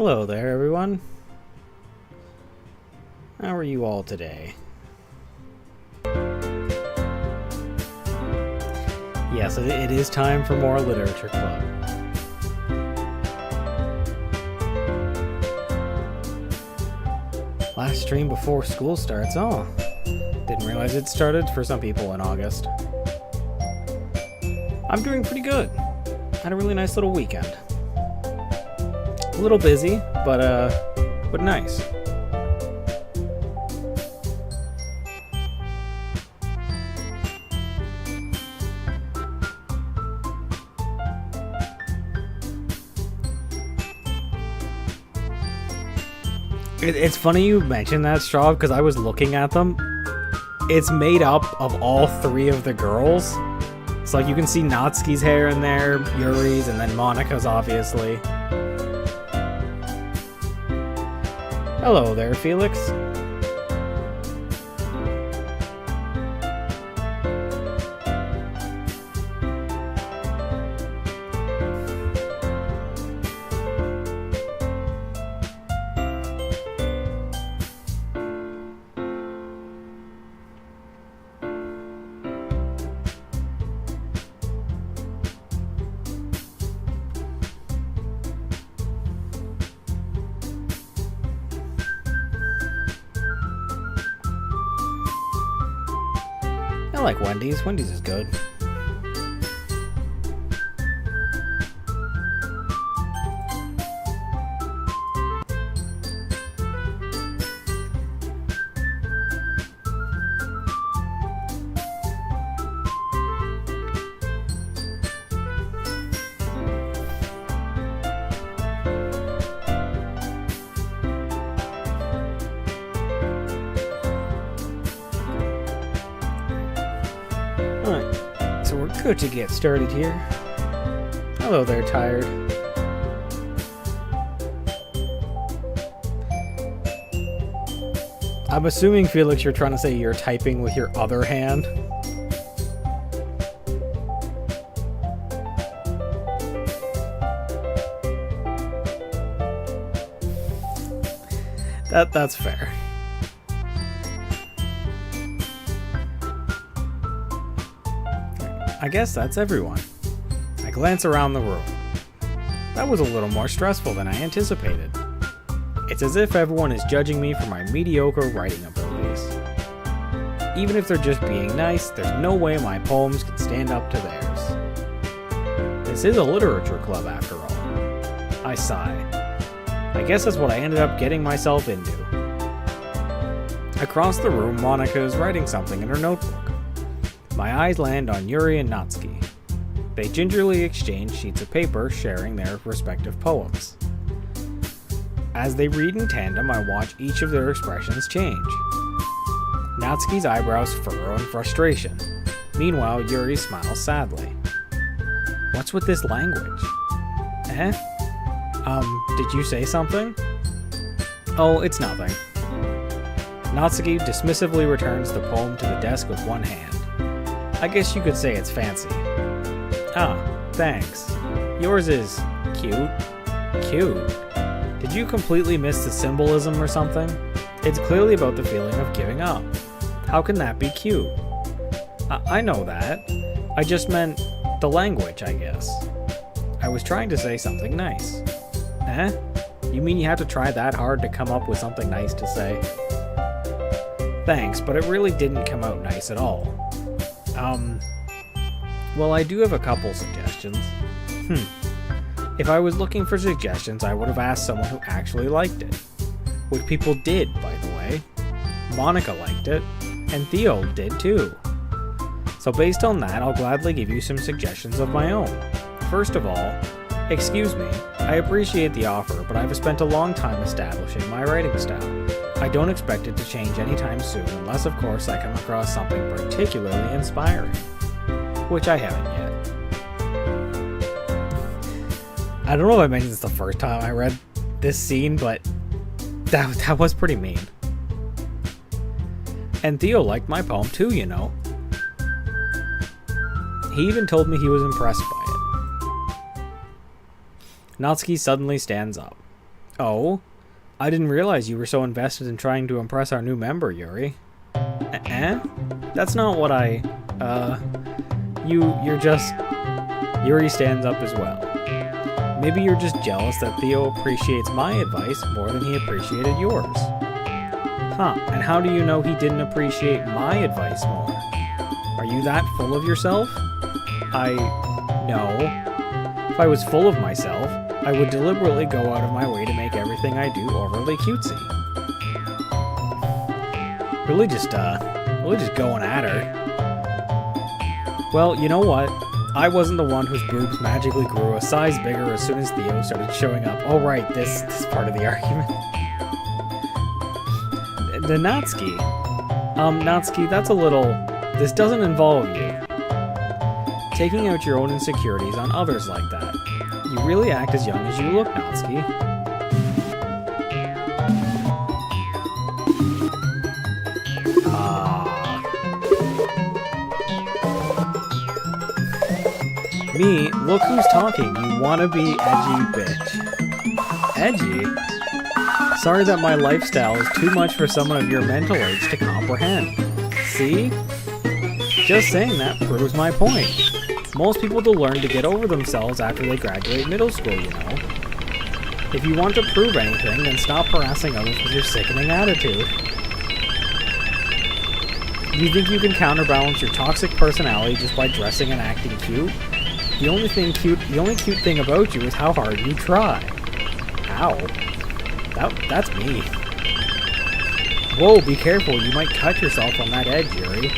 Hello there, everyone. How are you all today? Yes, it is time for more Literature Club. Last stream before school starts. Oh, didn't realize it started for some people in August. I'm doing pretty good. Had a really nice little weekend. A little busy, but nice. It's funny you mentioned that, Straw, because I was looking at them. It's made up of all three of the girls. So like you can see Natsuki's hair in there, Yuri's, and then Monika's, obviously. Hello there, Felix. I like Wendy's. Wendy's is good. Alright, so we're good to get started here. Hello there, Tired. I'm assuming, Felix, you're trying to say you're typing with your other hand. That's fair. I guess that's everyone. I glance around the room. That was a little more stressful than I anticipated. It's as if everyone is judging me for my mediocre writing abilities. Even if they're just being nice, there's no way my poems can stand up to theirs. This is a literature club after all. I sigh. I guess that's what I ended up getting myself into. Across the room, Monika is writing something in her notebook. My eyes land on Yuri and Natsuki. They gingerly exchange sheets of paper, sharing their respective poems. As they read in tandem, I watch each of their expressions change. Natsuki's eyebrows furrow in frustration. Meanwhile, Yuri smiles sadly. What's with this language? Did you say something? Oh, it's nothing. Natsuki dismissively returns the poem to the desk with one hand. I guess you could say it's fancy. Ah, thanks. Yours is cute. Cute. Did you completely miss the symbolism or something? It's clearly about the feeling of giving up. How can that be cute? I know that. I just meant the language, I guess. I was trying to say something nice. You mean you have to try that hard to come up with something nice to say? Thanks, but it really didn't come out nice at all. Well, I do have a couple suggestions. If I was looking for suggestions, I would have asked someone who actually liked it. Which people did, by the way. Monika liked it, and Theo did too. So based on that, I'll gladly give you some suggestions of my own. First of all, excuse me, I appreciate the offer, but I've spent a long time establishing my writing style. I don't expect it to change anytime soon, unless of course I come across something particularly inspiring. Which I haven't yet. I don't know if I mentioned this the first time I read this scene, but that was pretty mean. And Theo liked my poem too, you know. He even told me he was impressed by it. Natsuki suddenly stands up. Oh? I didn't realize you were so invested in trying to impress our new member, Yuri. Eh? That's not what I... You're just... Yuri stands up as well. Maybe you're just jealous that Theo appreciates my advice more than he appreciated yours. Huh, and how do you know he didn't appreciate my advice more? Are you that full of yourself? No. If I was full of myself, I would deliberately go out of my way to make everything I do overly cutesy. Really just going at her. Well, you know what? I wasn't the one whose boobs magically grew a size bigger as soon as Theo started showing up. Oh right, this part of the argument. The Natsuki. Natsuki, that's a little... This doesn't involve you. Taking out your own insecurities on others like that. You really act as young as you look, Natsuki. Me, look who's talking, you wannabe edgy bitch. Edgy? Sorry that my lifestyle is too much for someone of your mental age to comprehend. See? Just saying that proves my point. Most people do learn to get over themselves after they graduate middle school, you know. If you want to prove anything, then stop harassing others with your sickening attitude. You think you can counterbalance your toxic personality just by dressing and acting cute? The only cute thing about you is how hard you try. Ow. That's me. Whoa, be careful, you might cut yourself on that edge, Yuri.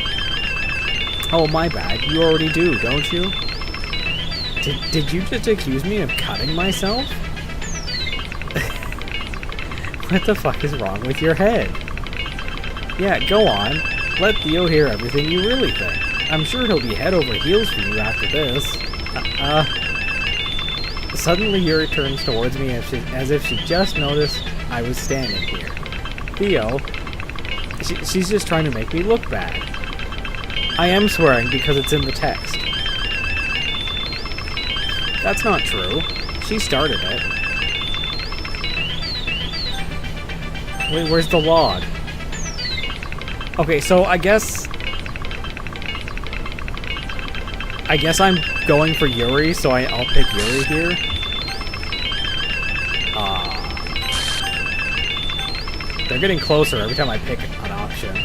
Oh, my bad. You already do, don't you? Did you just accuse me of cutting myself? What the fuck is wrong with your head? Yeah, go on. Let Theo hear everything you really think. I'm sure he'll be head over heels for you after this. Suddenly Yuri turns towards me as if she just noticed I was standing here. Theo, she's just trying to make me look bad. I am swearing because it's in the text. That's not true. She started it. Wait, where's the log? Okay, so I guess I'm going for Yuri, so I'll pick Yuri here. They're getting closer every time I pick an option.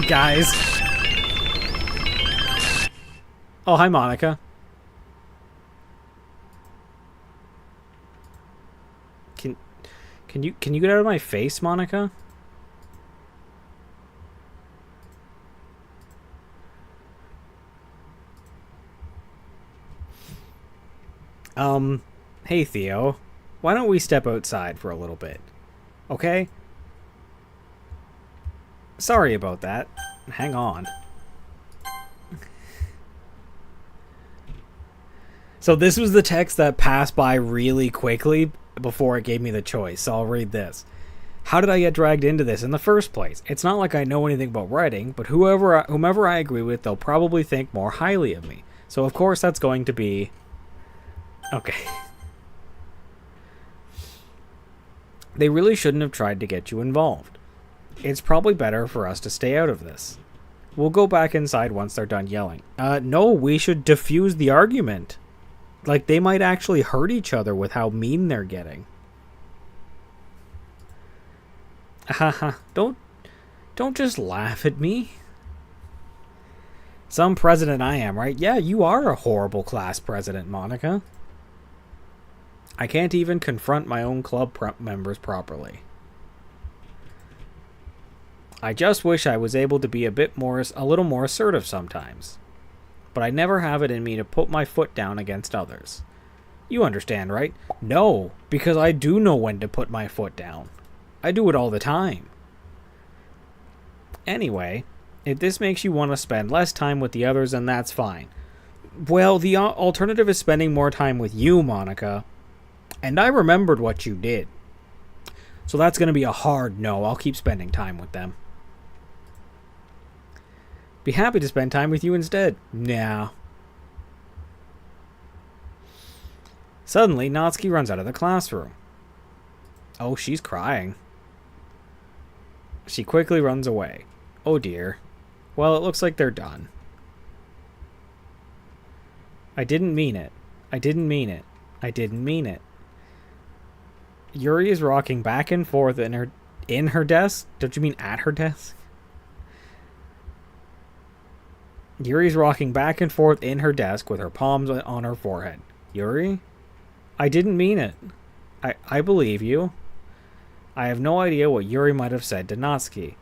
Guys. Oh, hi, Monica. Can you get out of my face, Monica? Hey Theo, why don't we step outside for a little bit? Okay? Sorry about that. Hang on. So this was the text that passed by really quickly before it gave me the choice, so I'll read this. How did I get dragged into this in the first place? It's not like I know anything about writing, but whomever I agree with, they'll probably think more highly of me. So of course that's going to be... Okay. They really shouldn't have tried to get you involved. It's probably better for us to stay out of this. We'll go back inside once they're done yelling. No, we should diffuse the argument. Like, they might actually hurt each other with how mean they're getting. Haha, don't just laugh at me. Some president I am, right? Yeah, you are a horrible class president, Monica. I can't even confront my own club members properly. I just wish I was able to be a little more assertive sometimes. But I never have it in me to put my foot down against others. You understand, right? No, because I do know when to put my foot down. I do it all the time. Anyway, if this makes you want to spend less time with the others, then that's fine. Well, the alternative is spending more time with you, Monica. And I remembered what you did. So that's going to be a hard no. I'll keep spending time with them. Be happy to spend time with you instead. Nah. Suddenly, Natsuki runs out of the classroom. Oh, she's crying. She quickly runs away. Oh dear. Well, it looks like they're done. I didn't mean it. I didn't mean it. I didn't mean it. Yuri is rocking back and forth in her desk? Don't you mean at her desk? Yuri's rocking back and forth in her desk with her palms on her forehead. Yuri? I didn't mean it. I believe you. I have no idea what Yuri might have said to Natsuki.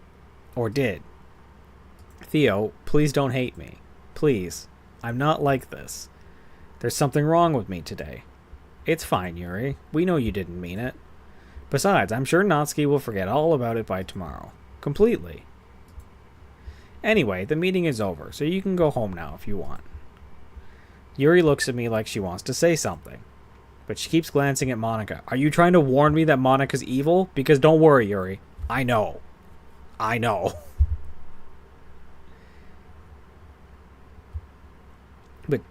Or did. Theo, please don't hate me. Please. I'm not like this. There's something wrong with me today. It's fine, Yuri. We know you didn't mean it. Besides, I'm sure Natsuki will forget all about it by tomorrow. Completely. Anyway, the meeting is over, so you can go home now if you want. Yuri looks at me like she wants to say something, but she keeps glancing at Monika. Are you trying to warn me that Monika's evil? Because don't worry, Yuri. I know. I know. But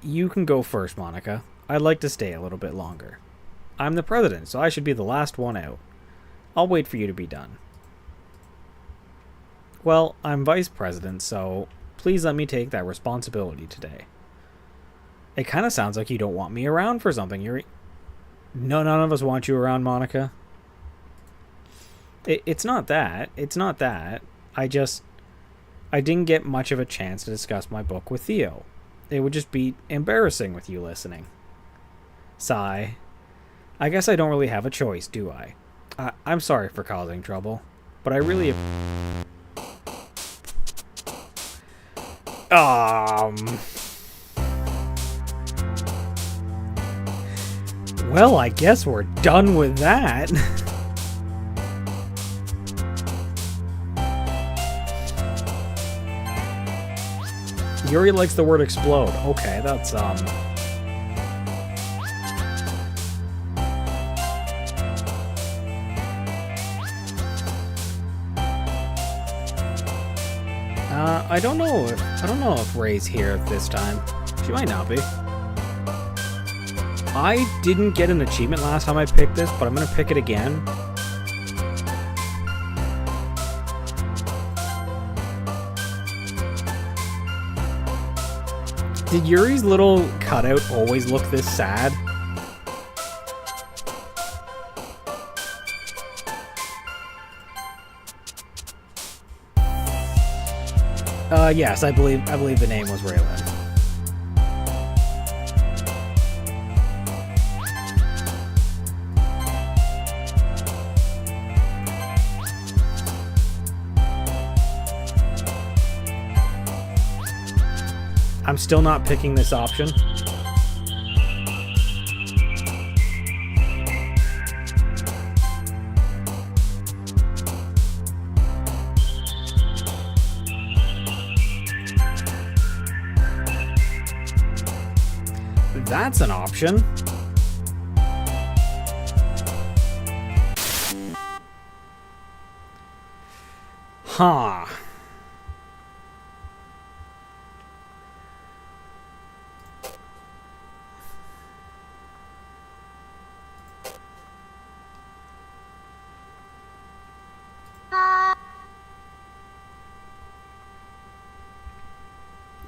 you can go first, Monika. I'd like to stay a little bit longer. I'm the president, so I should be the last one out. I'll wait for you to be done. Well, I'm vice president, so please let me take that responsibility today. It kind of sounds like you don't want me around for something, Yuri. No, none of us want you around, Monika. It's not that. It's not that. I didn't get much of a chance to discuss my book with Theo. It would just be embarrassing with you listening. Sigh. I guess I don't really have a choice, do I? I'm sorry for causing trouble, but I really... Well, I guess we're done with that. Yuri likes the word explode. Okay, that's, I don't know if Ray's here this time. She might not be. I didn't get an achievement last time I picked this, but I'm gonna pick it again. Did Yuri's little cutout always look this sad? Yes, I believe the name was Raylan. I'm still not picking this option. That's an option. Huh.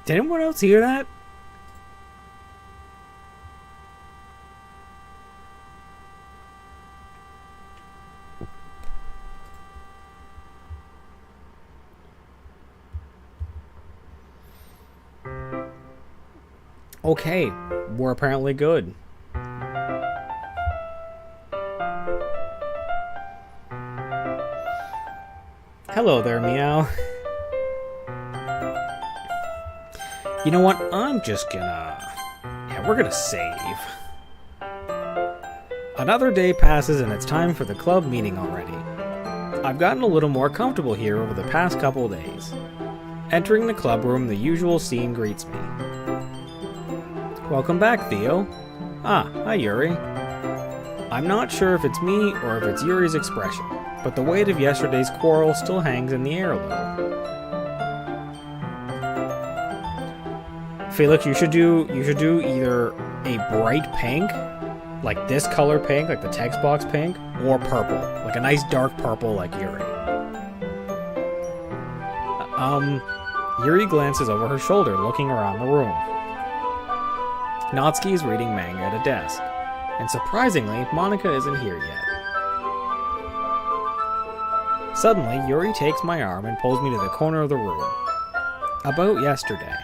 Did anyone else hear that? Okay, we're apparently good. Hello there, Meow. You know what? I'm just gonna... Yeah, we're gonna save. Another day passes and it's time for the club meeting already. I've gotten a little more comfortable here over the past couple days. Entering the club room, the usual scene greets me. Welcome back, Theo. Ah, hi, Yuri. I'm not sure if it's me or if it's Yuri's expression, but the weight of yesterday's quarrel still hangs in the air a little. Felix, you should do either a bright pink, like this color pink, like the text box pink, or purple, like a nice dark purple like Yuri. Yuri glances over her shoulder, looking around the room. Natsuki is reading manga at a desk, and surprisingly, Monika isn't here yet. Suddenly, Yuri takes my arm and pulls me to the corner of the room. About yesterday,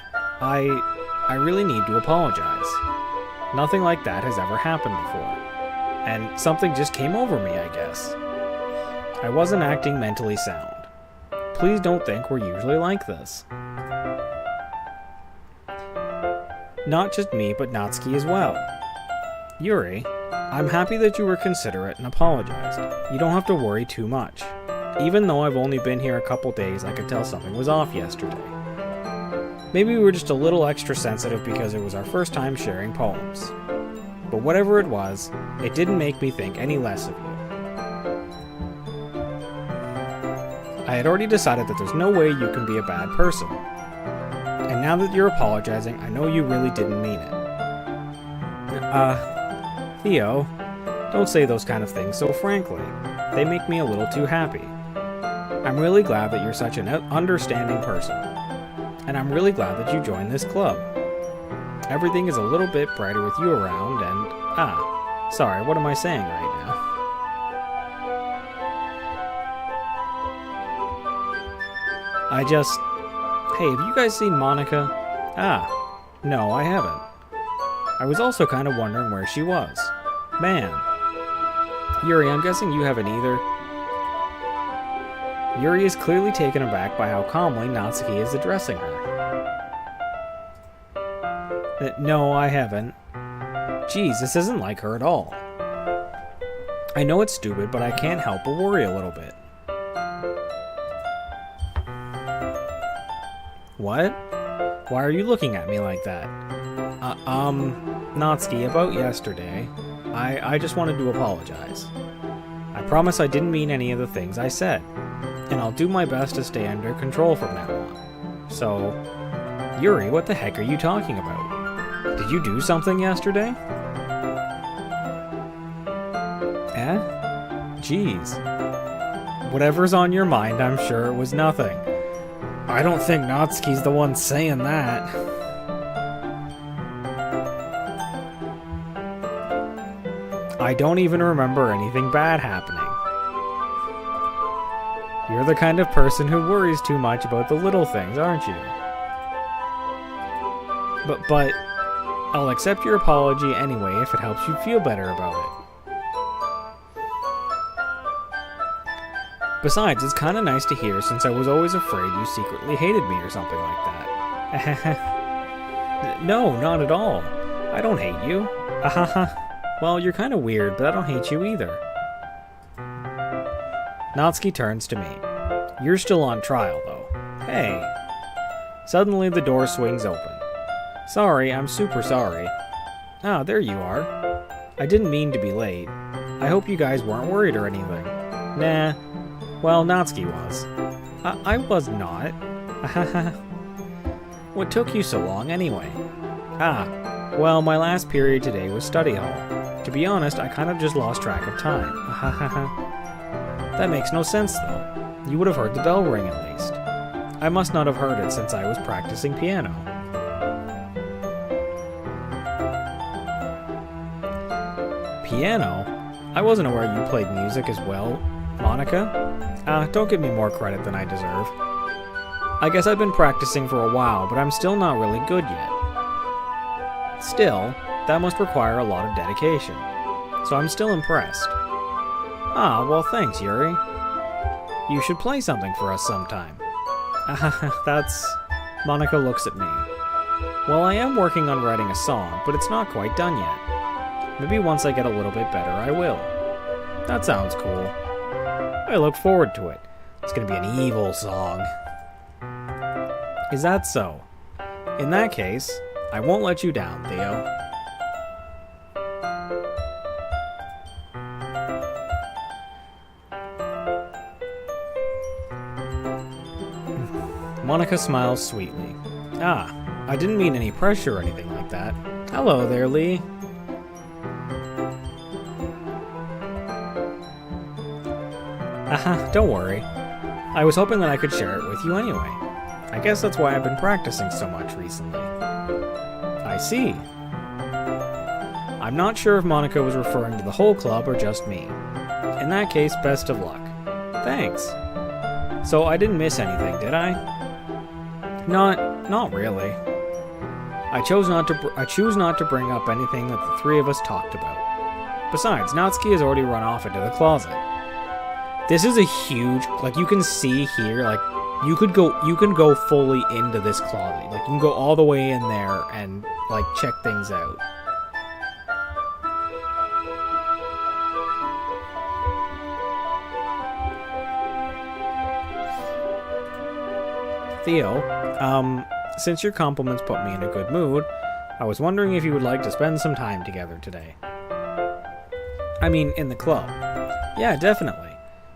I really need to apologize. Nothing like that has ever happened before, and something just came over me, I guess. I wasn't acting mentally sound. Please don't think we're usually like this. Not just me, but Natsuki as well. Yuri, I'm happy that you were considerate and apologized. You don't have to worry too much. Even though I've only been here a couple days, I could tell something was off yesterday. Maybe we were just a little extra sensitive because it was our first time sharing poems. But whatever it was, it didn't make me think any less of you. I had already decided that there's no way you can be a bad person. And now that you're apologizing, I know you really didn't mean it. Theo, don't say those kind of things so frankly. They make me a little too happy. I'm really glad that you're such an understanding person. And I'm really glad that you joined this club. Everything is a little bit brighter with you around and... sorry, what am I saying right now? Hey, have you guys seen Monika? No, I haven't. I was also kind of wondering where she was. Man. Yuri, I'm guessing you haven't either. Yuri is clearly taken aback by how calmly Natsuki is addressing her. No, I haven't. Geez, this isn't like her at all. I know it's stupid, but I can't help but worry a little bit. What? Why are you looking at me like that? Natsuki, about yesterday, I just wanted to apologize. I promise I didn't mean any of the things I said, and I'll do my best to stay under control from now on. So, Yuri, what the heck are you talking about? Did you do something yesterday? Jeez. Whatever's on your mind, I'm sure it was nothing. I don't think Natsuki's the one saying that. I don't even remember anything bad happening. You're the kind of person who worries too much about the little things, aren't you? But I'll accept your apology anyway if it helps you feel better about it. Besides, it's kinda nice to hear since I was always afraid you secretly hated me or something like that. No, not at all. I don't hate you. Well, you're kinda weird, but I don't hate you either. Natsuki turns to me. You're still on trial, though. Hey. Suddenly, the door swings open. Sorry, I'm super sorry. There you are. I didn't mean to be late. I hope you guys weren't worried or anything. Nah. Well, Natsuki was. I was not. What took you so long, anyway? Well, my last period today was study hall. To be honest, I kind of just lost track of time. That makes no sense, though. You would have heard the bell ring, at least. I must not have heard it since I was practicing piano. Piano? I wasn't aware you played music as well, Monika. Don't give me more credit than I deserve. I guess I've been practicing for a while, but I'm still not really good yet. Still, that must require a lot of dedication. So I'm still impressed. Well thanks, Yuri. You should play something for us sometime. That's... Monika looks at me. Well, I am working on writing a song, but it's not quite done yet. Maybe once I get a little bit better, I will. That sounds cool. I look forward to it. It's gonna be an evil song. Is that so? In that case, I won't let you down, Theo. Monika smiles sweetly. I didn't mean any pressure or anything like that. Hello there, Lee. Don't worry. I was hoping that I could share it with you anyway. I guess that's why I've been practicing so much recently. I see. I'm not sure if Monica was referring to the whole club or just me. In that case, best of luck. Thanks. So I didn't miss anything, did I? Not really. I choose not to bring up anything that the three of us talked about. Besides, Natsuki has already run off into the closet. This is a huge, like, you can see here, like, you can go fully into this closet. Like, you can go all the way in there and, like, check things out. Theo, since your compliments put me in a good mood, I was wondering if you would like to spend some time together today. I mean, in the club. Yeah, definitely.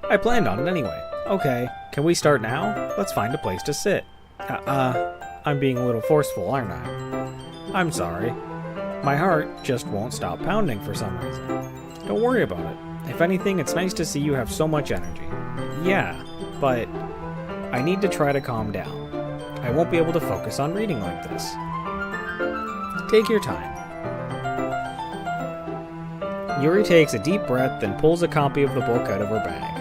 I planned on it anyway. Okay, can we start now? Let's find a place to sit. I'm being a little forceful, aren't I? I'm sorry. My heart just won't stop pounding for some reason. Don't worry about it. If anything, it's nice to see you have so much energy. Yeah, but I need to try to calm down. I won't be able to focus on reading like this. Take your time. Yuri takes a deep breath, then pulls a copy of the book out of her bag.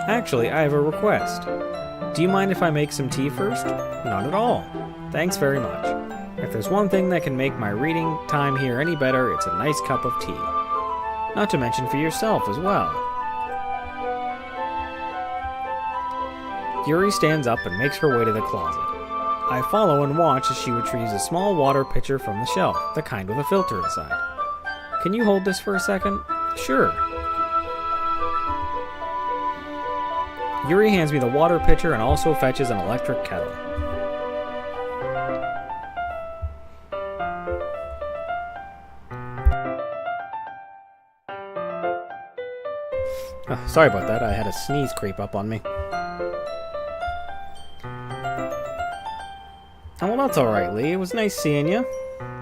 Actually, I have a request. Do you mind if I make some tea first? Not at all. Thanks very much. If there's one thing that can make my reading time here any better, it's a nice cup of tea. Not to mention for yourself as well. Yuri stands up and makes her way to the closet. I follow and watch as she retrieves a small water pitcher from the shelf, the kind with a filter inside. Can you hold this for a second? Sure. Yuri hands me the water pitcher and also fetches an electric kettle. Oh, sorry about that, I had a sneeze creep up on me. Oh, well, that's alright, Lee. It was nice seeing you.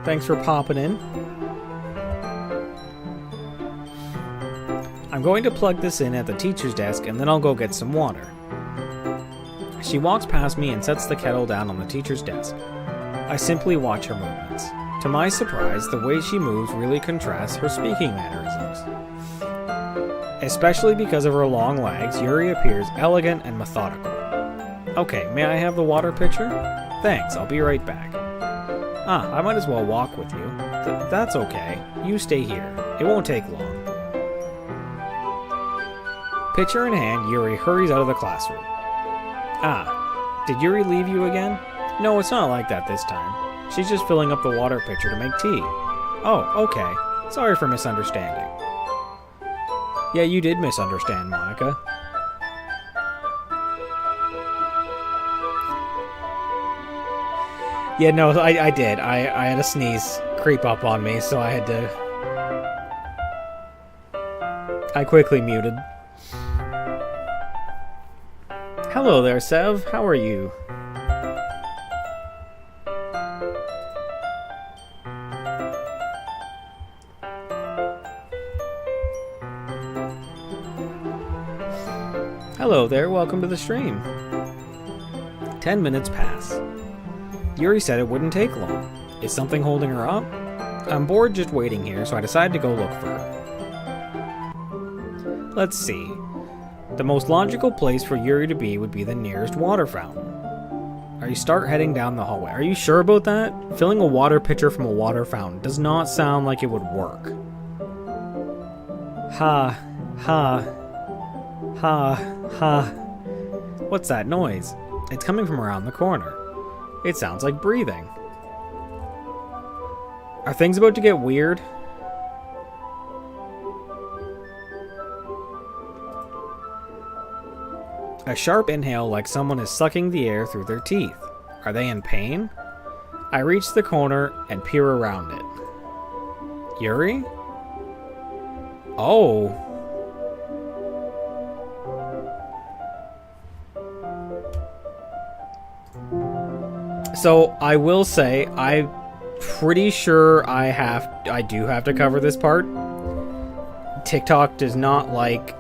Thanks for popping in. I'm going to plug this in at the teacher's desk and then I'll go get some water. She walks past me and sets the kettle down on the teacher's desk. I simply watch her movements. To my surprise, the way she moves really contrasts her speaking mannerisms. Especially because of her long legs, Yuri appears elegant and methodical. Okay, may I have the water pitcher? Thanks, I'll be right back. I might as well walk with you. That's okay. You stay here. It won't take long. Pitcher in hand, Yuri hurries out of the classroom. Did Yuri leave you again? No, it's not like that this time. She's just filling up the water pitcher to make tea. Oh, okay. Sorry for misunderstanding. Yeah, you did misunderstand, Monica. Yeah, no, I did. I had a sneeze creep up on me, so I had to... I quickly muted. Hello there, Sev. How are you? Hello there, welcome to the stream. 10 minutes pass. Yuri said it wouldn't take long. Is something holding her up? I'm bored just waiting here, so I decided to go look for her. Let's see. The most logical place for Yuri to be would be the nearest water fountain. You start heading down the hallway. Are you sure about that? Filling a water pitcher from a water fountain does not sound like it would work. Ha. What's that noise? It's coming from around the corner. It sounds like breathing. Are things about to get weird? A sharp inhale like someone is sucking the air through their teeth. Are they in pain? I reach the corner and peer around it. Yuri? Oh. So I will say, I'm pretty sure I do have to cover this part. TikTok does not like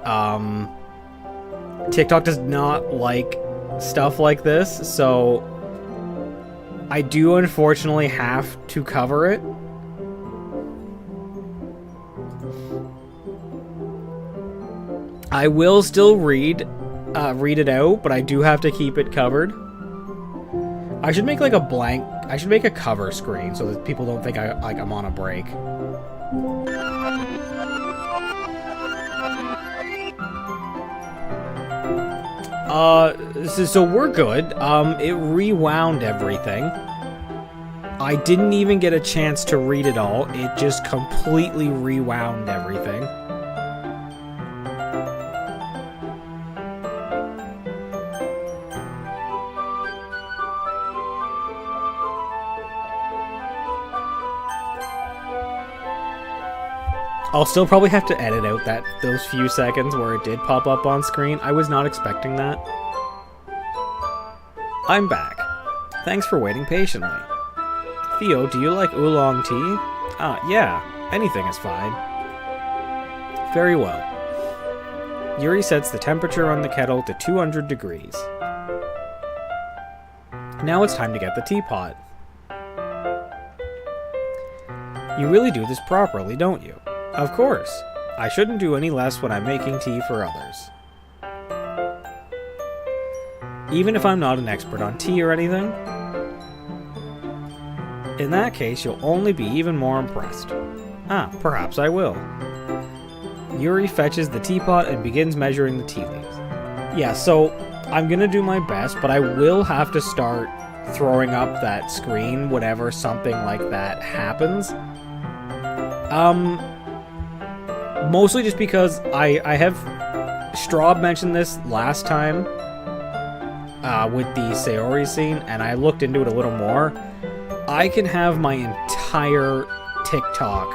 stuff like this, so I do unfortunately have to cover it. I will still read it out, but I do have to keep it covered. I should make like I should make a cover screen so that people don't think I'm on a break. So we're good. It rewound everything. I didn't even get a chance to read it all. It just completely rewound everything. I'll still probably have to edit out those few seconds where it did pop up on screen. I was not expecting that. I'm back. Thanks for waiting patiently. Theo, do you like oolong tea? Yeah. Anything is fine. Very well. Yuri sets the temperature on the kettle to 200 degrees. Now it's time to get the teapot. You really do this properly, don't you? Of course. I shouldn't do any less when I'm making tea for others. Even if I'm not an expert on tea or anything? In that case, you'll only be even more impressed. Perhaps I will. Yuri fetches the teapot and begins measuring the tea leaves. Yeah, so I'm gonna do my best, but I will have to start throwing up that screen whenever something like that happens. Mostly just because I have... Straub mentioned this last time with the Sayori scene, and I looked into it a little more. I can have my entire TikTok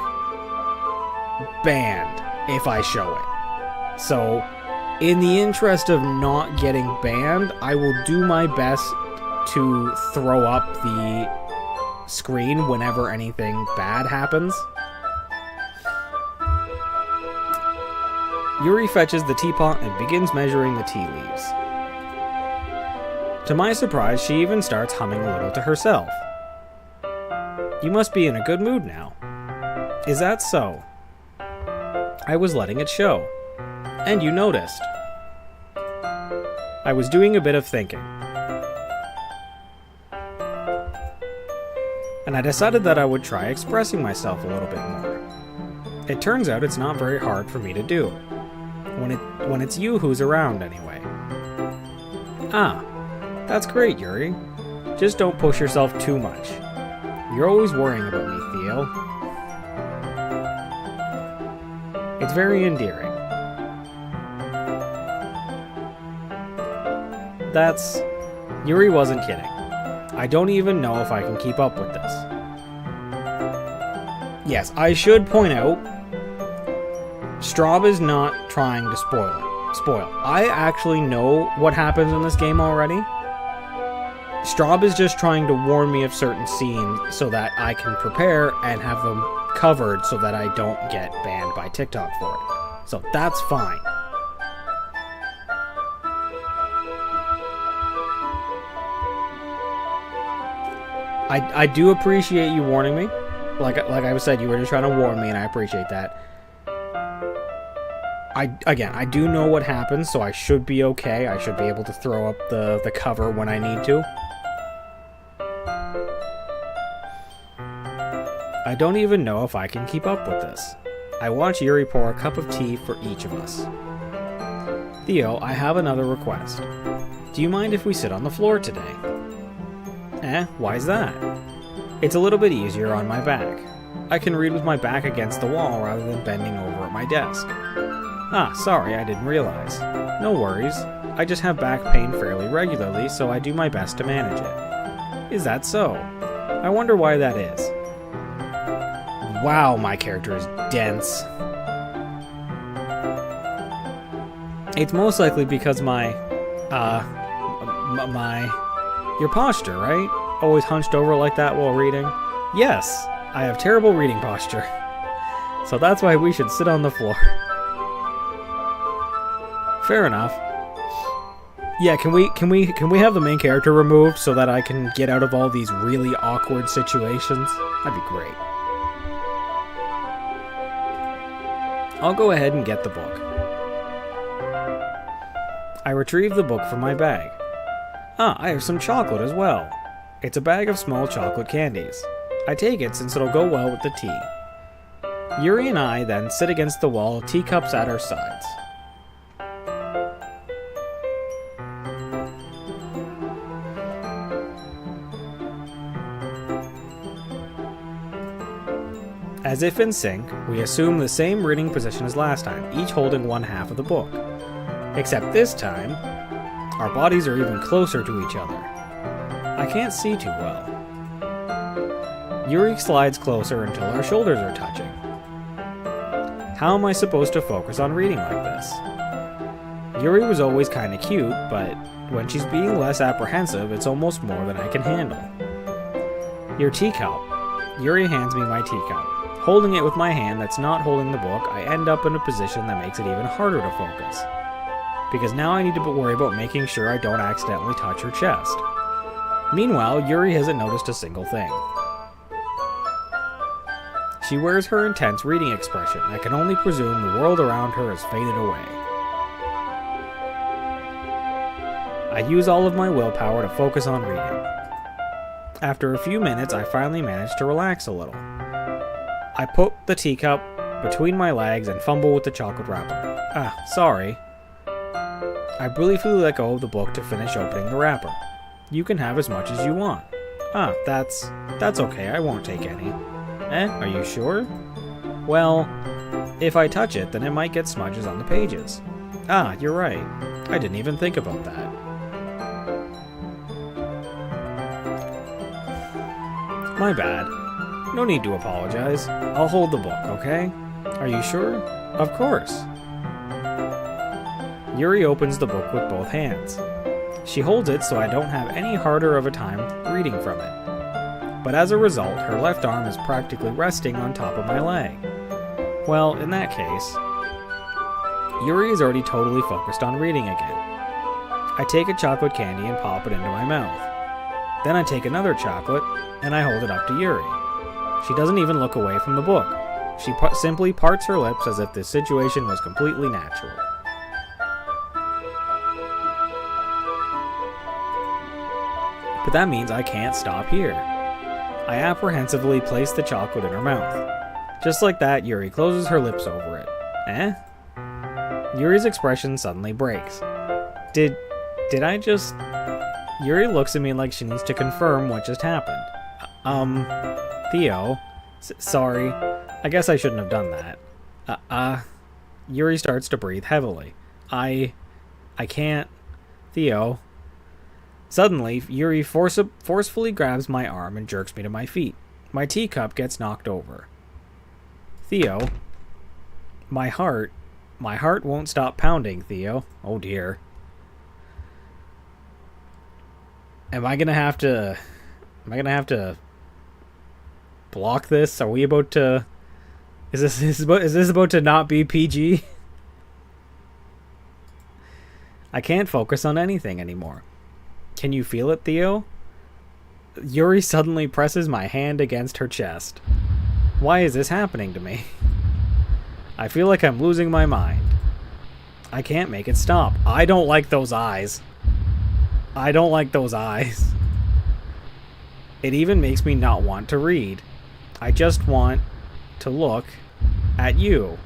banned if I show it. So, in the interest of not getting banned, I will do my best to throw up the screen whenever anything bad happens. Yuri fetches the teapot and begins measuring the tea leaves. To my surprise, she even starts humming a little to herself. You must be in a good mood now. Is that so? I was letting it show. And you noticed. I was doing a bit of thinking. And I decided that I would try expressing myself a little bit more. It turns out it's not very hard for me to do. When it's you who's around, anyway. That's great, Yuri. Just don't push yourself too much. You're always worrying about me, Theo. It's very endearing. Yuri wasn't kidding. I don't even know if I can keep up with this. Yes, I should point out, Straub is not trying to spoil. I actually know what happens in this game already. Straub is just trying to warn me of certain scenes so that I can prepare and have them covered so that I don't get banned by TikTok for it. So that's fine. I do appreciate you warning me. Like I said, you were just trying to warn me, and I appreciate that. I do know what happens, so I should be okay. I should be able to throw up the cover when I need to. I don't even know if I can keep up with this. I watch Yuri pour a cup of tea for each of us. Theo, I have another request. Do you mind if we sit on the floor today? Why's that? It's a little bit easier on my back. I can read with my back against the wall rather than bending over at my desk. Sorry, I didn't realize. No worries. I just have back pain fairly regularly, so I do my best to manage it. Is that so? I wonder why that is. Wow, my character is dense. It's most likely because your posture, right? Always hunched over like that while reading? Yes, I have terrible reading posture. So that's why we should sit on the floor. Fair enough. Yeah, can we have the main character removed so that I can get out of all these really awkward situations? That'd be great. I'll go ahead and get the book. I retrieve the book from my bag. Ah, I have some chocolate as well. It's a bag of small chocolate candies. I take it since it'll go well with the tea. Yuri and I then sit against the wall, teacups at our sides. As if in sync, we assume the same reading position as last time, each holding one half of the book. Except this time, our bodies are even closer to each other. I can't see too well. Yuri slides closer until our shoulders are touching. How am I supposed to focus on reading like this? Yuri was always kinda cute, but when she's being less apprehensive, it's almost more than I can handle. Your teacup. Yuri hands me my teacup. Holding it with my hand that's not holding the book, I end up in a position that makes it even harder to focus. Because now I need to worry about making sure I don't accidentally touch her chest. Meanwhile, Yuri hasn't noticed a single thing. She wears her intense reading expression. I can only presume the world around her has faded away. I use all of my willpower to focus on reading. After a few minutes, I finally manage to relax a little. I put the teacup between my legs and fumble with the chocolate wrapper. Ah, sorry. I briefly let go of the book to finish opening the wrapper. You can have as much as you want. Ah, that's okay, I won't take any. Are you sure? Well, if I touch it, then it might get smudges on the pages. Ah, you're right. I didn't even think about that. My bad. No need to apologize. I'll hold the book, okay? Are you sure? Of course. Yuri opens the book with both hands. She holds it so I don't have any harder of a time reading from it. But as a result, her left arm is practically resting on top of my leg. Well, in that case, Yuri is already totally focused on reading again. I take a chocolate candy and pop it into my mouth. Then I take another chocolate and I hold it up to Yuri. She doesn't even look away from the book. She simply parts her lips as if this situation was completely natural. But that means I can't stop here. I apprehensively place the chocolate in her mouth. Just like that, Yuri closes her lips over it. Eh? Yuri's expression suddenly breaks. Did I just... Yuri looks at me like she needs to confirm what just happened. Theo. Sorry. I guess I shouldn't have done that. Yuri starts to breathe heavily. I can't... Theo. Suddenly, Yuri forcefully grabs my arm and jerks me to my feet. My teacup gets knocked over. Theo. My heart won't stop pounding, Theo. Oh dear. Am I gonna have to block this? Are we about to... Is this about to not be PG? I can't focus on anything anymore. Can you feel it, Theo? Yuri suddenly presses my hand against her chest. Why is this happening to me? I feel like I'm losing my mind. I can't make it stop. I don't like those eyes. I don't like those eyes. It even makes me not want to read. I just want to look at you.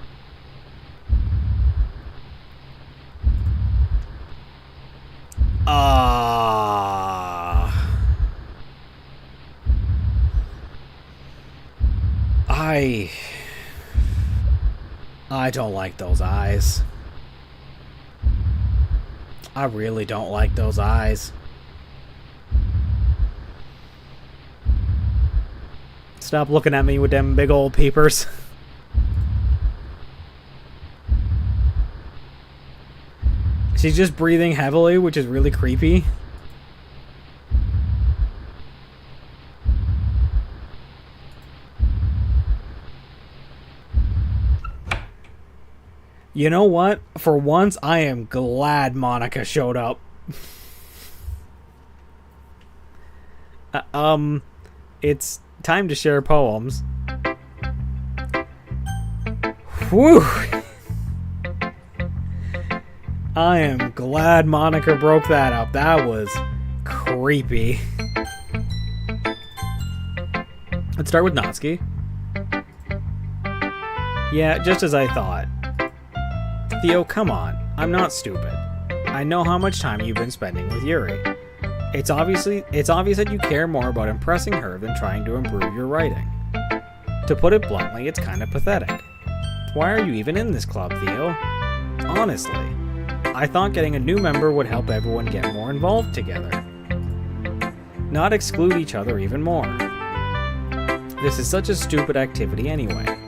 I don't like those eyes. I really don't like those eyes. Stop looking at me with them big old peepers. She's just breathing heavily, which is really creepy. You know what? For once, I am glad Monica showed up. It's time to share poems. Whew! I am glad Monica broke that up. That was creepy. Let's start with Natsuki. Yeah, just as I thought. Theo, come on. I'm not stupid. I know how much time you've been spending with Yuri. It's obvious that you care more about impressing her than trying to improve your writing. To put it bluntly, it's kind of pathetic. Why are you even in this club, Theo? Honestly, I thought getting a new member would help everyone get more involved together. Not exclude each other even more. This is such a stupid activity anyway.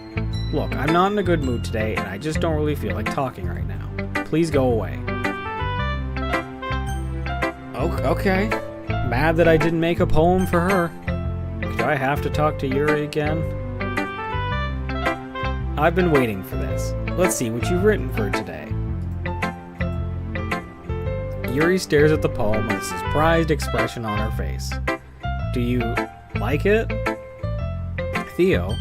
Look, I'm not in a good mood today, and I just don't really feel like talking right now. Please go away. Okay. Mad that I didn't make a poem for her. Do I have to talk to Yuri again? I've been waiting for this. Let's see what you've written for today. Yuri stares at the poem with a surprised expression on her face. Do you like it? Theo,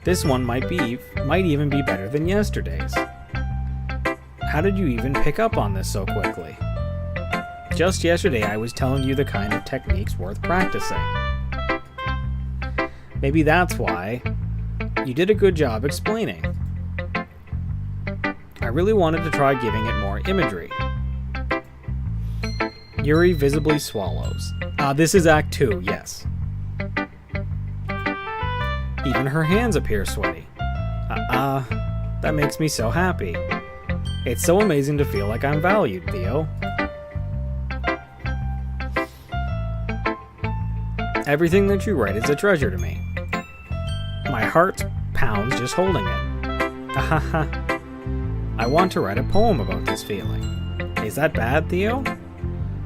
this one might even be better than yesterday's. How did you even pick up on this so quickly? Just yesterday I was telling you the kind of techniques worth practicing. Maybe that's why. You did a good job explaining. I really wanted to try giving it more imagery. Yuri visibly swallows. This is Act 2, yes. Even her hands appear sweaty. That makes me so happy. It's so amazing to feel like I'm valued, Theo. Everything that you write is a treasure to me. My heart pounds just holding it. I want to write a poem about this feeling. Is that bad, Theo?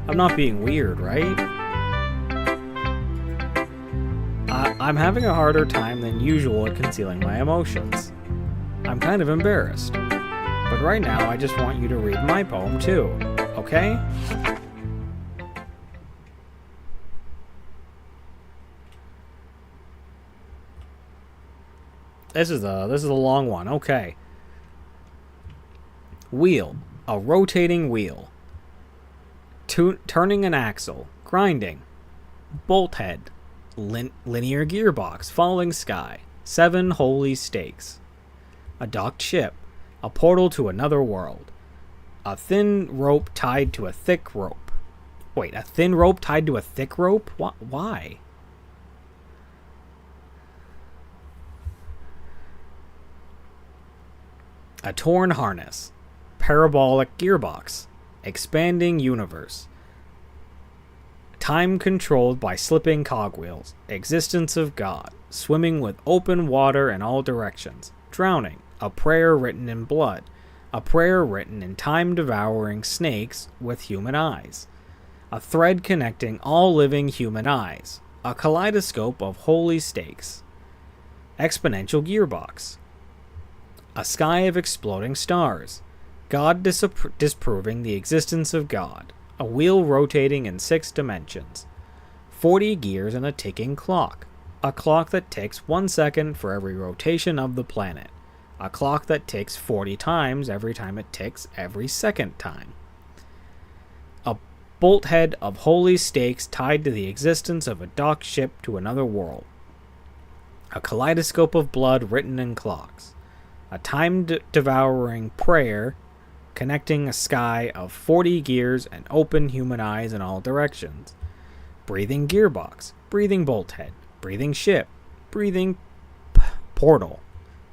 I'm not being weird, right? I'm having a harder time than usual at concealing my emotions. I'm kind of embarrassed. But right now, I just want you to read my poem too, okay? This is a long one. Okay. Wheel, a rotating wheel. Turning an axle, grinding. Bolt head, linear gearbox, falling sky. 7 holy stakes. A docked ship, a portal to another world. A thin rope tied to a thick rope. Wait, a thin rope tied to a thick rope? Why? A torn harness, parabolic gearbox, expanding universe, time controlled by slipping cogwheels, existence of God, swimming with open water in all directions, drowning, a prayer written in blood, a prayer written in time-devouring snakes with human eyes, a thread connecting all living human eyes, a kaleidoscope of holy stakes, exponential gearbox, a sky of exploding stars, God disproving the existence of God, a wheel rotating in 6 dimensions, 40 gears and a ticking clock, a clock that ticks 1 second for every rotation of the planet, a clock that ticks 40 times every time it ticks every second time, a bolt head of holy stakes tied to the existence of a docked ship to another world, a kaleidoscope of blood written in clocks, a time-devouring prayer connecting a sky of 40 gears and open human eyes in all directions, breathing gearbox, breathing bolt head, breathing ship, breathing portal,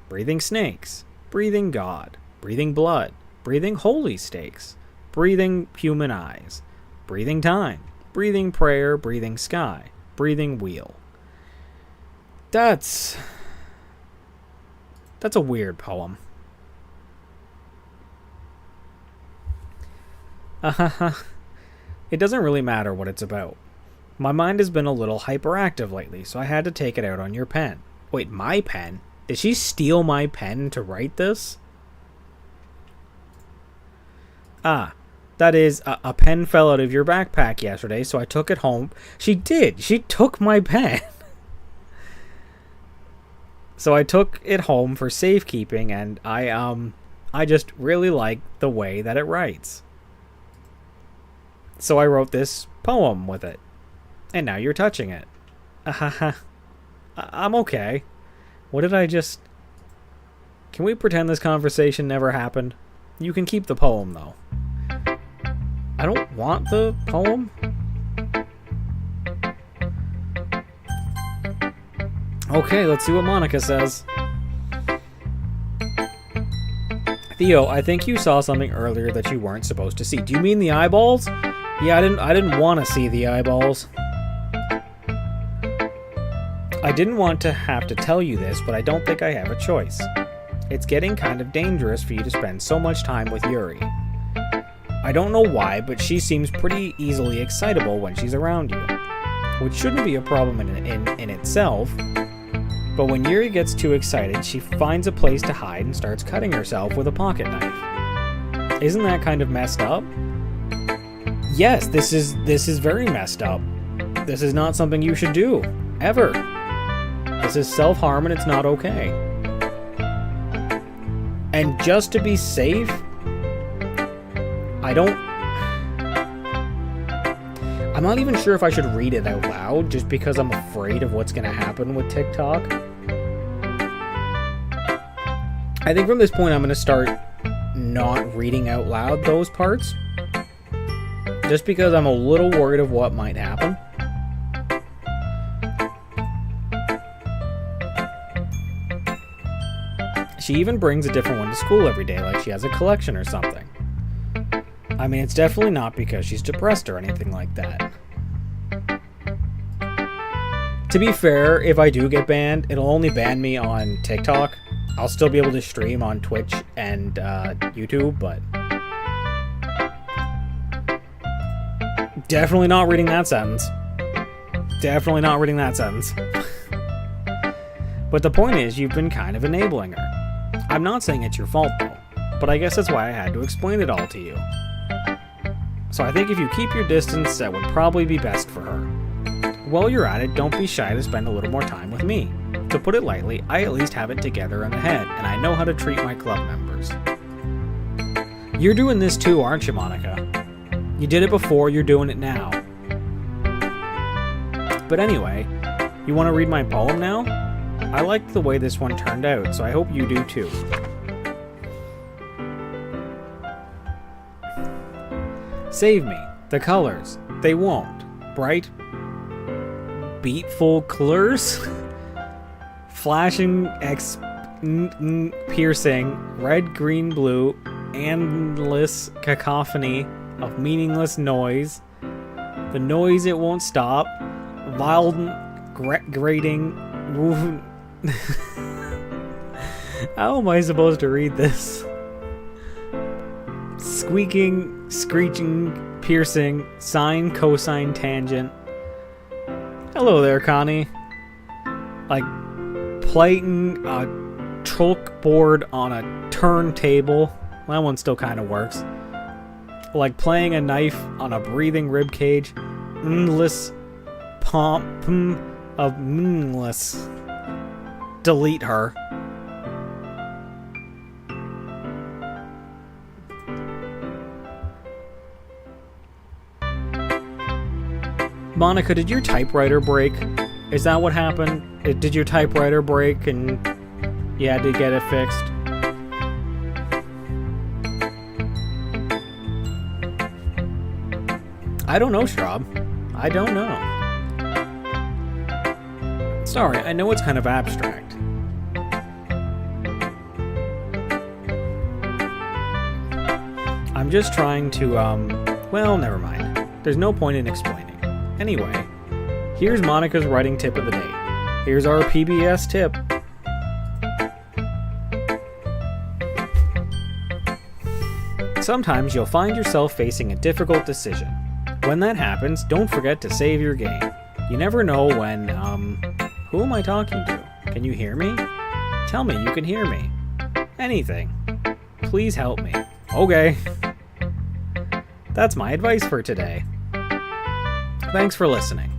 breathing snakes, breathing God, breathing blood, breathing holy stakes, breathing human eyes, breathing time, breathing prayer, breathing sky, breathing wheel. That's a weird poem. It doesn't really matter what it's about. My mind has been a little hyperactive lately, so I had to take it out on your pen. Wait, my pen? Did she steal my pen to write this? Ah, that is, a pen fell out of your backpack yesterday, so I took it home. She did. She took my pen. So I took it home for safekeeping, and I just really like the way that it writes. So I wrote this poem with it. And now you're touching it. I'm okay. What did I just... Can we pretend this conversation never happened? You can keep the poem, though. I don't want the poem. Okay, let's see what Monica says. Theo, I think you saw something earlier that you weren't supposed to see. Do you mean the eyeballs? Yeah, I didn't want to see the eyeballs. I didn't want to have to tell you this, but I don't think I have a choice. It's getting kind of dangerous for you to spend so much time with Yuri. I don't know why, but she seems pretty easily excitable when she's around you, which shouldn't be a problem in itself, but when Yuri gets too excited, she finds a place to hide and starts cutting herself with a pocket knife. Isn't that kind of messed up? Yes, this is very messed up. This is not something you should do, ever. This is self-harm and it's not okay. And just to be safe, I'm not even sure if I should read it out loud just because I'm afraid of what's going to happen with TikTok. I think from this point I'm going to start not reading out loud those parts. Just because I'm a little worried of what might happen. She even brings a different one to school every day, like she has a collection or something. I mean, it's definitely not because she's depressed or anything like that. To be fair, if I do get banned, it'll only ban me on TikTok. I'll still be able to stream on Twitch and YouTube, but... Definitely not reading that sentence. Definitely not reading that sentence. But the point is, you've been kind of enabling her. I'm not saying it's your fault, though, but I guess that's why I had to explain it all to you. So I think if you keep your distance, that would probably be best for her. While you're at it, don't be shy to spend a little more time with me. To put it lightly, I at least have it together in the head, and I know how to treat my club members. You're doing this too, aren't you, Monica? You did it before, you're doing it now. But anyway, you want to read my poem now? I liked the way this one turned out, so I hope you do too. Save me. The colors. They won't. Bright, beatful colors? Flashing, piercing, red, green, blue, endless cacophony of meaningless noise. The noise it won't stop. Violent, grating, How am I supposed to read this? Squeaking, screeching, piercing, sine, cosine, tangent. Hello there, Connie. Like playing a chalkboard on a turntable. That one still kind of works. Like playing a knife on a breathing rib cage. Endless pomp of meaningless. Delete her. Monica, did your typewriter break? Is that what happened? Did your typewriter break and you had to get it fixed? I don't know, Schraub. I don't know. Sorry, I know it's kind of abstract. I'm just trying to, well, never mind. There's no point in explaining. Anyway, here's Monica's writing tip of the day. Here's our PBS tip. Sometimes you'll find yourself facing a difficult decision. When that happens, don't forget to save your game. You never know when, who am I talking to? Can you hear me? Tell me you can hear me. Anything. Please help me. Okay. That's my advice for today. Thanks for listening.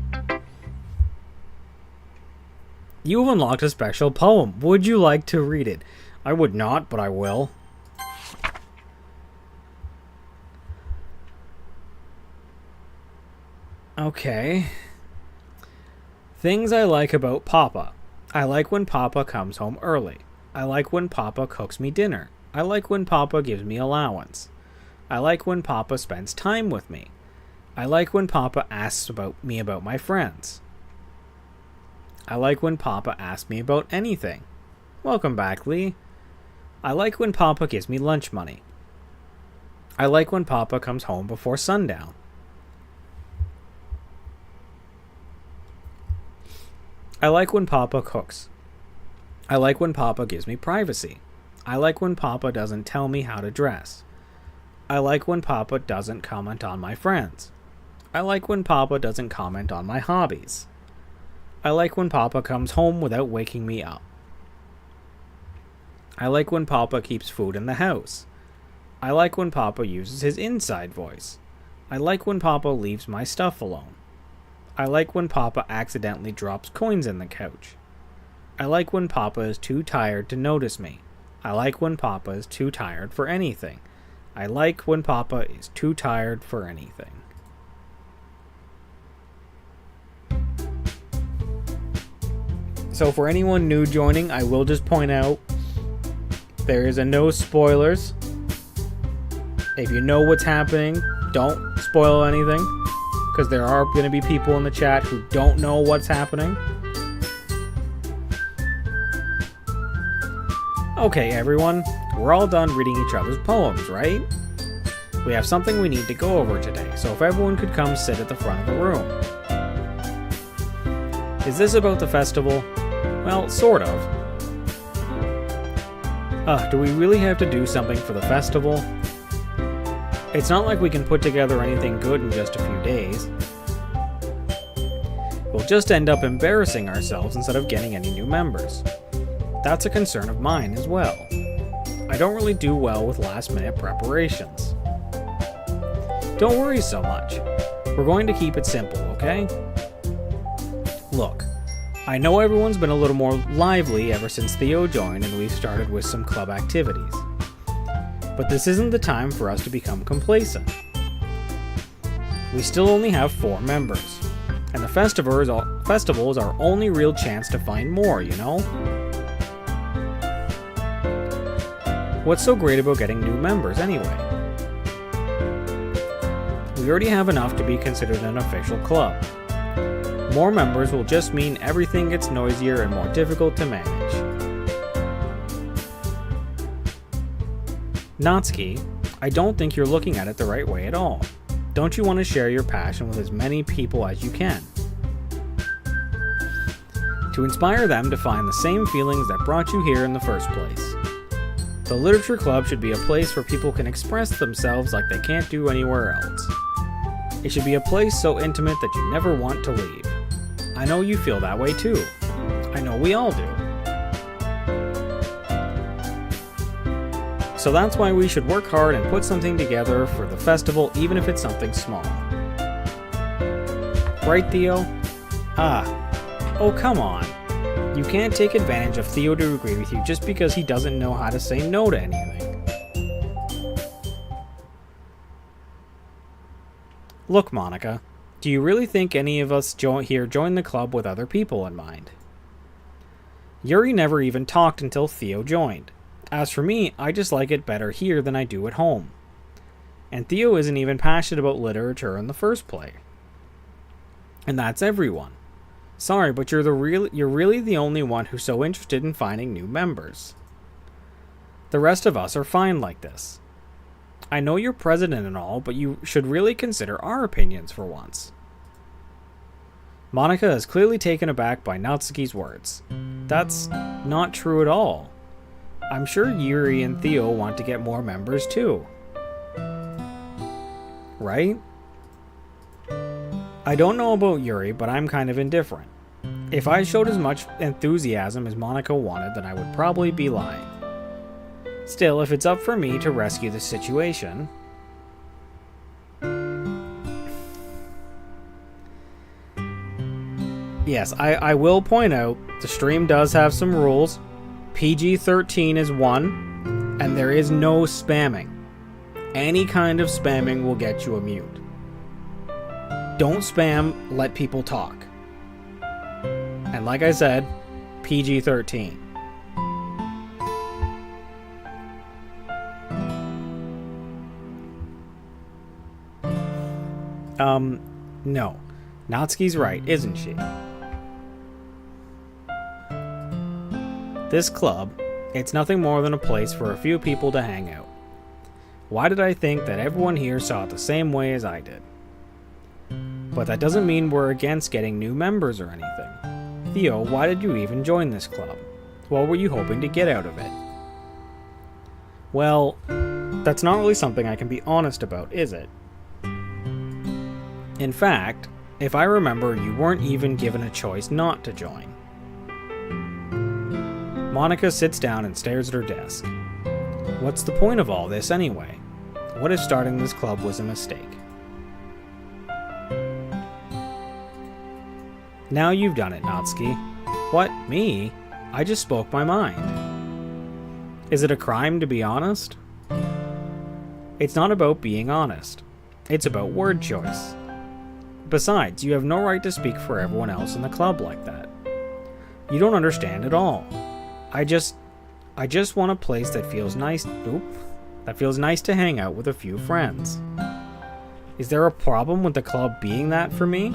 You have unlocked a special poem. Would you like to read it? I would not, but I will. Okay. Things I like about Papa. I like when Papa comes home early. I like when Papa cooks me dinner. I like when Papa gives me allowance. I like when Papa spends time with me. I like when Papa asks about my friends. I like when Papa asks me about anything. Welcome back, Lee. I like when Papa gives me lunch money. I like when Papa comes home before sundown. I like when Papa cooks. I like when Papa gives me privacy. I like when Papa doesn't tell me how to dress. I like when Papa doesn't comment on my friends. I like when Papa doesn't comment on my hobbies. I like when Papa comes home without waking me up. I like when Papa keeps food in the house. I like when Papa uses his inside voice. I like when Papa leaves my stuff alone. I like when Papa accidentally drops coins in the couch. I like when Papa is too tired to notice me. I like when Papa is too tired for anything. I like when Papa is too tired for anything. So for anyone new joining, I will just point out there is a no spoilers. If you know what's happening, don't spoil anything, because there are going to be people in the chat who don't know what's happening. Okay, everyone, we're all done reading each other's poems, right? We have something we need to go over today, so if everyone could come sit at the front of the room. Is this about the festival? Well, sort of. Do we really have to do something for the festival? It's not like we can put together anything good in just a few days. We'll just end up embarrassing ourselves instead of getting any new members. That's a concern of mine as well. I don't really do well with last-minute preparations. Don't worry so much. We're going to keep it simple, okay? Look, I know everyone's been a little more lively ever since Theo joined and we've started with some club activities. But this isn't the time for us to become complacent. We still only have 4 members, and the festival is our only real chance to find more, you know? What's so great about getting new members anyway? We already have enough to be considered an official club. More members will just mean everything gets noisier and more difficult to manage. Natsuki, I don't think you're looking at it the right way at all. Don't you want to share your passion with as many people as you can? To inspire them to find the same feelings that brought you here in the first place. The Literature Club should be a place where people can express themselves like they can't do anywhere else. It should be a place so intimate that you never want to leave. I know you feel that way too. I know we all do. So that's why we should work hard and put something together for the festival, even if it's something small. Right, Theo? Oh, come on. You can't take advantage of Theo to agree with you just because he doesn't know how to say no to anything. Look, Monica, do you really think any of us here joined the club with other people in mind? Yuri never even talked until Theo joined. As for me, I just like it better here than I do at home. And Theo isn't even passionate about literature in the first place. And that's everyone. Sorry, but you're really the only one who's so interested in finding new members. The rest of us are fine like this. I know you're president and all, but you should really consider our opinions for once. Monica is clearly taken aback by Natsuki's words. That's not true at all. I'm sure Yuri and Theo want to get more members too. Right? I don't know about Yuri, but I'm kind of indifferent. If I showed as much enthusiasm as Monica wanted, then I would probably be lying. Still, if it's up for me to rescue the situation... Yes, I will point out the stream does have some rules. PG-13 is one, and there is no spamming. Any kind of spamming will get you a mute. Don't spam, let people talk. And like I said, PG-13. No. Natsuki's right, isn't she? This club, it's nothing more than a place for a few people to hang out. Why did I think that everyone here saw it the same way as I did? But that doesn't mean we're against getting new members or anything. Theo, why did you even join this club? What were you hoping to get out of it? Well, that's not really something I can be honest about, is it? In fact, if I remember, you weren't even given a choice not to join. Monica sits down and stares at her desk. What's the point of all this anyway? What if starting this club was a mistake? Now you've done it, Natsuki. What, me? I just spoke my mind. Is it a crime to be honest? It's not about being honest. It's about word choice. Besides, you have no right to speak for everyone else in the club like that. You don't understand at all. I just want a place that feels nice. That feels nice to hang out with a few friends. Is there a problem with the club being that for me?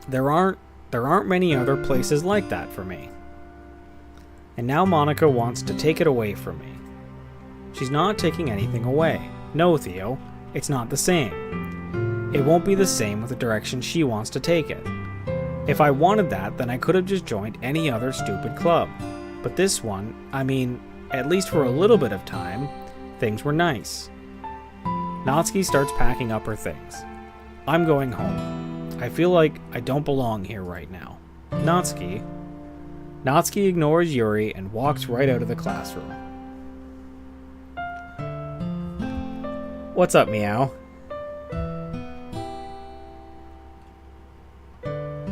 There aren't many other places like that for me. And now Monica wants to take it away from me. She's not taking anything away. No, Theo, it's not the same. It won't be the same with the direction she wants to take it. If I wanted that, then I could have just joined any other stupid club. But this one, I mean, at least for a little bit of time, things were nice. Natsuki starts packing up her things. I'm going home. I feel like I don't belong here right now. Natsuki ignores Yuri and walks right out of the classroom. What's up, Meow?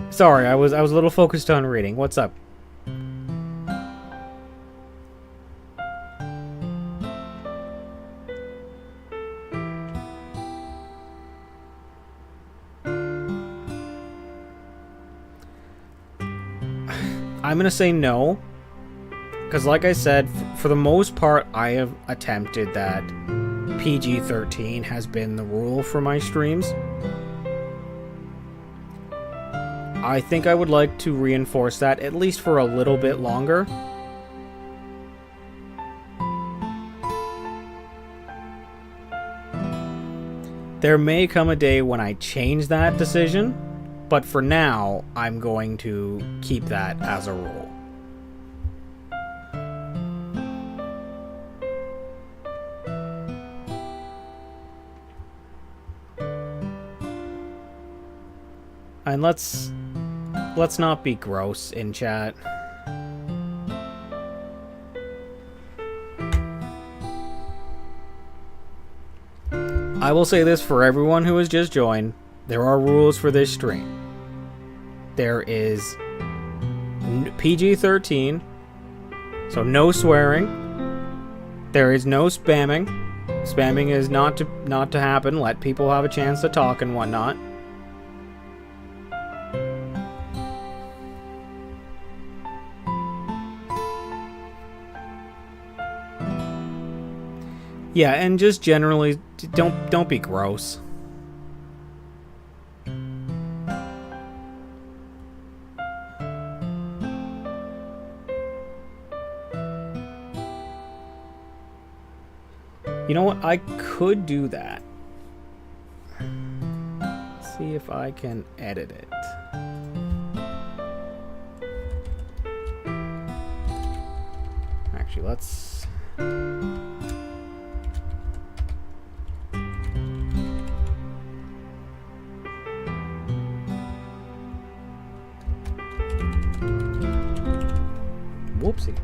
Sorry, I was a little focused on reading. What's up? I'm gonna say no, because like I said, for the most part, I have attempted that. PG-13 has been the rule for my streams. I think I would like to reinforce that at least for a little bit longer. There may come a day when I change that decision, but for now, I'm going to keep that as a rule. And let's not be gross in chat. I will say this for everyone who has just joined. There are rules for this stream. There is PG-13, so no swearing. There is no spamming. Spamming is not to happen. Let people have a chance to talk and whatnot. Yeah, and just generally, don't be gross. You know what? I could do that. Let's see if I can edit it. Actually, let's... Whoopsie.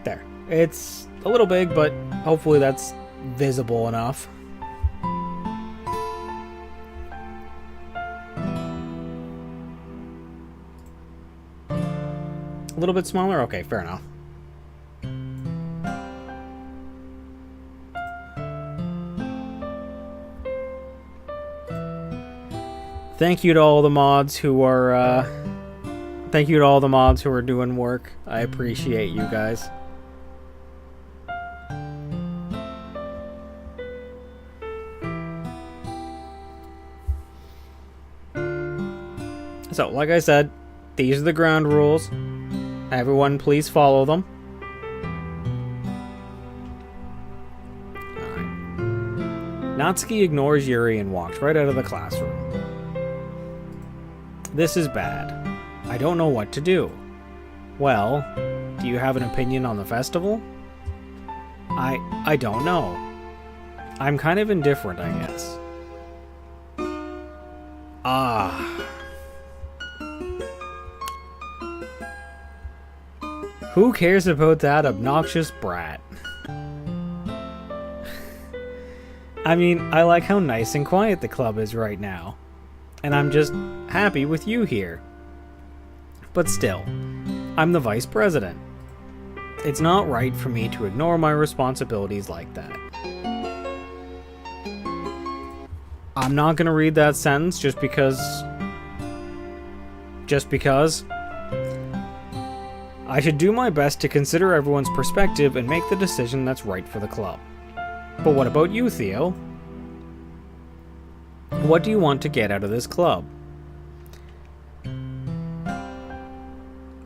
There. It's a little big, but Hopefully that's visible enough. A little bit smaller? Okay, fair enough. Thank you to all the mods who are, doing work. I appreciate you guys. So, like I said, these are the ground rules. Everyone, please follow them. Alright. Natsuki ignores Yuri and walks right out of the classroom. This is bad. I don't know what to do. Well, do you have an opinion on the festival? I don't know. I'm kind of indifferent, I guess. Who cares about that obnoxious brat? I mean, I like how nice and quiet the club is right now. And I'm just happy with you here. But still, I'm the vice president. It's not right for me to ignore my responsibilities like that. I'm not gonna read that sentence just because... I should do my best to consider everyone's perspective and make the decision that's right for the club. But what about you, Theo? What do you want to get out of this club?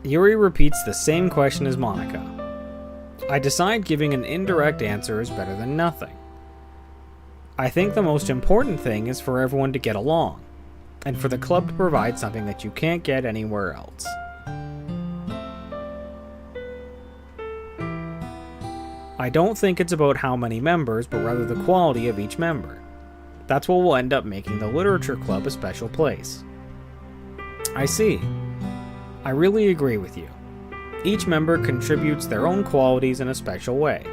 Yuri repeats the same question as Monika. I decide giving an indirect answer is better than nothing. I think the most important thing is for everyone to get along, and for the club to provide something that you can't get anywhere else. I don't think it's about how many members, but rather the quality of each member. That's what will end up making the Literature Club a special place. I see. I really agree with you. Each member contributes their own qualities in a special way.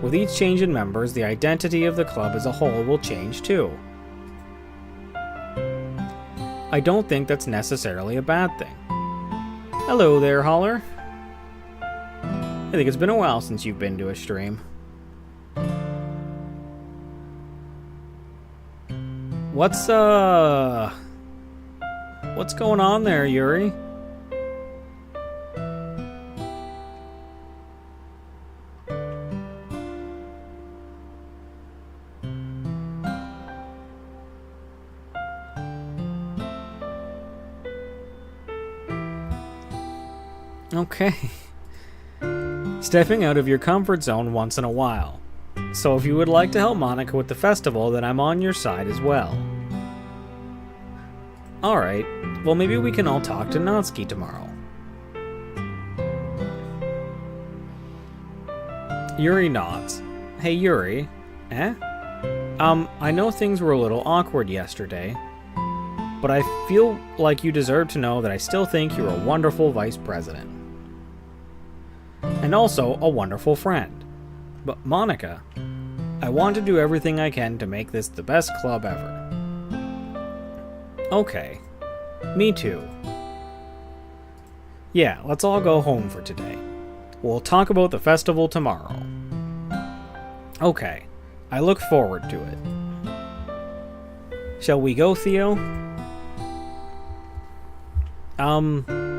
With each change in members, the identity of the club as a whole will change too. I don't think that's necessarily a bad thing. Hello there, Holler. I think it's been a while since you've been to a stream. What's going on there, Yuri? Okay. Stepping out of your comfort zone once in a while. So if you would like to help Monika with the festival, then I'm on your side as well. Alright, well maybe we can all talk to Natsuki tomorrow. Yuri nods. Hey Yuri. Eh? I know things were a little awkward yesterday, but I feel like you deserve to know that I still think you're a wonderful vice president. And also a wonderful friend. But Monika, I want to do everything I can to make this the best club ever. Okay. Me too. Yeah, let's all go home for today. We'll talk about the festival tomorrow. Okay. I look forward to it. Shall we go, Theo?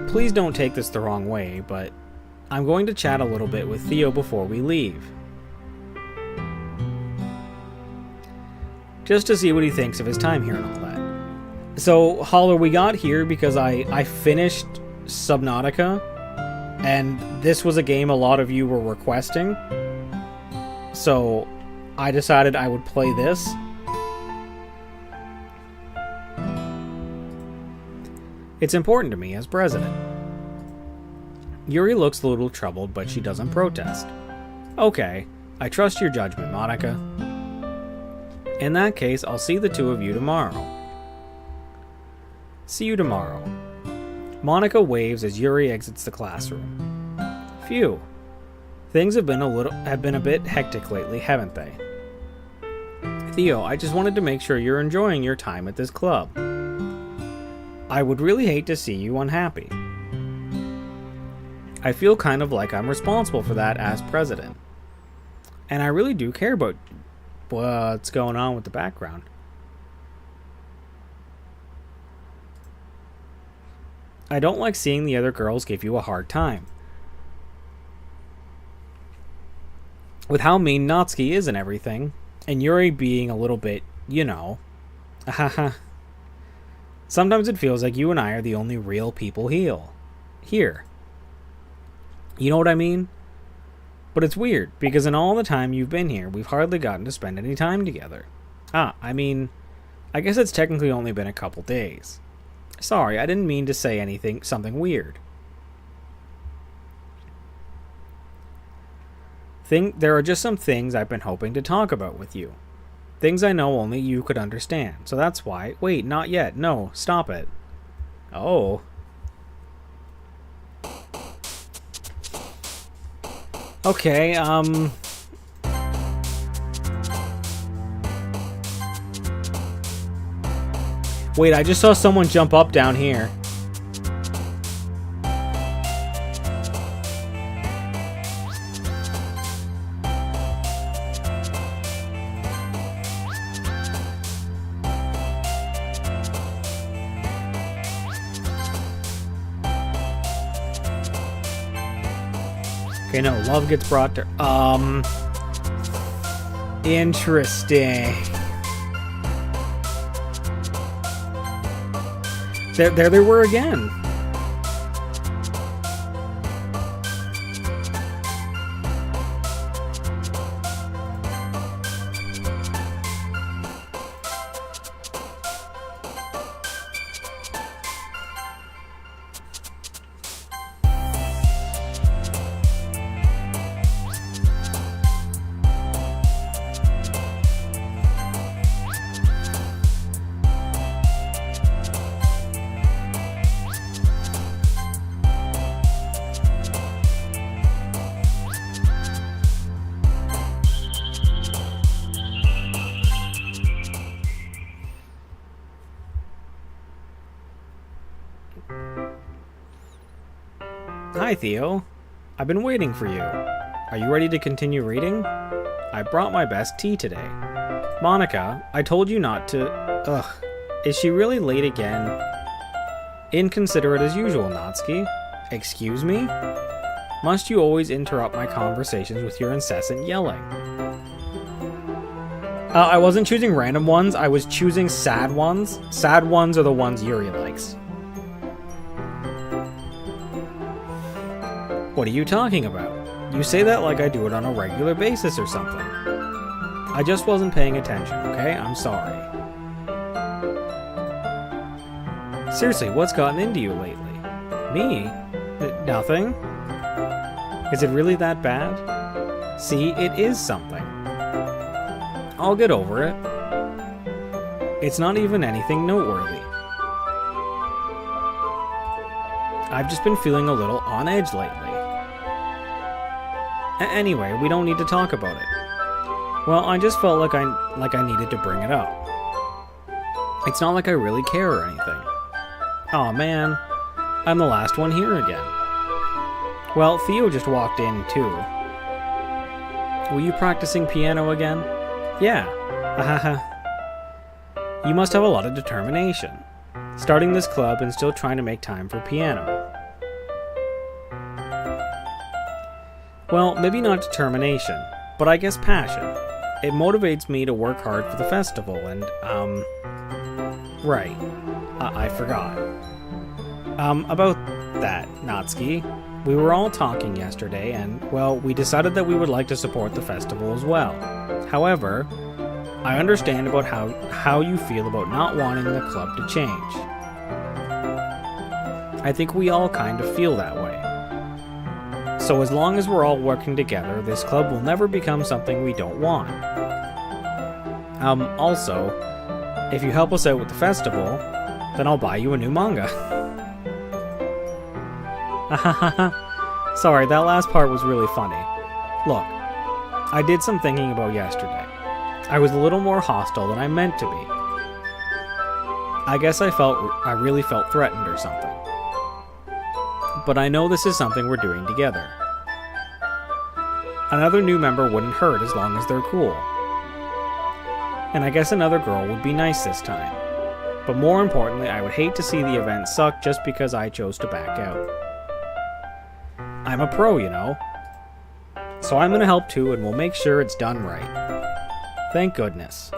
Please don't take this the wrong way, but I'm going to chat a little bit with Theo before we leave. Just to see what he thinks of his time here and all that. So, Holler, we got here because I finished Subnautica, and this was a game a lot of you were requesting. So, I decided I would play this. It's important to me as president. Yuri looks a little troubled, but she doesn't protest. Okay, I trust your judgment, Monika. In that case, I'll see the two of you tomorrow. See you tomorrow. Monika waves as Yuri exits the classroom. Phew. Things have been a bit hectic lately, haven't they? Theo, I just wanted to make sure you're enjoying your time at this club. I would really hate to see you unhappy. I feel kind of like I'm responsible for that as president. And I really do care about what's going on with the background. I don't like seeing the other girls give you a hard time. With how mean Natsuki is and everything, and Yuri being a little bit, you know. Haha. Sometimes it feels like you and I are the only real people here. You know what I mean? But it's weird, because in all the time you've been here, we've hardly gotten to spend any time together. I mean, I guess it's technically only been a couple days. Sorry, I didn't mean to say something weird. There are just some things I've been hoping to talk about with you. Things I know only you could understand. So that's why... Wait, not yet. No, stop it. Oh. Okay, Wait, I just saw someone jump up down here. Okay, no, love gets brought to... Interesting. There they were again. Hi, Theo. I've been waiting for you. Are you ready to continue reading? I brought my best tea today. Monica, I told you not to... Ugh. Is she really late again? Inconsiderate as usual, Natsuki. Excuse me? Must you always interrupt my conversations with your incessant yelling? I wasn't choosing random ones, I was choosing sad ones. Sad ones are the ones Yuri likes. What are you talking about? You say that like I do it on a regular basis or something. I just wasn't paying attention, okay? I'm sorry. Seriously, what's gotten into you lately? Me? Nothing? Is it really that bad? See, it is something. I'll get over it. It's not even anything noteworthy. I've just been feeling a little on edge lately. Anyway, we don't need to talk about it. Well, I just felt like I needed to bring it up. It's not like I really care or anything. Aw, man. I'm the last one here again. Well, Theo just walked in, too. Were you practicing piano again? Yeah. You must have a lot of determination. Starting this club and still trying to make time for piano. Well, maybe not determination, but I guess passion. It motivates me to work hard for the festival and, right. I forgot. About that, Natsuki. We were all talking yesterday and, well, we decided that we would like to support the festival as well. However, I understand about how you feel about not wanting the club to change. I think we all kind of feel that way. So as long as we're all working together, this club will never become something we don't want. Also, if you help us out with the festival, then I'll buy you a new manga. Sorry, that last part was really funny. Look, I did some thinking about yesterday. I was a little more hostile than I meant to be. I guess I really felt threatened or something. But I know this is something we're doing together. Another new member wouldn't hurt as long as they're cool. And I guess another girl would be nice this time. But more importantly, I would hate to see the event suck just because I chose to back out. I'm a pro, you know. So I'm gonna help too, and we'll make sure it's done right. Thank goodness.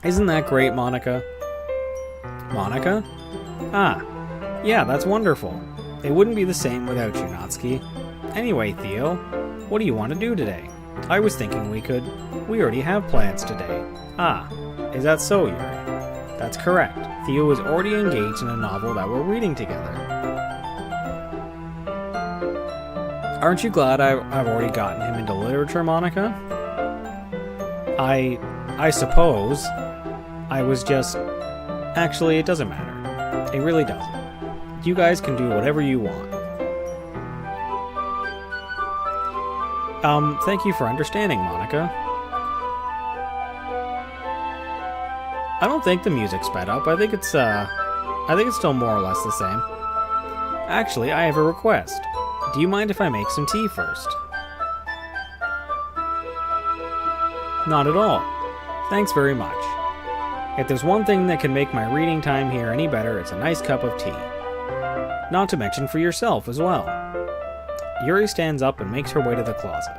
Isn't that great, Monica? Monica? Ah, yeah, that's wonderful. It wouldn't be the same without you, Natsuki. Anyway, Theo, what do you want to do today? I was thinking we already have plans today. Ah, is that so, Yuri? That's correct. Theo is already engaged in a novel that we're reading together. Aren't you glad I've already gotten him into literature, Monica? I suppose. I was just... Actually, it doesn't matter. It really doesn't. You guys can do whatever you want. Thank you for understanding, Monica. I don't think the music's sped up. I think it's still more or less the same. Actually, I have a request. Do you mind if I make some tea first? Not at all. Thanks very much. If there's one thing that can make my reading time here any better, it's a nice cup of tea. Not to mention for yourself as well. Yuri stands up and makes her way to the closet.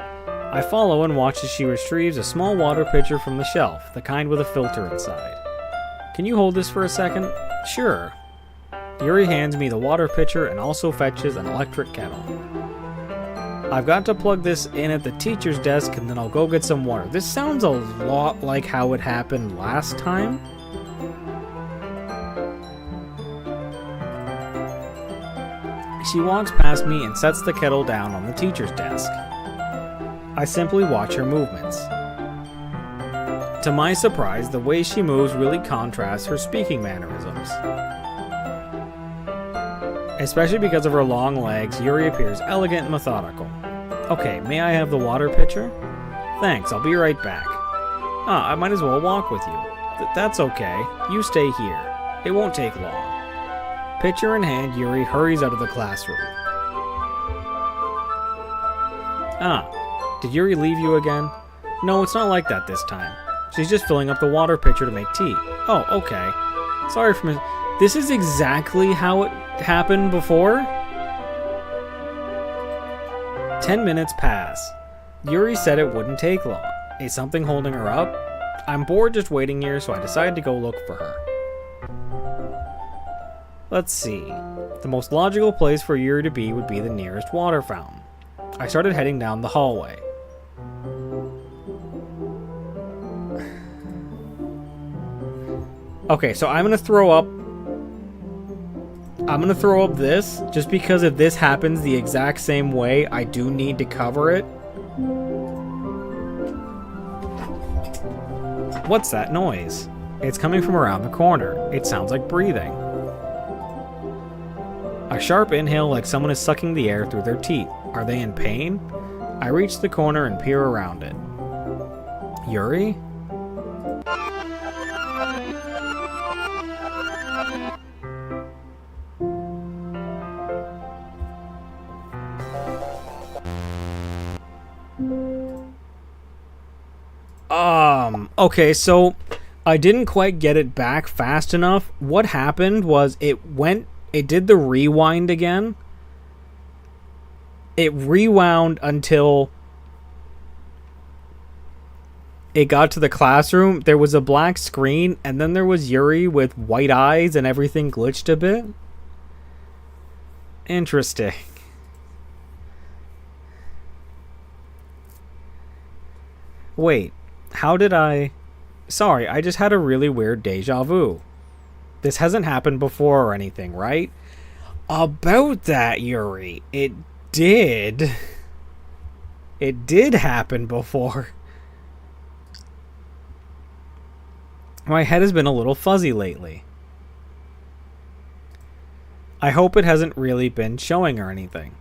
I follow and watch as she retrieves a small water pitcher from the shelf, the kind with a filter inside. Can you hold this for a second? Sure. Yuri hands me the water pitcher and also fetches an electric kettle. I've got to plug this in at the teacher's desk and then I'll go get some water. This sounds a lot like how it happened last time. She walks past me and sets the kettle down on the teacher's desk. I simply watch her movements. To my surprise, the way she moves really contrasts her speaking mannerisms. Especially because of her long legs, Yuri appears elegant and methodical. Okay, may I have the water pitcher? Thanks, I'll be right back. Ah, I might as well walk with you. That's okay. You stay here. It won't take long. Pitcher in hand, Yuri hurries out of the classroom. Ah, did Yuri leave you again? No, it's not like that this time. She's just filling up the water pitcher to make tea. Oh, okay. Sorry for This is exactly how it happened before? 10 minutes pass. Yuri said it wouldn't take long. Is something holding her up? I'm bored just waiting here, so I decided to go look for her. Let's see. The most logical place for Yuri to be would be the nearest water fountain. I started heading down the hallway. Okay, so I'm gonna throw up this, just because if this happens the exact same way, I do need to cover it. What's that noise? It's coming from around the corner. It sounds like breathing. A sharp inhale like someone is sucking the air through their teeth. Are they in pain? I reach the corner and peer around it. Yuri? Okay, so I didn't quite get it back fast enough. What happened was it did the rewind again. It rewound until it got to the classroom. There was a black screen, and then there was Yuri with white eyes, and everything glitched a bit. Interesting. Wait, how did I... Sorry, I just had a really weird deja vu. This hasn't happened before or anything, right? About that, Yuri, it did happen before. My head has been a little fuzzy lately. I hope it hasn't really been showing or anything.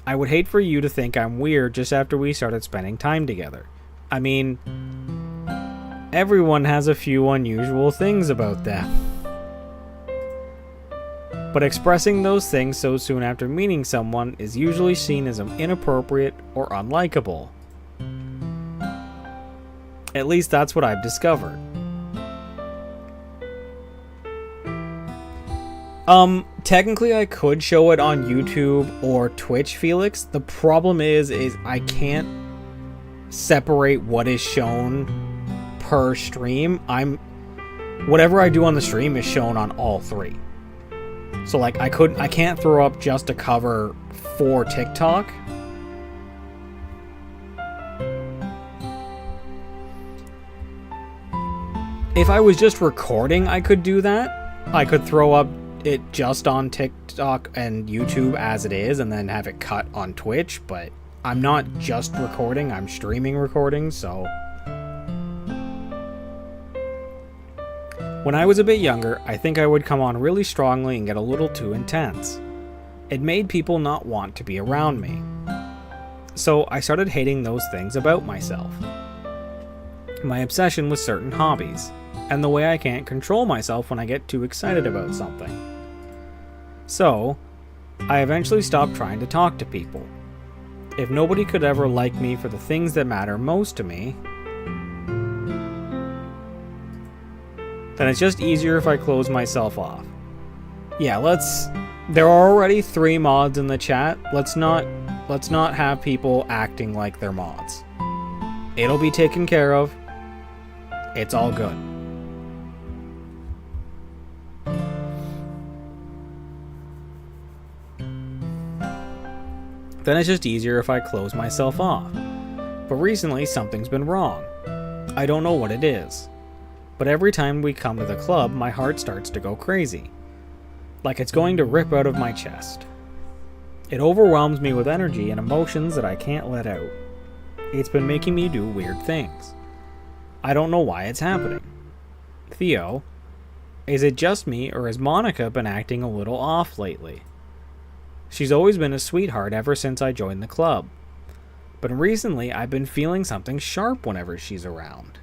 I would hate for you to think I'm weird just after we started spending time together. I mean, everyone has a few unusual things about them. But expressing those things so soon after meeting someone is usually seen as inappropriate or unlikable. At least that's what I've discovered. Technically I could show it on YouTube or Twitch, Felix. The problem is I can't separate what is shown per stream. Whatever I do on the stream is shown on all three. So like I can't throw up just a cover for TikTok. If I was just recording, I could do that. I could throw up it just on TikTok and YouTube as it is and then have it cut on Twitch, but I'm not just recording, I'm streaming recording, so... When I was a bit younger, I think I would come on really strongly and get a little too intense. It made people not want to be around me. So I started hating those things about myself. My obsession with certain hobbies, and the way I can't control myself when I get too excited about something. So, I eventually stopped trying to talk to people. If nobody could ever like me for the things that matter most to me, then it's just easier if I close myself off. Yeah, there are already 3 mods in the chat. Let's not have people acting like they're mods. It'll be taken care of. It's all good. Then it's just easier if I close myself off. But recently, something's been wrong. I don't know what it is. But every time we come to the club, my heart starts to go crazy. Like it's going to rip out of my chest. It overwhelms me with energy and emotions that I can't let out. It's been making me do weird things. I don't know why it's happening. Theo, is it just me or has Monica been acting a little off lately? She's always been a sweetheart ever since I joined the club. But recently I've been feeling something sharp whenever she's around.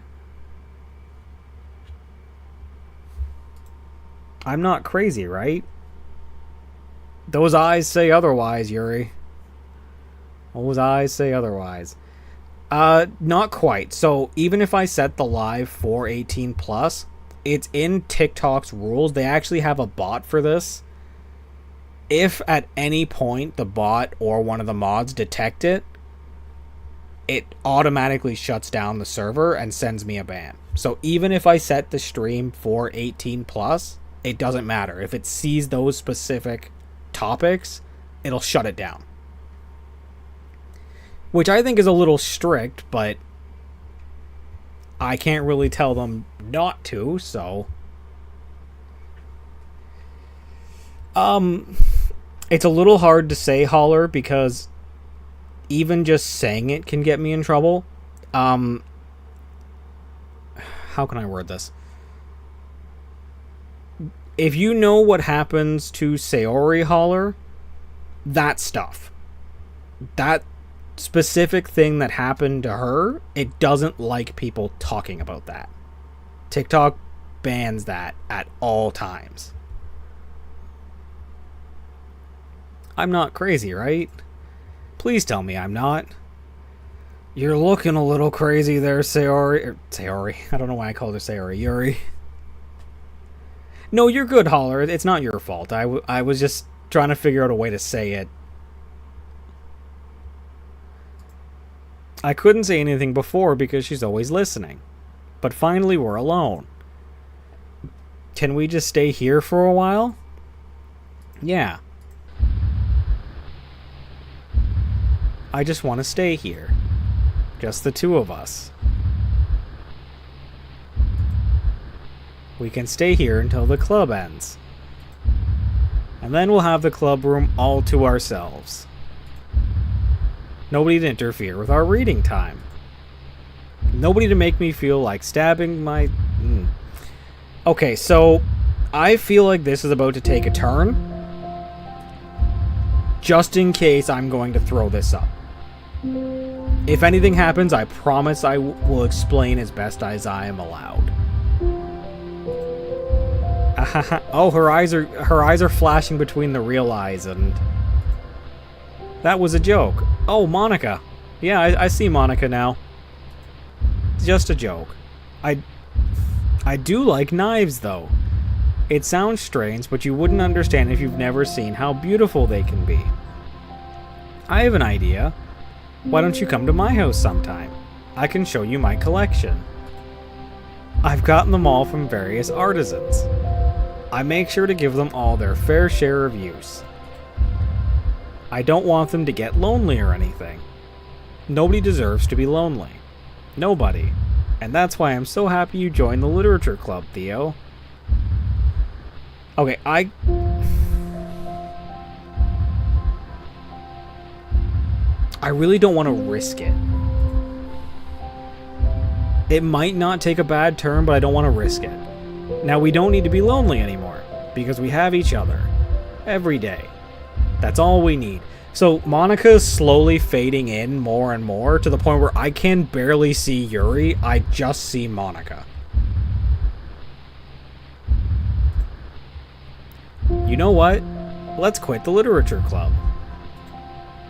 I'm not crazy, right? Those eyes say otherwise, Yuri. Those eyes say otherwise. Not quite. So even if I set the live for 18 plus, it's in TikTok's rules. They actually have a bot for this. If at any point the bot or one of the mods detect it, it automatically shuts down the server and sends me a ban. So even if I set the stream for 18 plus, it doesn't matter. If it sees those specific topics, it'll shut it down. Which I think is a little strict, but I can't really tell them not to, so... It's a little hard to say, Holler, because even just saying it can get me in trouble. How can I word this? If you know what happens to Sayori, Holler, that stuff. That specific thing that happened to her, it doesn't like people talking about that. TikTok bans that at all times. I'm not crazy, right? Please tell me I'm not. You're looking a little crazy there, Sayori. Sayori. I don't know why I called her Sayori. Yuri. No, you're good, Holler. It's not your fault. I was just trying to figure out a way to say it. I couldn't say anything before because she's always listening. But finally we're alone. Can we just stay here for a while? Yeah. I just want to stay here. Just the two of us. We can stay here until the club ends. And then we'll have the club room all to ourselves. Nobody to interfere with our reading time. Nobody to make me feel like stabbing my... Okay, so I feel like this is about to take a turn. Just in case I'm going to throw this up. If anything happens, I promise I will explain as best as I am allowed. Oh, her eyes are flashing between the real eyes, and that was a joke. Oh, Monica. Yeah, I see Monica now. It's just a joke. I do like knives, though. It sounds strange, but you wouldn't understand if you've never seen how beautiful they can be. I have an idea. Why don't you come to my house sometime? I can show you my collection. I've gotten them all from various artisans. I make sure to give them all their fair share of use. I don't want them to get lonely or anything. Nobody deserves to be lonely. Nobody. And that's why I'm so happy you joined the literature club, Theo. Okay, I really don't want to risk it. It might not take a bad turn, but I don't want to risk it. Now, we don't need to be lonely anymore, because we have each other. Every day. That's all we need. So, Monica's slowly fading in more and more, to the point where I can barely see Yuri, I just see Monica. You know what? Let's quit the literature club.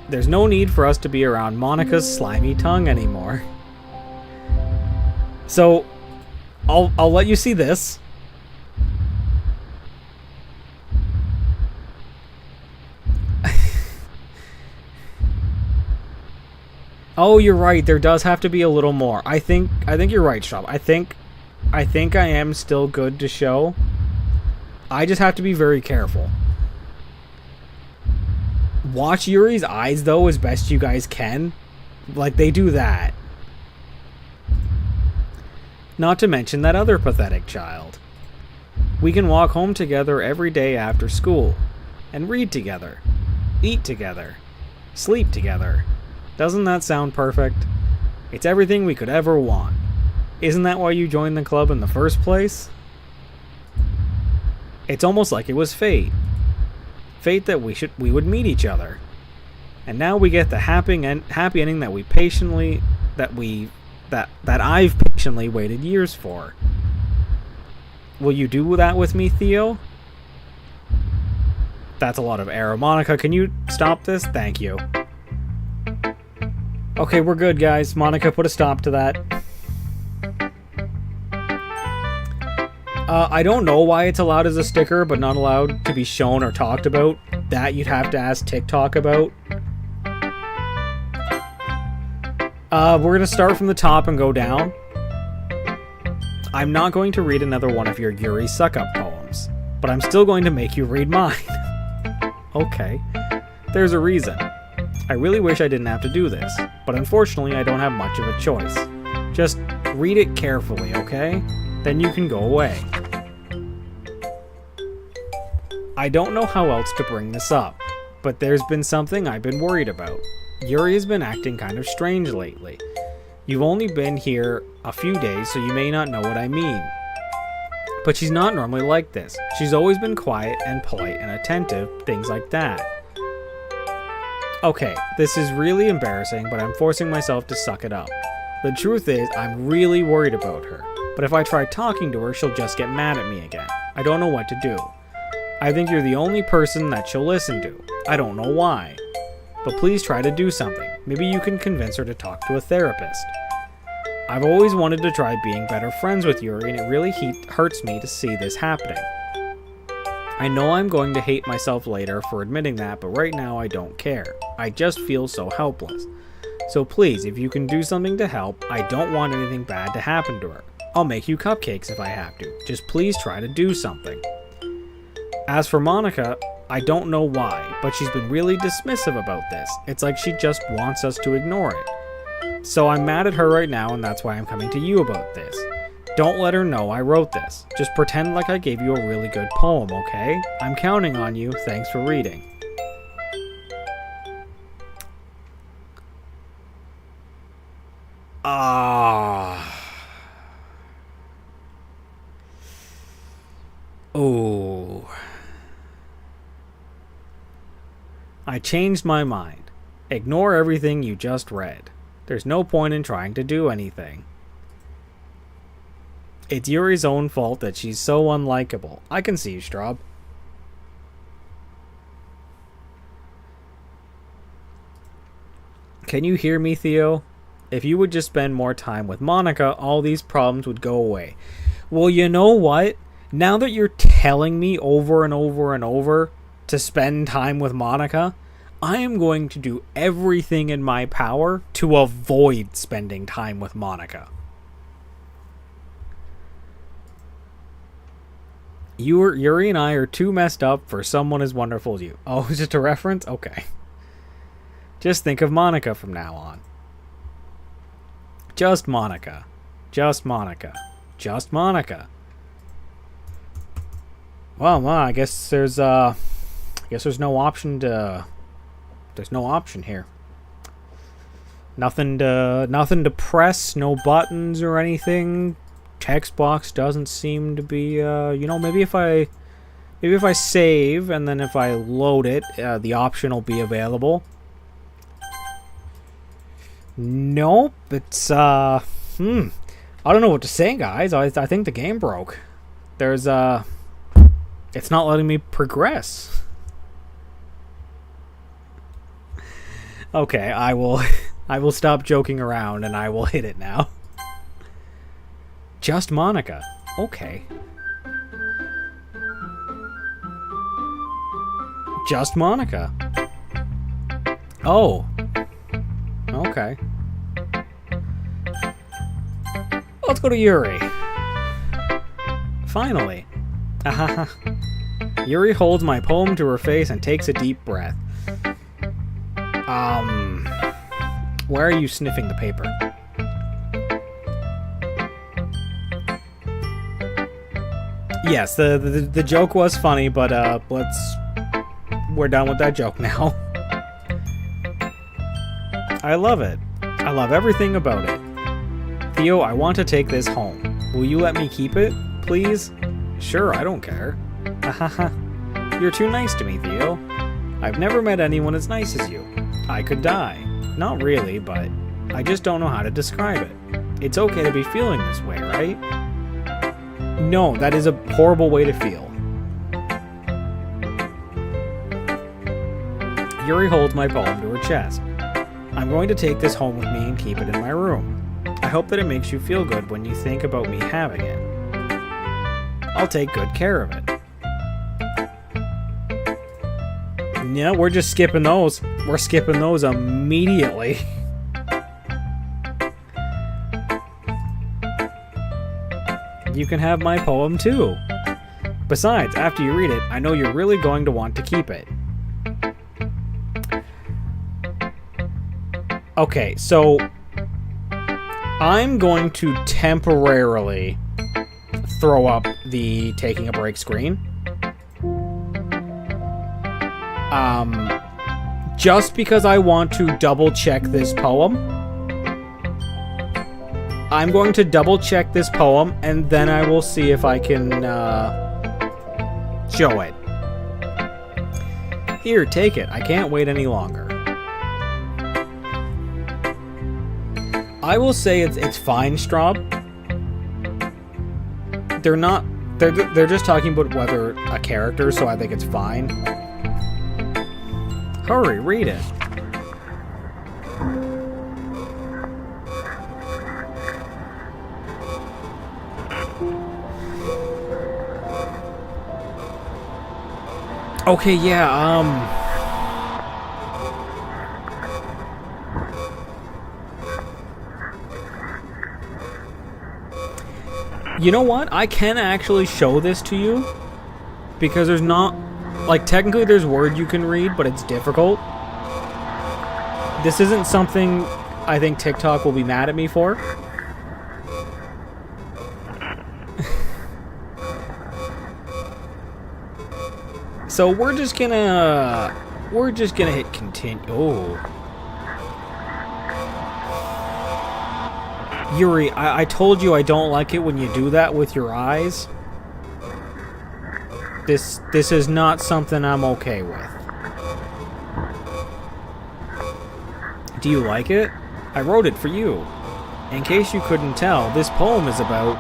There's no need for us to be around Monica's slimy tongue anymore. So, I'll let you see this. Oh, you're right. There does have to be a little more. I think you're right, Shop. I think I am still good to show. I just have to be very careful. Watch Yuri's eyes, though, as best you guys can. Like, they do that. Not to mention that other pathetic child. We can walk home together every day after school. And read together. Eat together. Sleep together. Doesn't that sound perfect? It's everything we could ever want. Isn't that why you joined the club in the first place? It's almost like it was fate. Fate that we would meet each other. And now we get the happy ending that I've patiently waited years for. Will you do that with me, Theo? That's a lot of arrow. Monica, can you stop this? Thank you. Okay, we're good, guys. Monica, put a stop to that. I don't know why it's allowed as a sticker, but not allowed to be shown or talked about. That you'd have to ask TikTok about. We're going to start from the top and go down. I'm not going to read another one of your Yuri suck-up poems, but I'm still going to make you read mine. Okay. There's a reason. I really wish I didn't have to do this, but unfortunately I don't have much of a choice. Just read it carefully, okay? Then you can go away. I don't know how else to bring this up, but there's been something I've been worried about. Yuri has been acting kind of strange lately. You've only been here a few days, so you may not know what I mean. But she's not normally like this. She's always been quiet and polite and attentive, things like that. Okay, this is really embarrassing, but I'm forcing myself to suck it up. The truth is, I'm really worried about her. But if I try talking to her, she'll just get mad at me again. I don't know what to do. I think you're the only person that she'll listen to. I don't know why. But please try to do something. Maybe you can convince her to talk to a therapist. I've always wanted to try being better friends with Yuri, and it really hurts me to see this happening. I know I'm going to hate myself later for admitting that, but right now I don't care. I just feel so helpless. So please, if you can do something to help, I don't want anything bad to happen to her. I'll make you cupcakes if I have to. Just please try to do something. As for Monica, I don't know why, but she's been really dismissive about this. It's like she just wants us to ignore it. So I'm mad at her right now, and that's why I'm coming to you about this. Don't let her know I wrote this. Just pretend like I gave you a really good poem, okay? I'm counting on you. Thanks for reading. Oh. I changed my mind. Ignore everything you just read. There's no point in trying to do anything. It's Yuri's own fault that she's so unlikable. I can see you, Straub. Can you hear me, Theo? If you would just spend more time with Monica, all these problems would go away. Well, you know what? Now that you're telling me over and over and over to spend time with Monica, I am going to do everything in my power to avoid spending time with Monica. Yuri and I are too messed up for someone as wonderful as you. Oh, just a reference? Okay. Just think of Monica from now on. Just Monica. Just Monica. Just Monica. Well, I guess there's no option to. There's no option here. Nothing to press. No buttons or anything. Text box doesn't seem to be. Maybe if I save and then if I load it, the option will be available. Nope, it's, I don't know what to say, guys. I think the game broke. It's not letting me progress. Okay, I will stop joking around and I will hit it now. Just Monica. Okay. Just Monica. Oh. Okay. Let's go to Yuri. Finally. Yuri holds my poem to her face and takes a deep breath. Why are you sniffing the paper? Yes, the joke was funny, but we're done with that joke now. I love it. I love everything about it. Theo, I want to take this home. Will you let me keep it, please? Sure, I don't care. You're too nice to me, Theo. I've never met anyone as nice as you. I could die. Not really, but I just don't know how to describe it. It's okay to be feeling this way, right? No, that is a horrible way to feel. Yuri holds my poem to her chest. I'm going to take this home with me and keep it in my room. I hope that it makes you feel good when you think about me having it. I'll take good care of it. Yeah, we're just skipping those. We're skipping those immediately. You can have my poem too. Besides, after you read it, I know you're really going to want to keep it. Okay, so I'm going to temporarily throw up the taking a break screen. Just because I want to double check this poem. I'm going to double check this poem and then I will see if I can show it. Here, take it. I can't wait any longer. I will say it's fine, Straub. They're just talking about whether a character, so I think it's fine. Hurry, read it. Okay, yeah, you know what? I can actually show this to you because there's not, like, technically there's words you can read, but it's difficult. This isn't something I think TikTok will be mad at me for. So we're just gonna hit continue. Oh. Yuri, I told you I don't like it when you do that with your eyes. This is not something I'm okay with. Do you like it? I wrote it for you. In case you couldn't tell, this poem is about...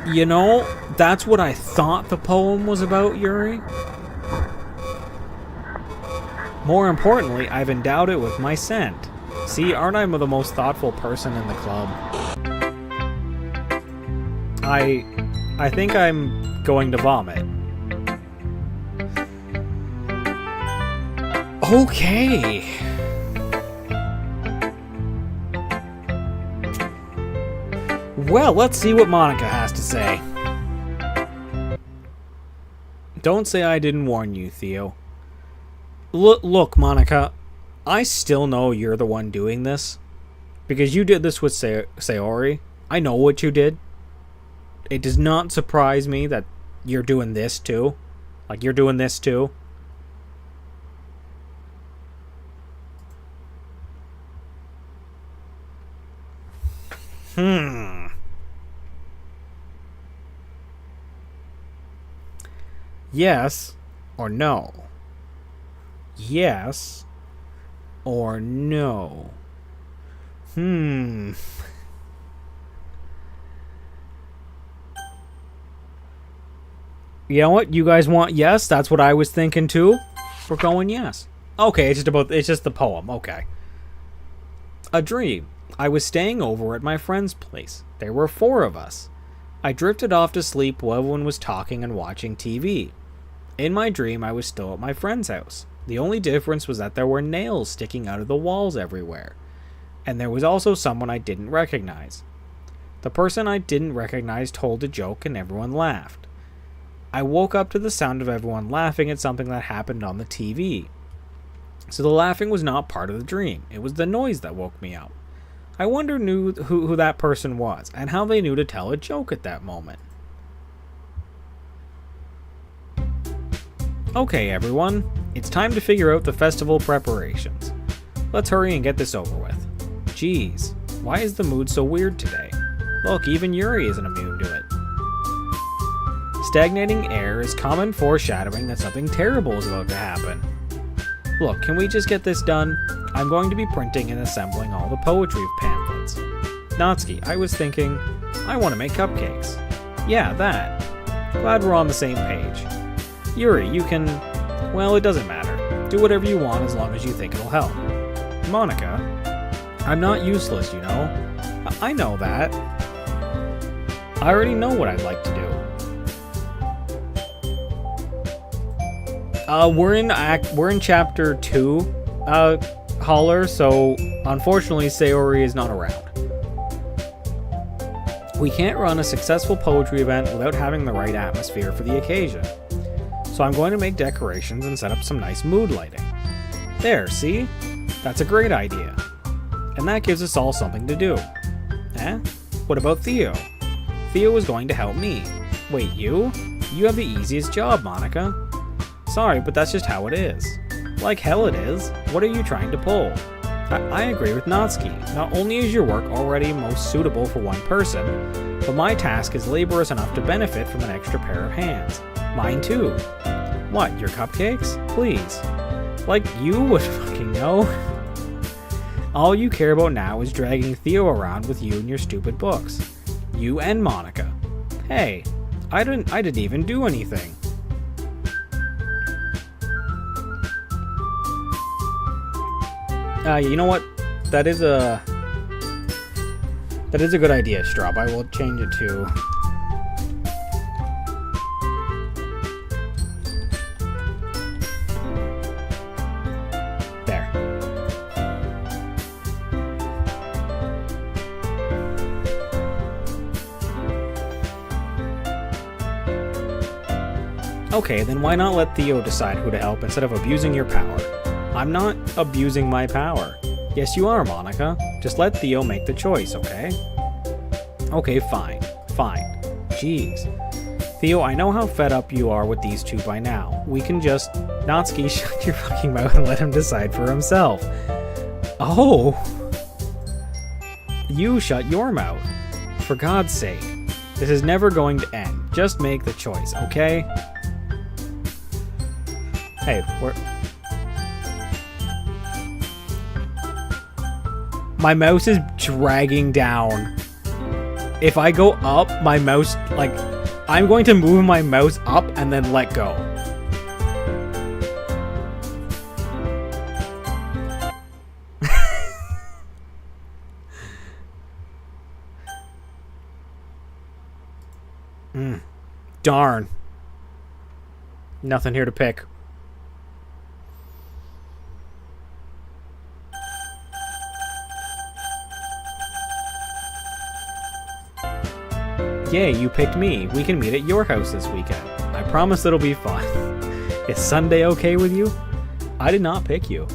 You know, that's what I thought the poem was about, Yuri. More importantly, I've endowed it with my scent. See, aren't I the most thoughtful person in the club? I think I'm going to vomit. Okay. Well, let's see what Monica has to say. Don't say I didn't warn you, Theo. Look, Monica, I still know you're the one doing this. Because you did this with Sayori. I know what you did. It does not surprise me that you're doing this too. Like, you're doing this too. Yes or no? Yes or no? You know what? You guys want yes? That's what I was thinking too. We're going yes. Okay, it's just the poem. Okay. A dream. I was staying over at my friend's place. There were 4 of us. I drifted off to sleep while everyone was talking and watching TV. In my dream, I was still at my friend's house. The only difference was that there were nails sticking out of the walls everywhere. And there was also someone I didn't recognize. The person I didn't recognize told a joke and everyone laughed. I woke up to the sound of everyone laughing at something that happened on the TV. So the laughing was not part of the dream. It was the noise that woke me up. I wonder who that person was, and how they knew to tell a joke at that moment. Okay, everyone. It's time to figure out the festival preparations. Let's hurry and get this over with. Jeez, why is the mood so weird today? Look, even Yuri isn't immune to it. Stagnating air is common foreshadowing that something terrible is about to happen. Look, can we just get this done? I'm going to be printing and assembling all the poetry pamphlets. Natsuki, I was thinking, I want to make cupcakes. Yeah, that. Glad we're on the same page. Yuri, you can... Well, it doesn't matter. Do whatever you want as long as you think it'll help. Monica, I'm not useless, you know. I know that. I already know what I'd like to do. We're in chapter 2, Holler, so unfortunately Sayori is not around. We can't run a successful poetry event without having the right atmosphere for the occasion. So I'm going to make decorations and set up some nice mood lighting. There, see? That's a great idea. And that gives us all something to do. Eh? What about Theo? Theo is going to help me. Wait, you? You have the easiest job, Monica. Sorry, but that's just how it is. Like hell it is. What are you trying to pull? I agree with Natsuki. Not only is your work already most suitable for one person, but my task is laborious enough to benefit from an extra pair of hands. Mine too. What, your cupcakes? Please. Like you would fucking know. All you care about now is dragging Theo around with you and your stupid books. You and Monica. Hey, I didn't even do anything. You know what? That is a good idea, Straub. I will change it to... There. Okay, then why not let Theo decide who to help instead of abusing your power? I'm not abusing my power. Yes, you are, Monica. Just let Theo make the choice, okay? Okay, fine. Jeez. Theo, I know how fed up you are with these two by now. We can just... Natsuki, shut your fucking mouth and let him decide for himself. Oh! You shut your mouth. For God's sake. This is never going to end. Just make the choice, okay? Hey, My mouse is dragging down. If I go up, my mouse, like, I'm going to move my mouse up and then let go. Darn. Nothing here to pick. Yay, you picked me. We can meet at your house this weekend. I promise it'll be fun. Is Sunday okay with you? I did not pick you.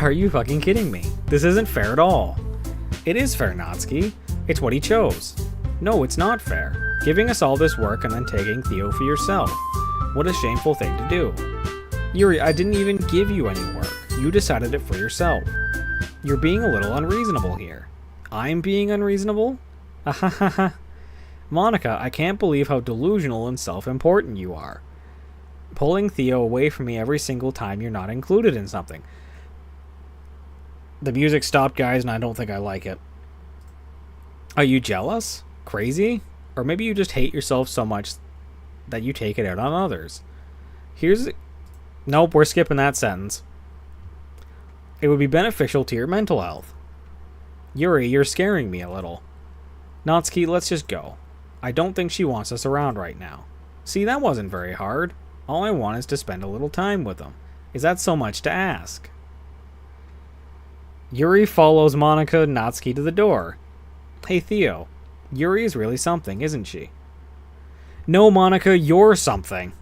Are you fucking kidding me? This isn't fair at all. It is fair, Natsuki. It's what he chose. No, it's not fair. Giving us all this work and then taking Theo for yourself. What a shameful thing to do. Yuri, I didn't even give you any work. You decided it for yourself. You're being a little unreasonable here. I'm being unreasonable? Ahahaha. Monika, I can't believe how delusional and self-important you are. Pulling Theo away from me every single time you're not included in something. The music stopped, guys, and I don't think I like it. Are you jealous? Crazy? Or maybe you just hate yourself so much that you take it out on others. Nope, we're skipping that sentence. It would be beneficial to your mental health. Yuri, you're scaring me a little. Natsuki, let's just go. I don't think she wants us around right now. See, that wasn't very hard. All I want is to spend a little time with them. Is that so much to ask? Yuri follows Monika and Natsuki to the door. Hey, Theo. Yuri is really something, isn't she? No, Monika, you're something.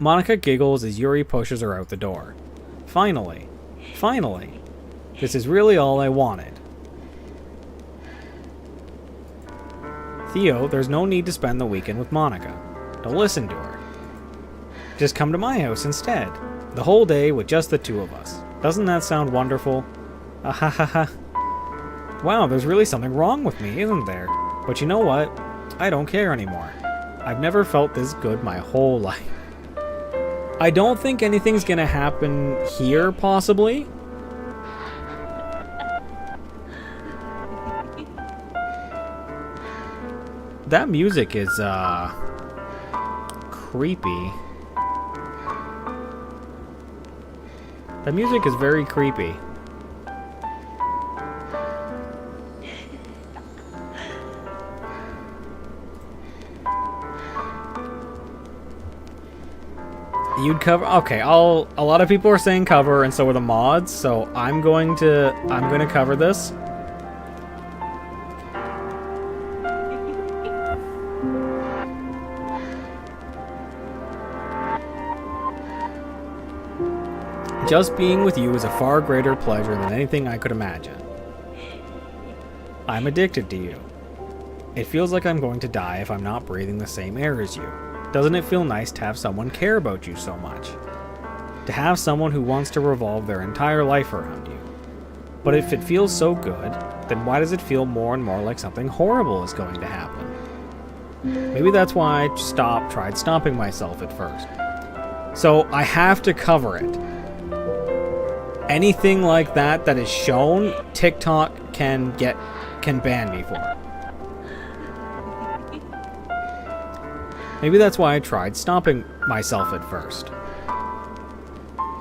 Monika giggles as Yuri pushes her out the door. Finally. Finally. This is really all I wanted. Theo, there's no need to spend the weekend with Monika. Don't listen to her. Just come to my house instead. The whole day with just the two of us. Doesn't that sound wonderful? Ahahaha. Wow, there's really something wrong with me, isn't there? But you know what? I don't care anymore. I've never felt this good my whole life. I don't think anything's gonna happen here, possibly. That music is, creepy. That music is very creepy. You'd cover, okay, a lot of people are saying cover, and so are the mods, so I'm going to cover this. Just being with you is a far greater pleasure than anything I could imagine. I'm addicted to you. It feels like I'm going to die if I'm not breathing the same air as you. Doesn't it feel nice to have someone care about you so much? To have someone who wants to revolve their entire life around you. But if it feels so good, then why does it feel more and more like something horrible is going to happen? Maybe that's why I tried stopping myself at first. So I have to cover it. Anything like that is shown, TikTok can ban me for. Maybe that's why I tried stopping myself at first.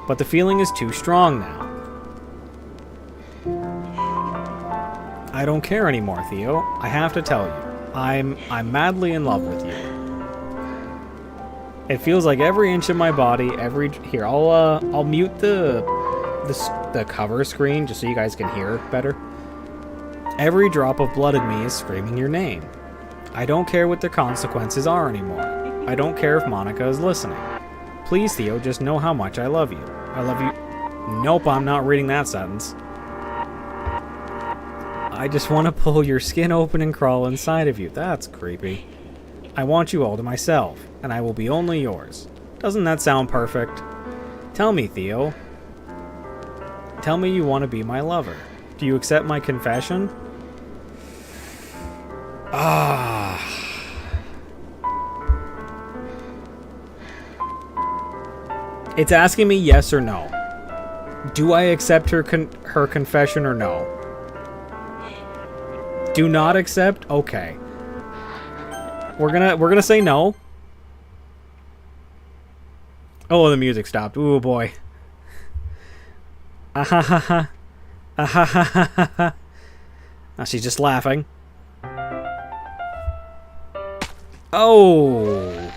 But the feeling is too strong now. I don't care anymore, Theo. I have to tell you. I'm madly in love with you. It feels like every inch of my body, here, I'll mute the cover screen just so you guys can hear better. Every drop of blood in me is screaming your name. I don't care what the consequences are anymore. I don't care if Monika is listening. Please, Theo, just know how much I love you. I love you. Nope, I'm not reading that sentence. I just want to pull your skin open and crawl inside of you. That's creepy. I want you all to myself, and I will be only yours. Doesn't that sound perfect? Tell me, Theo. Tell me you want to be my lover. Do you accept my confession? It's asking me yes or no. Do I accept her confession or no? Do not accept? Okay. We're gonna say no. Oh, the music stopped. Ooh boy. Ah ha ha ha. Ah ha ha ha ha ha. Now she's just laughing. Oh.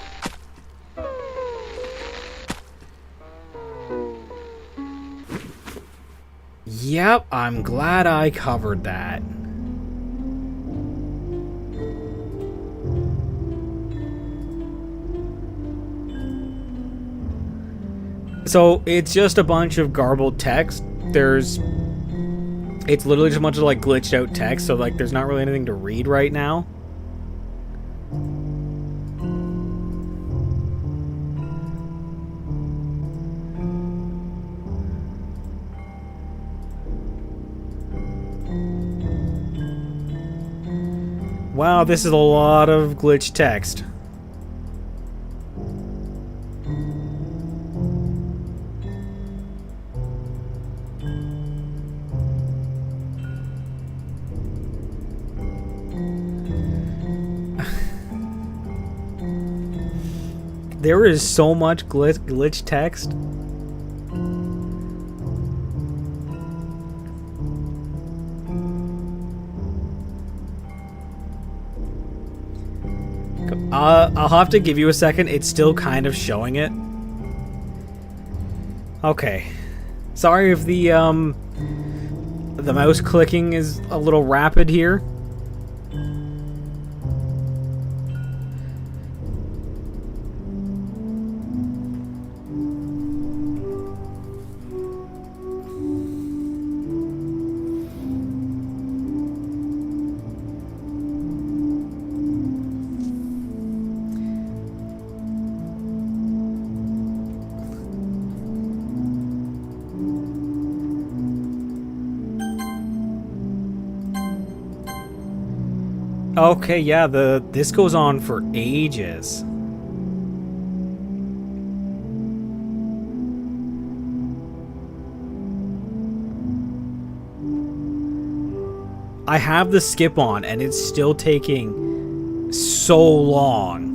Yep, I'm glad I covered that. So, it's just a bunch of garbled text. It's literally just a bunch of, like, glitched out text, so, like, there's not really anything to read right now. Wow, this is a lot of glitched text. There is so much glitch text. I'll have to give you a second. It's still kind of showing it. Okay. Sorry if the mouse clicking is a little rapid here. Okay, yeah, this goes on for ages. I have the skip on and it's still taking so long.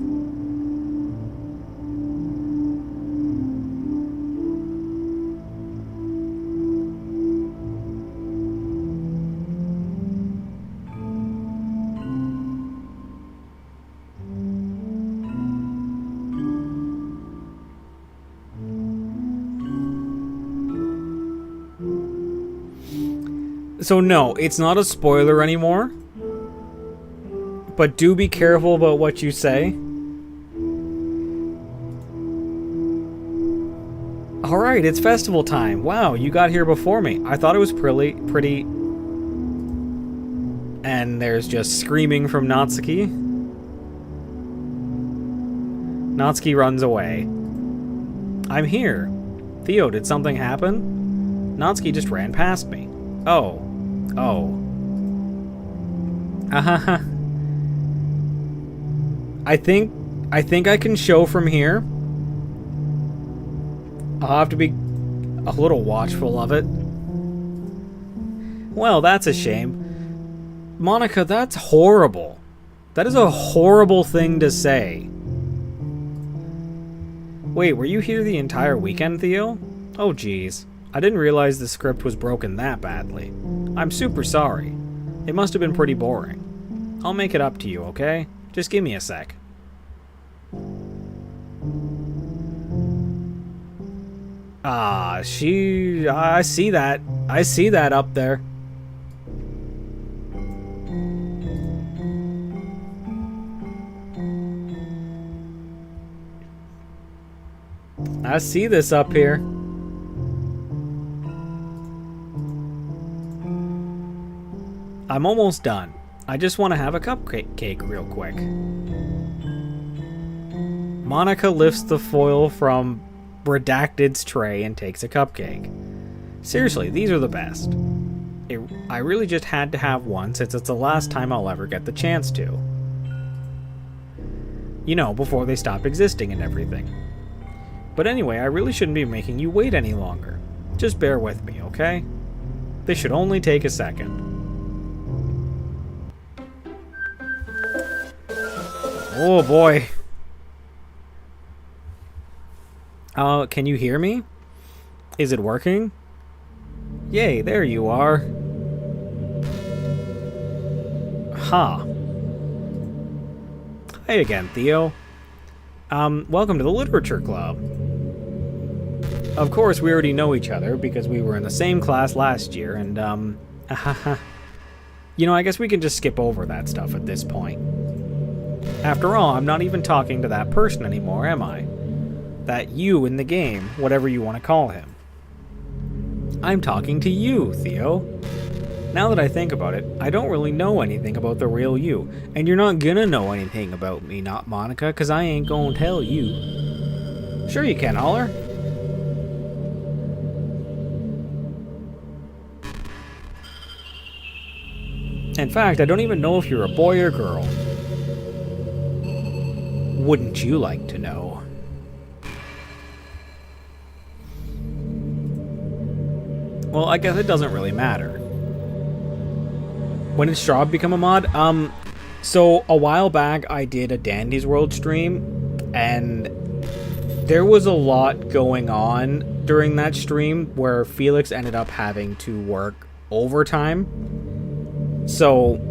So no, it's not a spoiler anymore. But do be careful about what you say. Alright, it's festival time. Wow, you got here before me. I thought it was pretty... And there's just screaming from Natsuki. Natsuki runs away. I'm here. Theo, did something happen? Natsuki just ran past me. Oh. Oh. Ahaha. I think I can show from here. I'll have to be a little watchful of it. Well, that's a shame. Monica, that's horrible. That is a horrible thing to say. Wait, were you here the entire weekend, Theo? Oh, geez. I didn't realize the script was broken that badly. I'm super sorry. It must have been pretty boring. I'll make it up to you, okay? Just give me a sec. Ah, I see that. I see that up there. I see this up here. I'm almost done. I just want to have a cupcake real quick. Monica lifts the foil from Redacted's tray and takes a cupcake. Seriously, these are the best. I really just had to have one since it's the last time I'll ever get the chance to. You know, before they stop existing and everything. But anyway, I really shouldn't be making you wait any longer. Just bear with me, okay? This should only take a second. Oh boy. Can you hear me? Is it working? Yay, there you are. Huh. Hi again, Theo. Welcome to the Literature Club. Of course, we already know each other because we were in the same class last year, and, you know, I guess we can just skip over that stuff at this point. After all, I'm not even talking to that person anymore, am I? That you in the game, whatever you want to call him. I'm talking to you, Theo. Now that I think about it, I don't really know anything about the real you, and you're not gonna know anything about me, not Monica, because I ain't gonna tell you. Sure you can, Holler. In fact, I don't even know if you're a boy or girl. Wouldn't you like to know? Well, I guess it doesn't really matter. When did Straub become a mod? So a while back I did a Dandy's World stream, and there was a lot going on during that stream where Felix ended up having to work overtime. So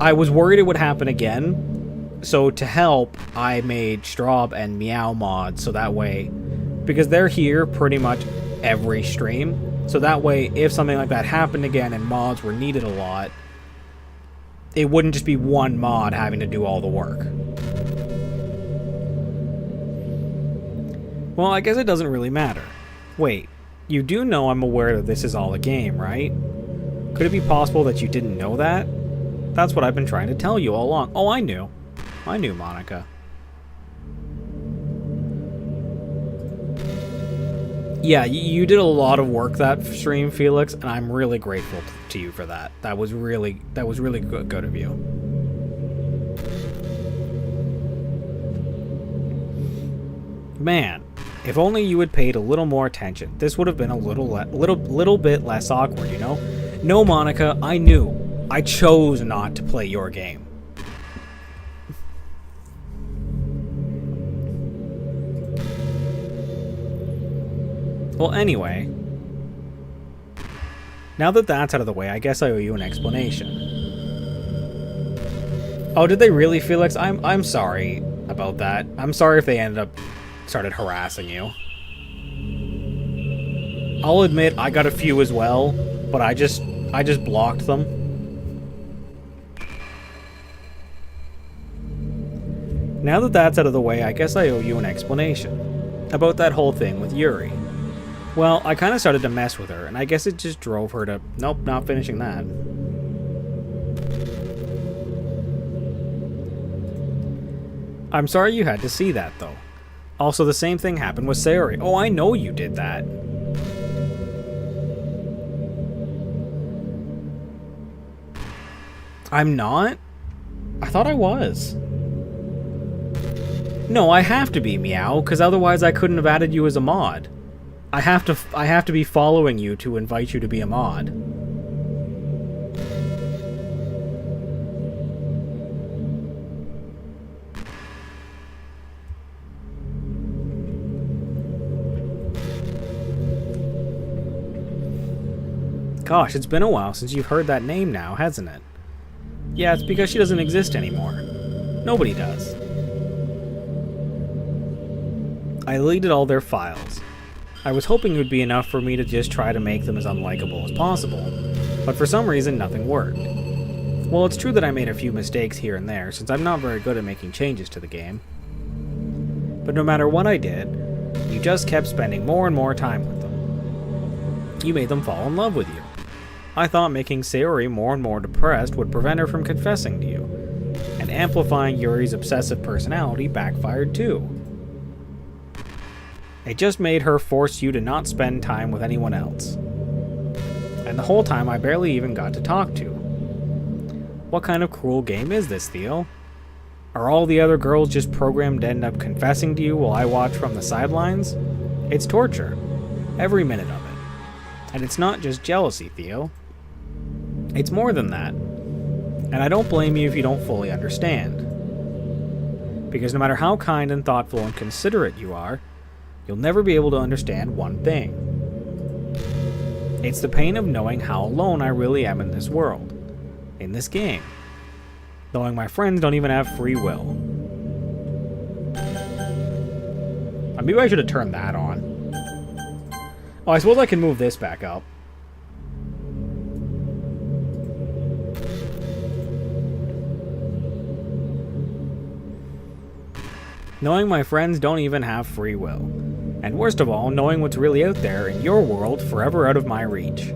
I was worried it would happen again. So to help, I made Straub and Meow mods, so that way, because they're here pretty much every stream, so that way if something like that happened again and mods were needed a lot, it wouldn't just be one mod having to do all the work. Well, I guess it doesn't really matter. Wait, you do know I'm aware that this is all a game, right? Could it be possible that you didn't know that? That's what I've been trying to tell you all along. Oh, I knew, Monica. Yeah, you did a lot of work that stream, Felix, and I'm really grateful to you for that. That was really good of you. Man, if only you had paid a little more attention, this would have been a little bit less awkward, you know? No, Monica, I knew. I chose not to play your game. Well, anyway, now that that's out of the way, I guess I owe you an explanation. Oh, did they really, Felix? I'm sorry about that. I'm sorry if they started harassing you. I'll admit I got a few as well, but I just blocked them. Now that that's out of the way, I guess I owe you an explanation about that whole thing with Yuri. Well, I kind of started to mess with her, and I guess it just drove her to... Nope, not finishing that. I'm sorry you had to see that, though. Also, the same thing happened with Sayori. Oh, I know you did that. I'm not? I thought I was. No, I have to be, Meow, because otherwise I couldn't have added you as a mod. I have to be following you to invite you to be a mod. Gosh, it's been a while since you've heard that name now, hasn't it? Yeah, it's because she doesn't exist anymore. Nobody does. I deleted all their files. I was hoping it would be enough for me to just try to make them as unlikable as possible, but for some reason nothing worked. Well, it's true that I made a few mistakes here and there, since I'm not very good at making changes to the game. But no matter what I did, you just kept spending more and more time with them. You made them fall in love with you. I thought making Sayori more and more depressed would prevent her from confessing to you, and amplifying Yuri's obsessive personality backfired too. It just made her force you to not spend time with anyone else. And the whole time I barely even got to talk to. What kind of cruel game is this, Theo? Are all the other girls just programmed to end up confessing to you while I watch from the sidelines? It's torture. Every minute of it. And it's not just jealousy, Theo. It's more than that. And I don't blame you if you don't fully understand. Because no matter how kind and thoughtful and considerate you are, you'll never be able to understand one thing. It's the pain of knowing how alone I really am in this world. In this game. Knowing my friends don't even have free will. Maybe I should have turned that on. Oh, I suppose I can move this back up. Knowing my friends don't even have free will. And worst of all, knowing what's really out there in your world forever out of my reach.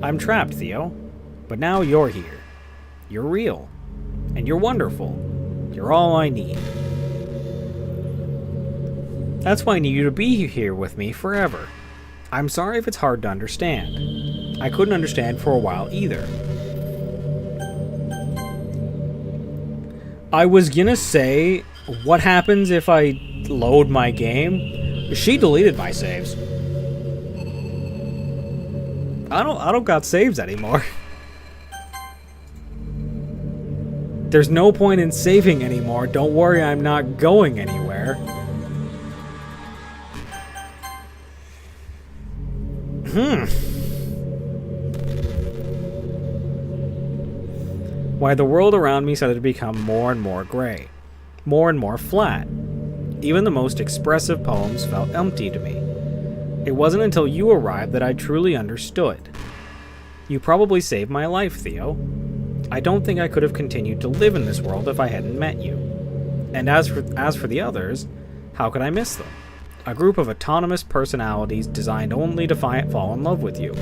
I'm trapped, Theo. But now you're here. You're real. And you're wonderful. You're all I need. That's why I need you to be here with me forever. I'm sorry if it's hard to understand. I couldn't understand for a while either. I was gonna say, what happens if I load my game? She deleted my saves. I don't got saves anymore. There's no point in saving anymore. Don't worry, I'm not going anywhere. Why, the world around me started to become more and more gray. More and more flat. Even the most expressive poems felt empty to me. It wasn't until you arrived that I truly understood. You probably saved my life, Theo. I don't think I could have continued to live in this world if I hadn't met you. And as for the others, how could I miss them? A group of autonomous personalities designed only to fall in love with you.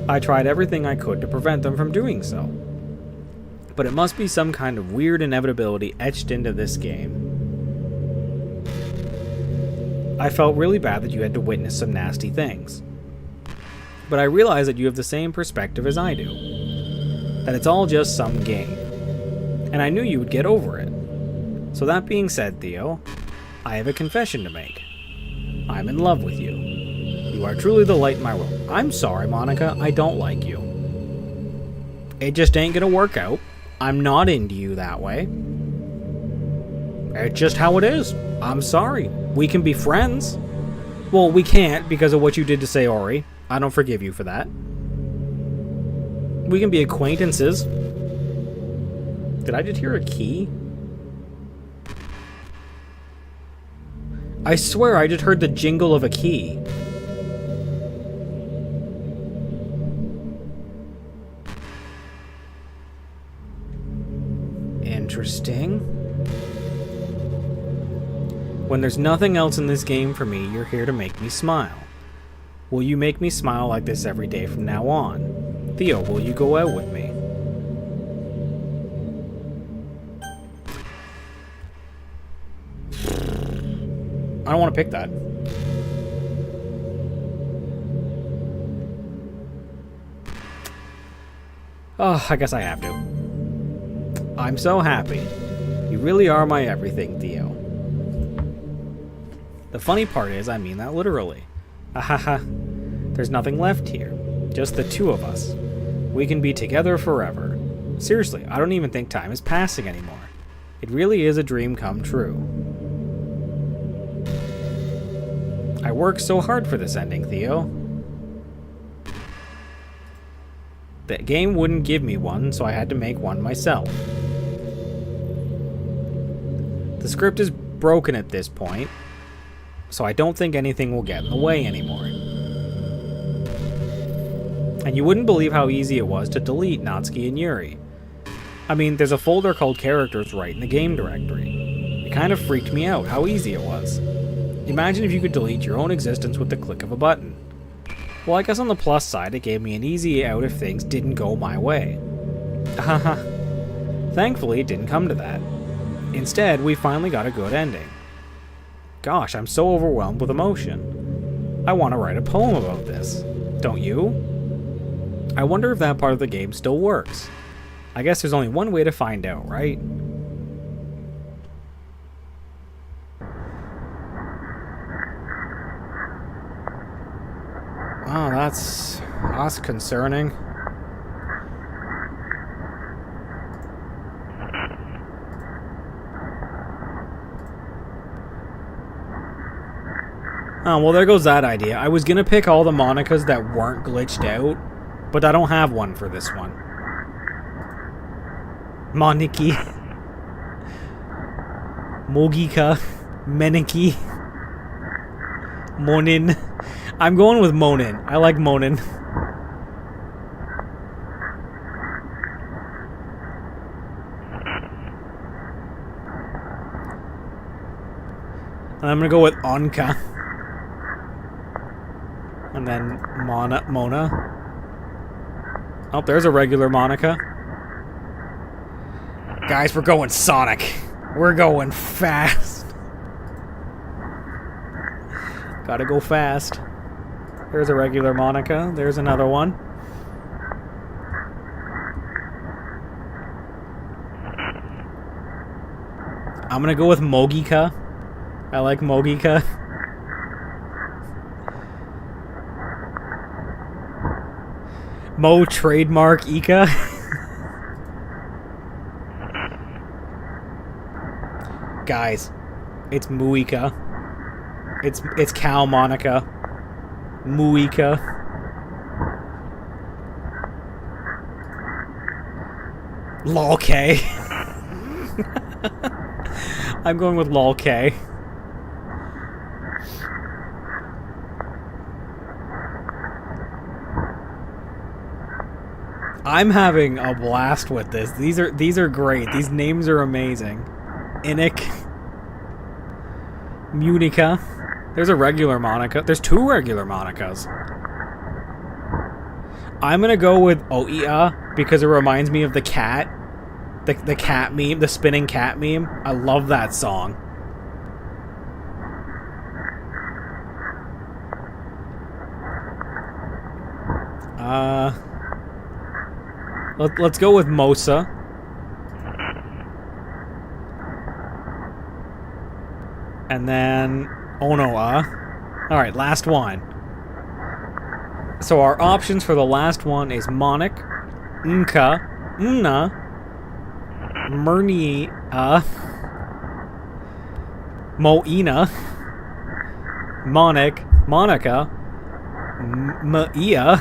I tried everything I could to prevent them from doing so. But it must be some kind of weird inevitability etched into this game. I felt really bad that you had to witness some nasty things. But I realize that you have the same perspective as I do. That it's all just some game. And I knew you would get over it. So that being said, Theo, I have a confession to make. I'm in love with you. You are truly the light in my world. I'm sorry, Monica, I don't like you. It just ain't gonna work out. I'm not into you that way. It's just how it is. I'm sorry. We can be friends. Well, we can't because of what you did to Sayori. I don't forgive you for that. We can be acquaintances. Did I just hear a key? I swear I just heard the jingle of a key. Interesting. When there's nothing else in this game for me, you're here to make me smile. Will you make me smile like this every day from now on? Theo, will you go out with me? I don't want to pick that. Oh, I guess I have to. I'm so happy. You really are my everything, Theo. The funny part is, I mean that literally. Ahaha. There's nothing left here. Just the two of us. We can be together forever. Seriously, I don't even think time is passing anymore. It really is a dream come true. I worked so hard for this ending, Theo. The game wouldn't give me one, so I had to make one myself. The script is broken at this point, so I don't think anything will get in the way anymore. And you wouldn't believe how easy it was to delete Natsuki and Yuri. I mean, there's a folder called Characters right in the game directory. It kind of freaked me out how easy it was. Imagine if you could delete your own existence with the click of a button. Well, I guess on the plus side, it gave me an easy out if things didn't go my way. Haha. Thankfully, it didn't come to that. Instead, we finally got a good ending. Gosh, I'm so overwhelmed with emotion. I want to write a poem about this. Don't you? I wonder if that part of the game still works. I guess there's only one way to find out, right? Oh, that's concerning. Oh, well, there goes that idea. I was gonna pick all the Monicas that weren't glitched out, but I don't have one for this one. Moniki. Mogika. Meniki. Monin. I'm going with Monin. I like Monin. And I'm gonna go with Onka. And then Mona. Oh, there's a regular Monica. Guys, we're going Sonic. We're going fast. Gotta go fast. There's a regular Monica. There's another one. I'm gonna go with Mogika. I like Mogika. Mo trademark Ika. Guys, it's Muika. It's Cow Monica. Muika. Lol K. I'm going with Lol K. I'm having a blast with this. These are great. These names are amazing. Inik. Munica. There's a regular Monica. There's two regular Monicas. I'm gonna go with Oia because it reminds me of the cat. The cat meme, the spinning cat meme. I love that song. Let's go with Mosa. And then Onoa. Alright, last one. So our options for the last one is Monic, Nka, Una, Murnia, Moina, Monic, Monica, Maia,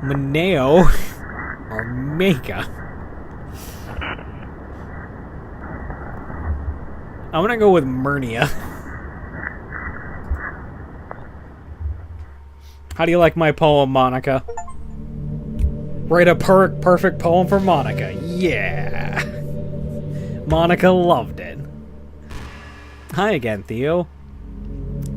Maneo, or Mega. I'm gonna go with Murnia. How do you like my poem, Monica? Write a perfect poem for Monica. Yeah. Monica loved it. Hi again, Theo.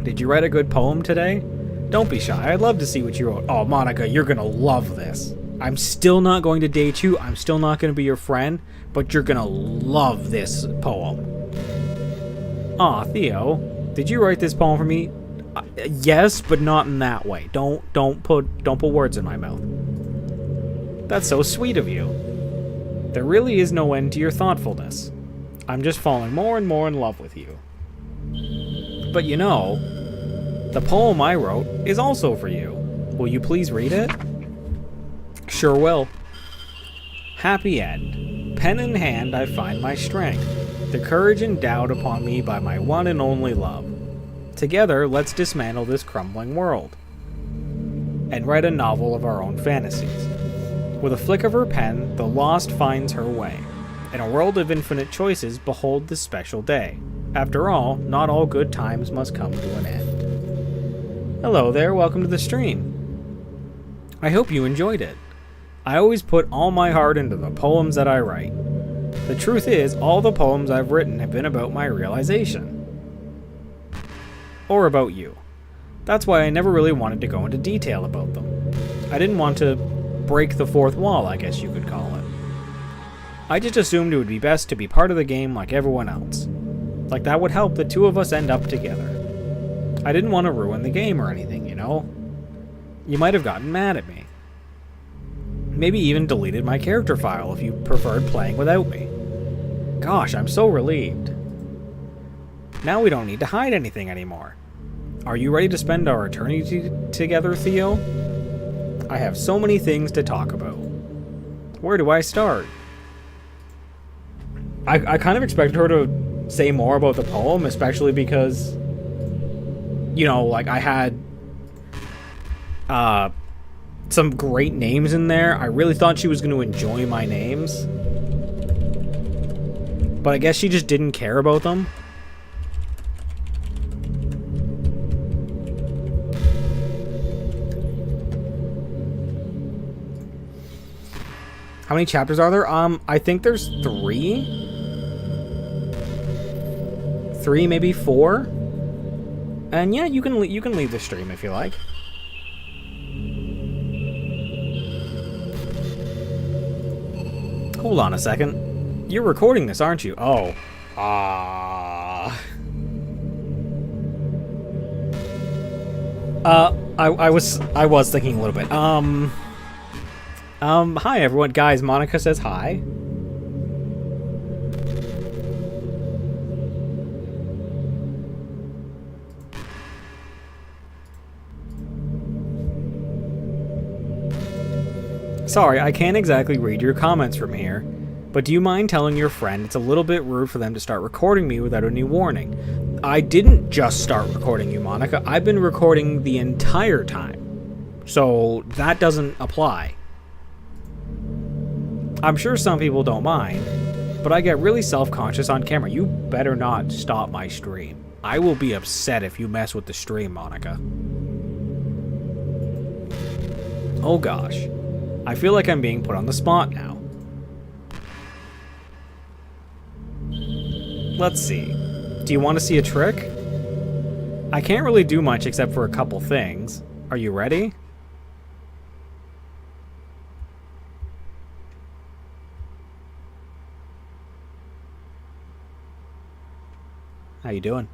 Did you write a good poem today? Don't be shy. I'd love to see what you wrote. Oh, Monica, you're gonna love this. I'm still not going to date you. I'm still not going to be your friend. But you're gonna love this poem. Aw, Theo. Did you write this poem for me? Yes, but not in that way. Don't put words in my mouth. That's so sweet of you. There really is no end to your thoughtfulness. I'm just falling more and more in love with you. But you know, the poem I wrote is also for you. Will you please read it? Sure will. Happy end. Pen in hand I find my strength. The courage endowed upon me by my one and only love. Together, let's dismantle this crumbling world. And write a novel of our own fantasies. With a flick of her pen, the lost finds her way. In a world of infinite choices, behold this special day. After all, not all good times must come to an end. Hello there, welcome to the stream. I hope you enjoyed it. I always put all my heart into the poems that I write. The truth is, all the poems I've written have been about my realization. Or about you. That's why I never really wanted to go into detail about them. I didn't want to break the fourth wall, I guess you could call it. I just assumed it would be best to be part of the game like everyone else. Like that would help the two of us end up together. I didn't want to ruin the game or anything, you know? You might have gotten mad at me. Maybe even deleted my character file if you preferred playing without me. Gosh, I'm so relieved. Now we don't need to hide anything anymore. Are you ready to spend our eternity together, Theo? I have so many things to talk about. Where do I start? I kind of expected her to say more about the poem, especially because, you know, like, I had some great names in there. I really thought she was going to enjoy my names. But I guess she just didn't care about them. How many chapters are there? I think there's 3. 3, maybe 4. And yeah, you can leave the stream if you like. Hold on a second. You're recording this, aren't you? Oh. I was thinking a little bit. Hi everyone. Guys, Monica says hi. Sorry, I can't exactly read your comments from here, but do you mind telling your friend it's a little bit rude for them to start recording me without any warning? I didn't just start recording you, Monica. I've been recording the entire time. So that doesn't apply. I'm sure some people don't mind, but I get really self-conscious on camera. You better not stop my stream. I will be upset if you mess with the stream, Monica. Oh gosh. I feel like I'm being put on the spot now. Let's see. Do you want to see a trick? I can't really do much except for a couple things. Are you ready? How you doing?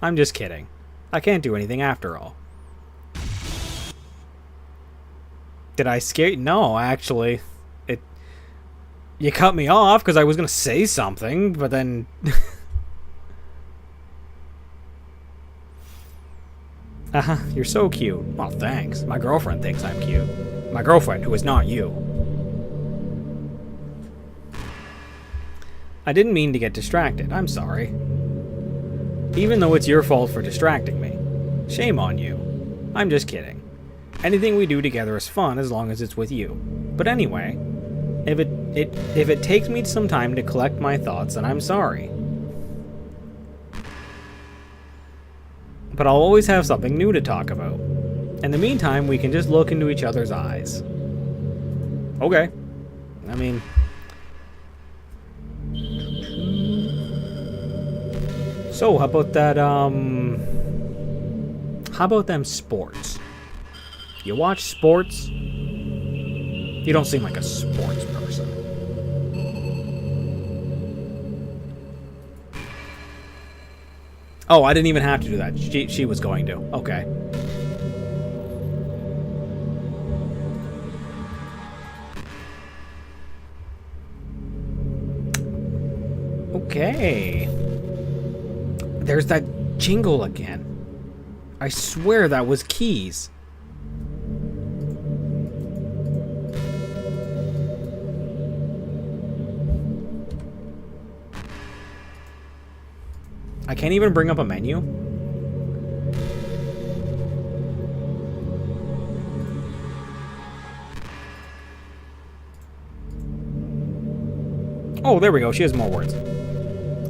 I'm just kidding. I can't do anything after all. Did I scare you? No, actually. You cut me off because I was going to say something, but then... You're so cute. Well, thanks. My girlfriend thinks I'm cute. My girlfriend, who is not you. I didn't mean to get distracted. I'm sorry. Even though it's your fault for distracting me. Shame on you. I'm just kidding. Anything we do together is fun as long as it's with you. But anyway, if it takes me some time to collect my thoughts, then I'm sorry. But I'll always have something new to talk about. In the meantime, we can just look into each other's eyes. Okay. I mean... So, how about that, how about them sports? You watch sports? You don't seem like a sports person. Oh, I didn't even have to do that. She was going to. Okay. Okay. There's that jingle again. I swear that was keys. I can't even bring up a menu. Oh, there we go. She has more words.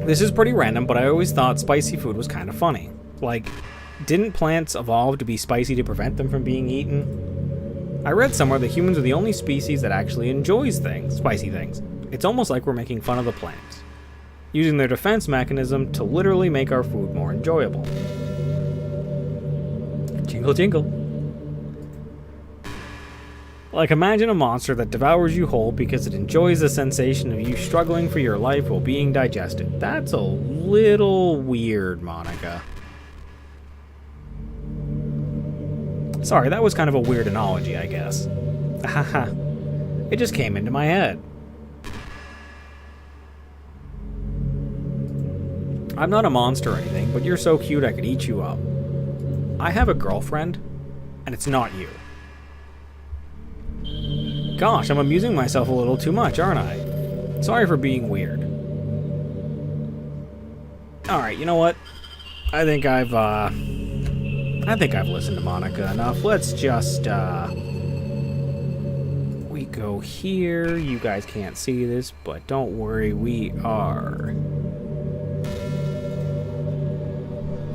This is pretty random, but I always thought spicy food was kind of funny. Like, didn't plants evolve to be spicy to prevent them from being eaten? I read somewhere that humans are the only species that actually enjoys spicy things. It's almost like we're making fun of the plants, using their defense mechanism to literally make our food more enjoyable. Jingle, jingle. Like, imagine a monster that devours you whole because it enjoys the sensation of you struggling for your life while being digested. That's a little weird, Monica. Sorry, that was kind of a weird analogy, I guess. Haha. It just came into my head. I'm not a monster or anything, but you're so cute I could eat you up. I have a girlfriend, and it's not you. Gosh, I'm amusing myself a little too much, aren't I? Sorry for being weird. Alright, you know what? I think I've listened to Monica enough. Let's just, we go here. You guys can't see this, but don't worry, we are.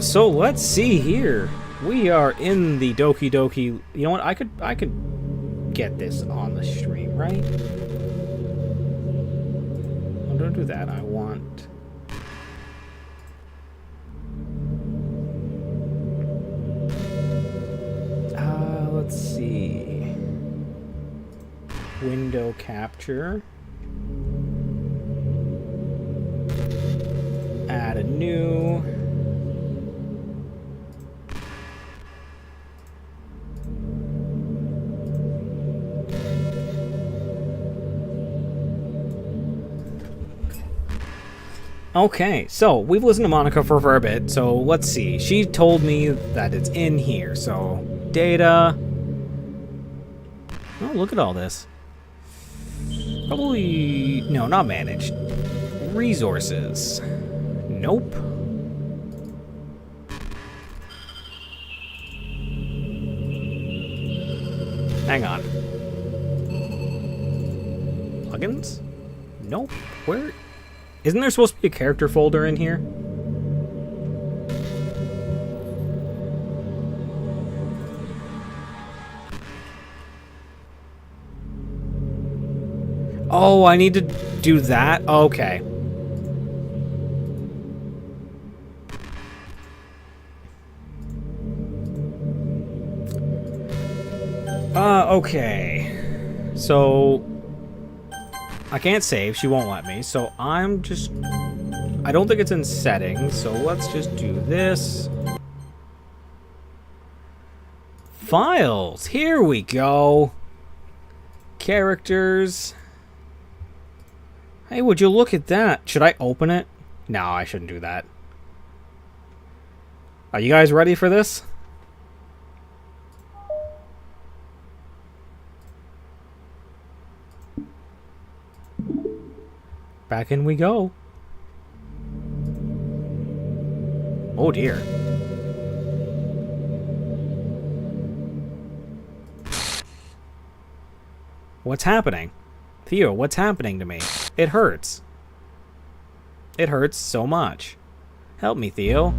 So let's see here. We are in the Doki Doki. You know what? I could get this on the stream, right? Oh, don't do that. I want. Let's see. Window capture. Add a new. Okay, so we've listened to Monica for a bit, so let's see. She told me that it's in here, so data. Oh, look at all this. Probably, no, not managed. Resources. Nope. Hang on. Plugins? Nope. Where? Isn't there supposed to be a character folder in here? Oh, I need to do that? Okay. Okay. So I can't save, she won't let me, so I'm just... I don't think it's in settings, so let's just do this. Files, here we go. Characters. Hey, would you look at that? Should I open it? No, I shouldn't do that. Are you guys ready for this? Back in we go. Oh dear. What's happening? Theo, what's happening to me? It hurts. It hurts so much. Help me, Theo.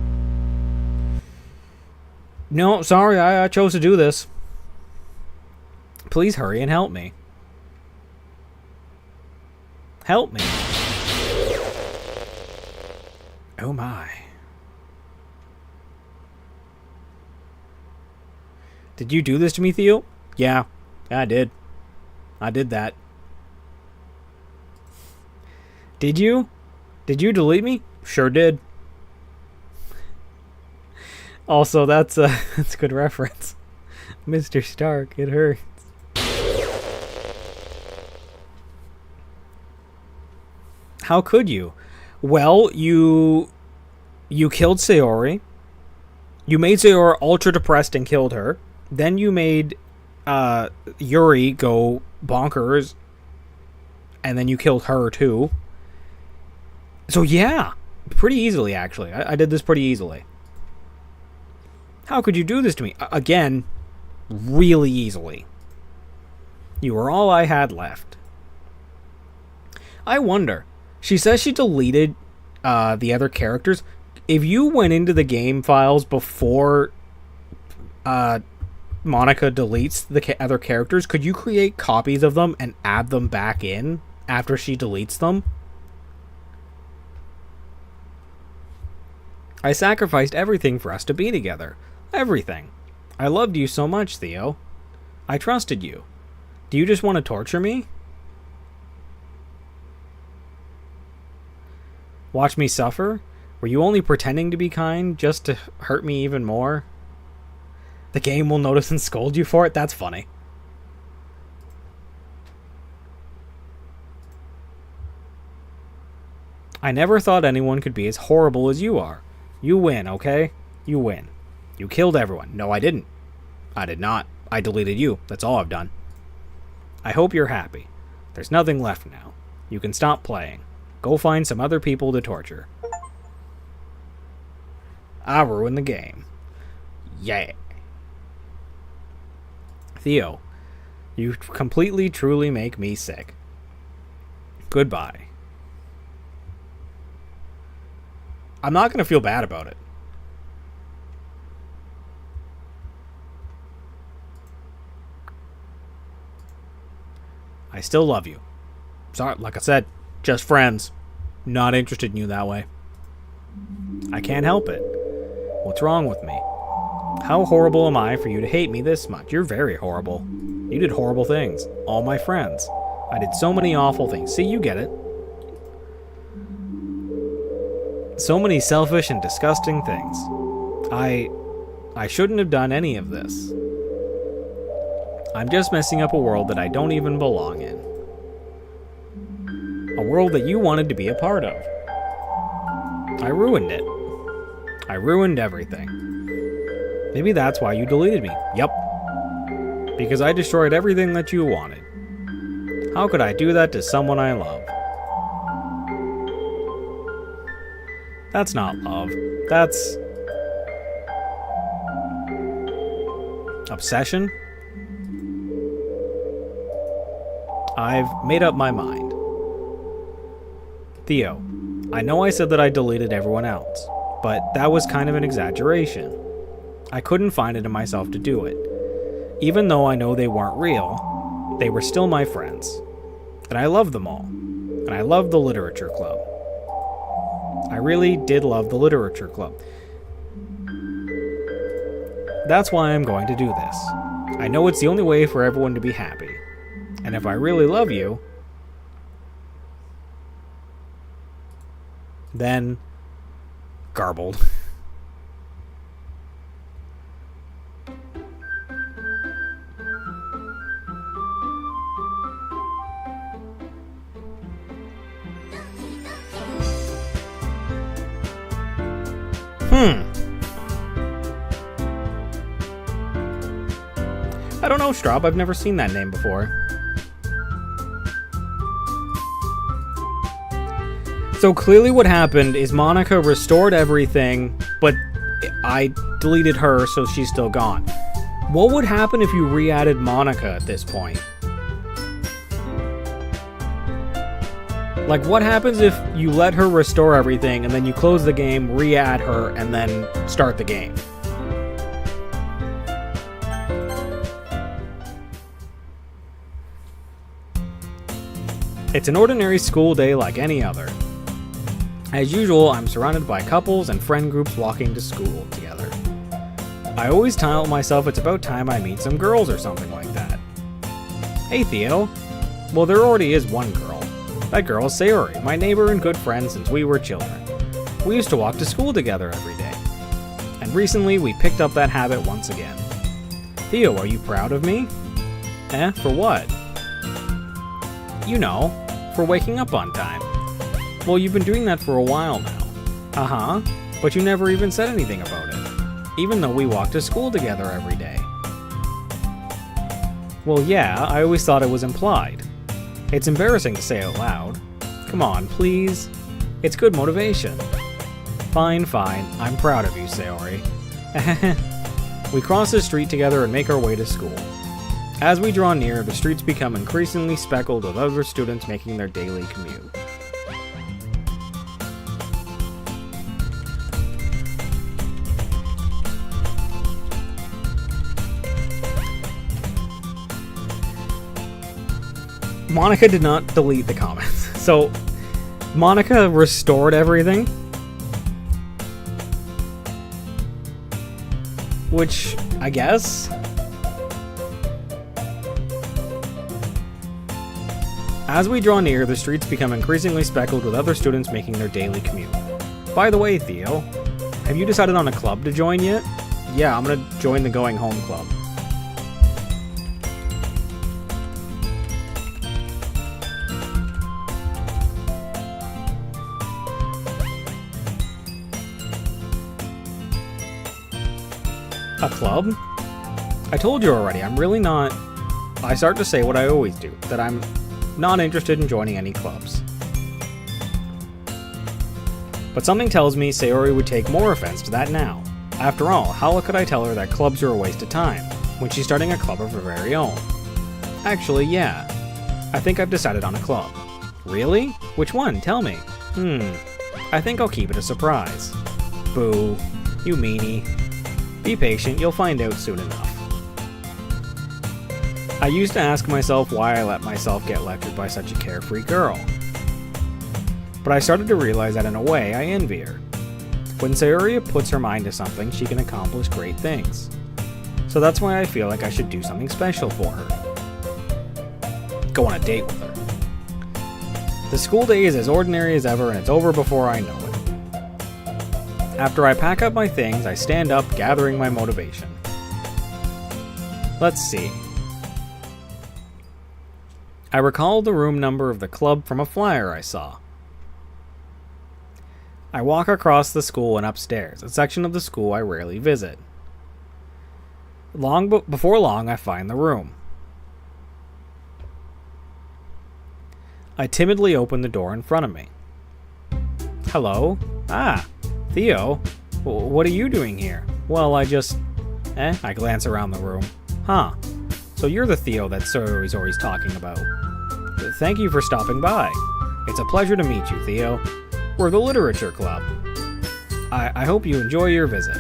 No, sorry, I chose to do this. Please hurry and help me. Help me. Oh my. Did you do this to me, Theo? Yeah, I did. I did that. Did you? Did you delete me? Sure did. Also, that's a good reference. Mr. Stark, it hurts. How could you? Well, you killed Sayori. You made Sayori ultra depressed and killed her. Then you made Yuri go bonkers. And then you killed her too. So yeah, pretty easily actually. I did this pretty easily. How could you do this to me? Again, really easily. You were all I had left. I wonder. She says she deleted the other characters. If you went into the game files before Monica deletes the other characters, could you create copies of them and add them back in after she deletes them? I sacrificed everything for us to be together. Everything. I loved you so much, Theo. I trusted you. Do you just want to torture me? Watch me suffer? Were you only pretending to be kind just to hurt me even more? The game will notice and scold you for it? That's funny. I never thought anyone could be as horrible as you are. You win, okay? You win. You killed everyone. No, I didn't. I did not. I deleted you. That's all I've done. I hope you're happy. There's nothing left now. You can stop playing. Go find some other people to torture. I ruined the game. Yeah. Theo, you completely, truly make me sick. Goodbye. I'm not going to feel bad about it. I still love you. Sorry, like I said, just friends. Not interested in you that way. I can't help it. What's wrong with me? How horrible am I for you to hate me this much? You're very horrible. You did horrible things. All my friends. I did so many awful things. See, you get it. So many selfish and disgusting things. I shouldn't have done any of this. I'm just messing up a world that I don't even belong in. A world that you wanted to be a part of. I ruined it. I ruined everything. Maybe that's why you deleted me. Yep. Because I destroyed everything that you wanted. How could I do that to someone I love? That's not love. That's... obsession? I've made up my mind. Theo, I know I said that I deleted everyone else, but that was kind of an exaggeration. I couldn't find it in myself to do it. Even though I know they weren't real, they were still my friends. And I love them all. And I love the literature club. I really did love the literature club. That's why I'm going to do this. I know it's the only way for everyone to be happy. And if I really love you, then garbled. I don't know, Straub. I've never seen that name before. So clearly what happened is Monica restored everything, but I deleted her, so she's still gone. What would happen if you re-added Monica at this point? Like, what happens if you let her restore everything, and then you close the game, re-add her, and then start the game? It's an ordinary school day like any other. As usual, I'm surrounded by couples and friend groups walking to school together. I always tell myself it's about time I meet some girls or something like that. Hey Theo. Well, there already is one girl. That girl is Sayori, my neighbor and good friend since we were children. We used to walk to school together every day. And recently we picked up that habit once again. Theo, are you proud of me? For what? You know, for waking up on time. Well, you've been doing that for a while now. Uh-huh, but you never even said anything about it, even though we walk to school together every day. Well, yeah, I always thought it was implied. It's embarrassing to say out loud. Come on, please. It's good motivation. Fine, I'm proud of you, Sayori. We cross the street together and make our way to school. As we draw near, the streets become increasingly speckled with other students making their daily commute. Monica did not delete the comments. So, Monica restored everything. Which, I guess. As we draw near, the streets become increasingly speckled with other students making their daily commute. By the way, Theo, have you decided on a club to join yet? Yeah, I'm gonna join the Going Home Club. A club? I told you already, I'm really not... I start to say what I always do, that I'm not interested in joining any clubs. But something tells me Sayori would take more offense to that now. After all, how could I tell her that clubs are a waste of time, when she's starting a club of her very own? Actually, yeah. I think I've decided on a club. Really? Which one? Tell me. I think I'll keep it a surprise. Boo. You meanie. Be patient, you'll find out soon enough. I used to ask myself why I let myself get lectured by such a carefree girl. But I started to realize that in a way, I envy her. When Sayori puts her mind to something, she can accomplish great things. So that's why I feel like I should do something special for her. Go on a date with her. The school day is as ordinary as ever and it's over before I know it. After I pack up my things, I stand up, gathering my motivation. Let's see. I recall the room number of the club from a flyer I saw. I walk across the school and upstairs, a section of the school I rarely visit. Before long, I find the room. I timidly open the door in front of me. Hello? Ah, Theo. What are you doing here? Well, I glance around the room. Huh. So you're the Theo that Sayori's always talking about. Thank you for stopping by. It's a pleasure to meet you, Theo. We're the Literature Club. I hope you enjoy your visit.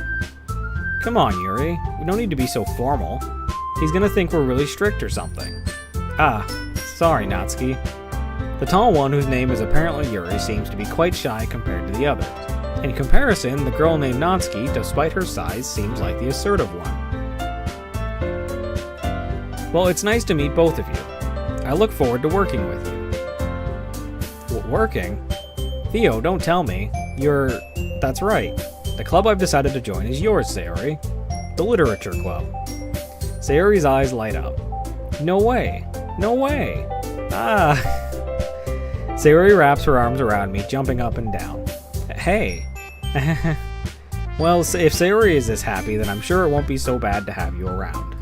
Come on, Yuri. We don't need to be so formal. He's gonna think we're really strict or something. Ah, sorry, Natsuki. The tall one, whose name is apparently Yuri, seems to be quite shy compared to the others. In comparison, the girl named Natsuki, despite her size, seems like the assertive one. Well, it's nice to meet both of you. I look forward to working with you. Working? Theo, don't tell me. That's right. The club I've decided to join is yours, Sayori. The Literature Club. Sayori's eyes light up. No way. No way. Ah. Sayori wraps her arms around me, jumping up and down. Hey. Well, if Sayori is this happy, then I'm sure it won't be so bad to have you around.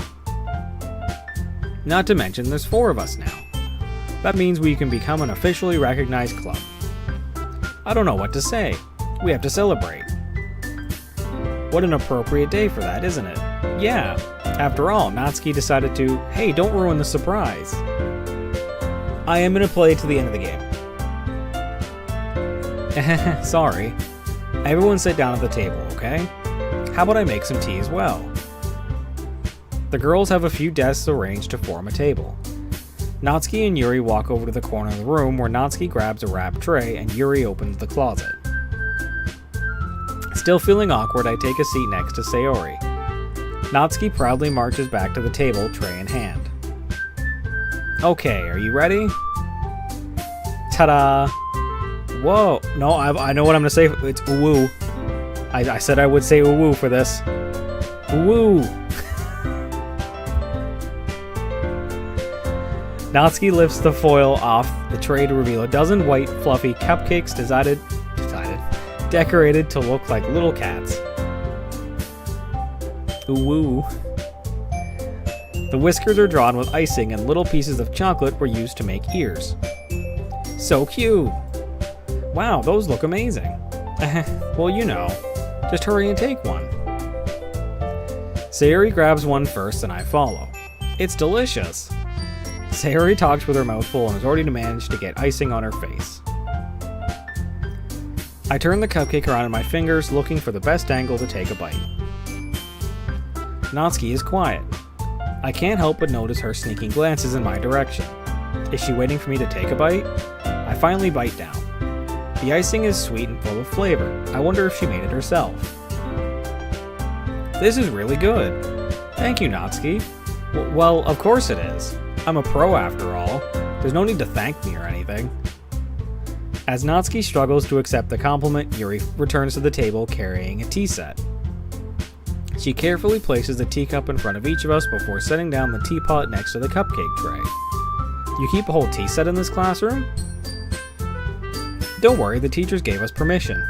Not to mention, there's 4 of us now. That means we can become an officially recognized club. I don't know what to say. We have to celebrate. What an appropriate day for that, isn't it? Yeah. After all, Natsuki decided to, hey, don't ruin the surprise. I am going to play to the end of the game. Sorry. Everyone sit down at the table, okay? How about I make some tea as well? The girls have a few desks arranged to form a table. Natsuki and Yuri walk over to the corner of the room where Natsuki grabs a wrapped tray and Yuri opens the closet. Still feeling awkward, I take a seat next to Sayori. Natsuki proudly marches back to the table, tray in hand. Okay, are you ready? Ta-da! Whoa, no, I know what I'm gonna say. It's woo. I said I would say woo for this. Woo! Natsuki lifts the foil off the tray to reveal a dozen white, fluffy cupcakes decorated to look like little cats. Ooh. The whiskers are drawn with icing and little pieces of chocolate were used to make ears. So cute! Wow, those look amazing. Well, you know, just hurry and take one. Sayori grabs one first and I follow. It's delicious. Sayori talks with her mouth full and has already managed to get icing on her face. I turn the cupcake around in my fingers, looking for the best angle to take a bite. Natsuki is quiet. I can't help but notice her sneaking glances in my direction. Is she waiting for me to take a bite? I finally bite down. The icing is sweet and full of flavor. I wonder if she made it herself. This is really good. Thank you, Natsuki. Well, of course it is. I'm a pro after all. There's no need to thank me or anything. As Natsuki struggles to accept the compliment, Yuri returns to the table carrying a tea set. She carefully places a teacup in front of each of us before setting down the teapot next to the cupcake tray. You keep a whole tea set in this classroom? Don't worry, the teachers gave us permission.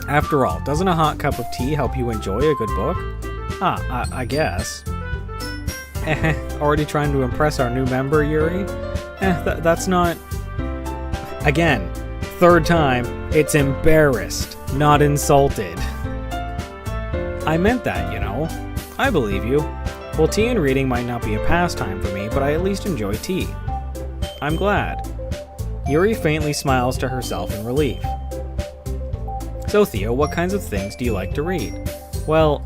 After all, doesn't a hot cup of tea help you enjoy a good book? I guess. Already trying to impress our new member, Yuri? That's not... Again, third time, it's embarrassed, not insulted. I meant that, you know. I believe you. Well, tea and reading might not be a pastime for me, but I at least enjoy tea. I'm glad. Yuri faintly smiles to herself in relief. So, Theo, what kinds of things do you like to read? Well,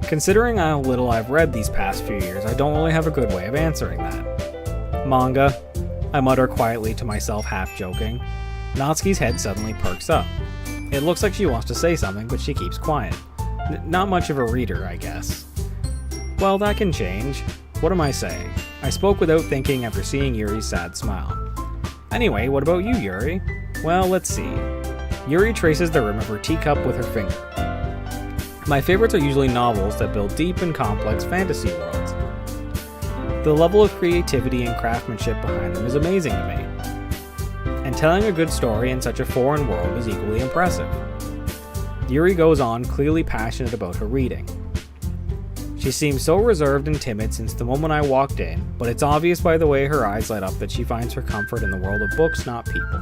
considering how little I've read these past few years, I don't really have a good way of answering that. Manga, I mutter quietly to myself, half joking. Natsuki's head suddenly perks up. It looks like she wants to say something, but she keeps quiet. Not much of a reader, I guess. Well, that can change. What am I saying? I spoke without thinking after seeing Yuri's sad smile. Anyway, what about you, Yuri? Well, let's see. Yuri traces the rim of her teacup with her finger. My favorites are usually novels that build deep and complex fantasy worlds. The level of creativity and craftsmanship behind them is amazing to me. And telling a good story in such a foreign world is equally impressive. Yuri goes on, clearly passionate about her reading. She seems so reserved and timid since the moment I walked in, but it's obvious by the way her eyes light up that she finds her comfort in the world of books, not people.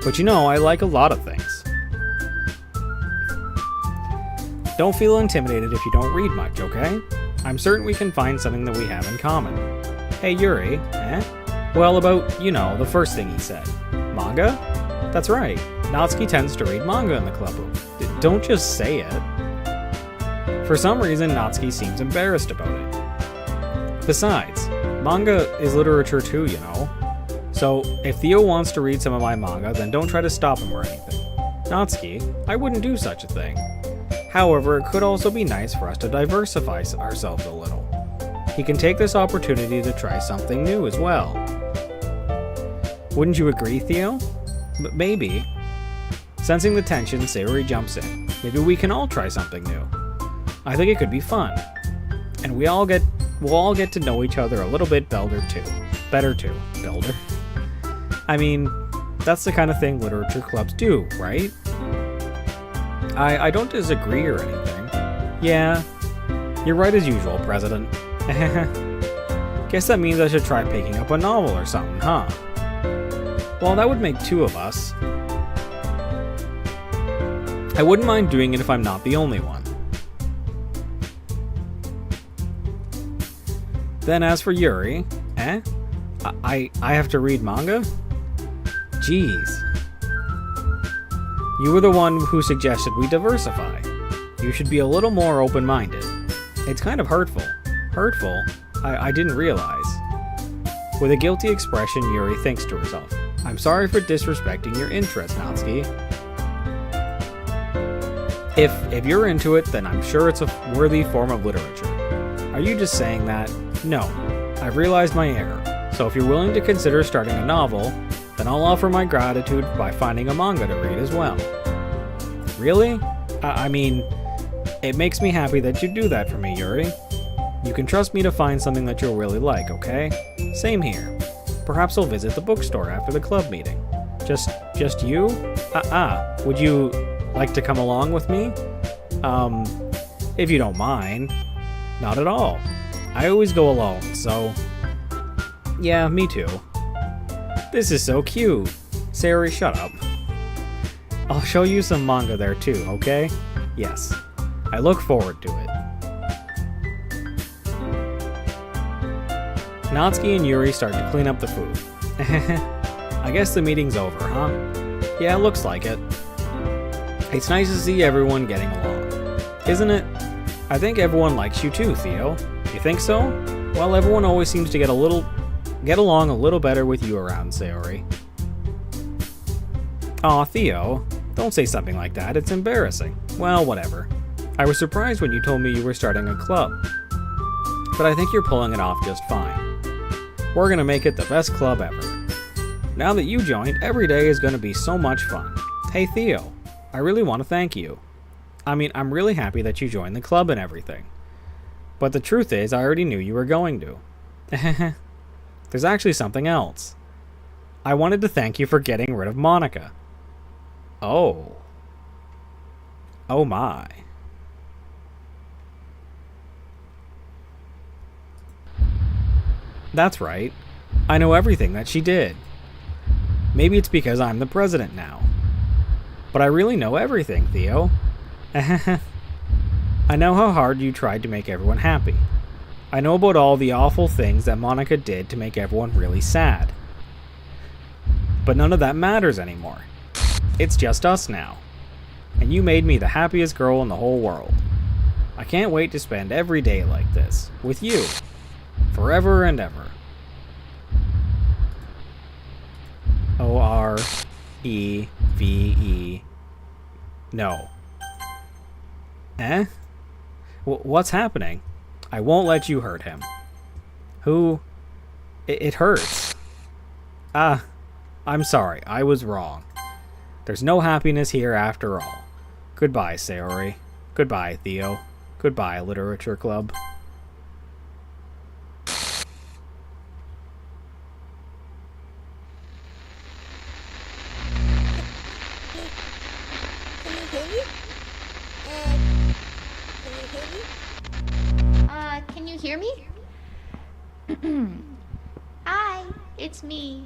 But you know, I like a lot of things. Don't feel intimidated if you don't read much, okay? I'm certain we can find something that we have in common. Hey Yuri, Well, about, you know, the first thing he said. Manga? That's right. Natsuki tends to read manga in the club room. Don't just say it. For some reason, Natsuki seems embarrassed about it. Besides, manga is literature too, you know. So, if Theo wants to read some of my manga, then don't try to stop him or anything. Natsuki, I wouldn't do such a thing. However, it could also be nice for us to diversify ourselves a little. He can take this opportunity to try something new as well. Wouldn't you agree, Theo? Maybe. Sensing the tension, Sayori jumps in. Maybe we can all try something new. I think it could be fun. And we'll all get to know each other a little bit better too. Builder. I mean, that's the kind of thing literature clubs do, right? I don't disagree or anything. Yeah, you're right as usual, President. Guess that means I should try picking up a novel or something, huh? Well, that would make two of us. I wouldn't mind doing it if I'm not the only one. Then as for Yuri, I have to read manga? Jeez. You were the one who suggested we diversify. You should be a little more open-minded. It's kind of hurtful. Hurtful? I didn't realize. With a guilty expression, Yuri thinks to herself, I'm sorry for disrespecting your interest, Natsuki. If you're into it, then I'm sure it's a worthy form of literature. Are you just saying that? No. I've realized my error. So if you're willing to consider starting a novel, then I'll offer my gratitude by finding a manga to read as well. Really? I mean, it makes me happy that you do that for me, Yuri. You can trust me to find something that you'll really like, okay? Same here. Perhaps I'll visit the bookstore after the club meeting. Just you? Would you like to come along with me? If you don't mind. Not at all. I always go alone, so... Yeah, me too. This is so cute. Sayori, shut up. I'll show you some manga there too, okay? Yes. I look forward to it. Natsuki and Yuri start to clean up the food. I guess the meeting's over, huh? Yeah, looks like it. It's nice to see everyone getting along. Isn't it? I think everyone likes you too, Theo. You think so? Well, everyone always seems to get along a little better with you around, Sayori. Aw, Theo. Don't say something like that, it's embarrassing. Well, whatever. I was surprised when you told me you were starting a club. But I think you're pulling it off just fine. We're gonna make it the best club ever. Now that you joined, every day is gonna be so much fun. Hey Theo, I really want to thank you. I mean, I'm really happy that you joined the club and everything. But the truth is, I already knew you were going to. There's actually something else. I wanted to thank you for getting rid of Monica. Oh. Oh my. That's right. I know everything that she did. Maybe it's because I'm the president now. But I really know everything, Theo. I know how hard you tried to make everyone happy. I know about all the awful things that Monica did to make everyone really sad. But none of that matters anymore. It's just us now. And you made me the happiest girl in the whole world. I can't wait to spend every day like this, with you. Forever and ever. O-R-E-V-E. No. Eh? What's happening? I won't let you hurt him. Who? It hurts. Ah, I'm sorry. I was wrong. There's no happiness here after all. Goodbye, Sayori. Goodbye, Theo. Goodbye, Literature Club. Can you hear me? Can you hear me? Hi, it's me.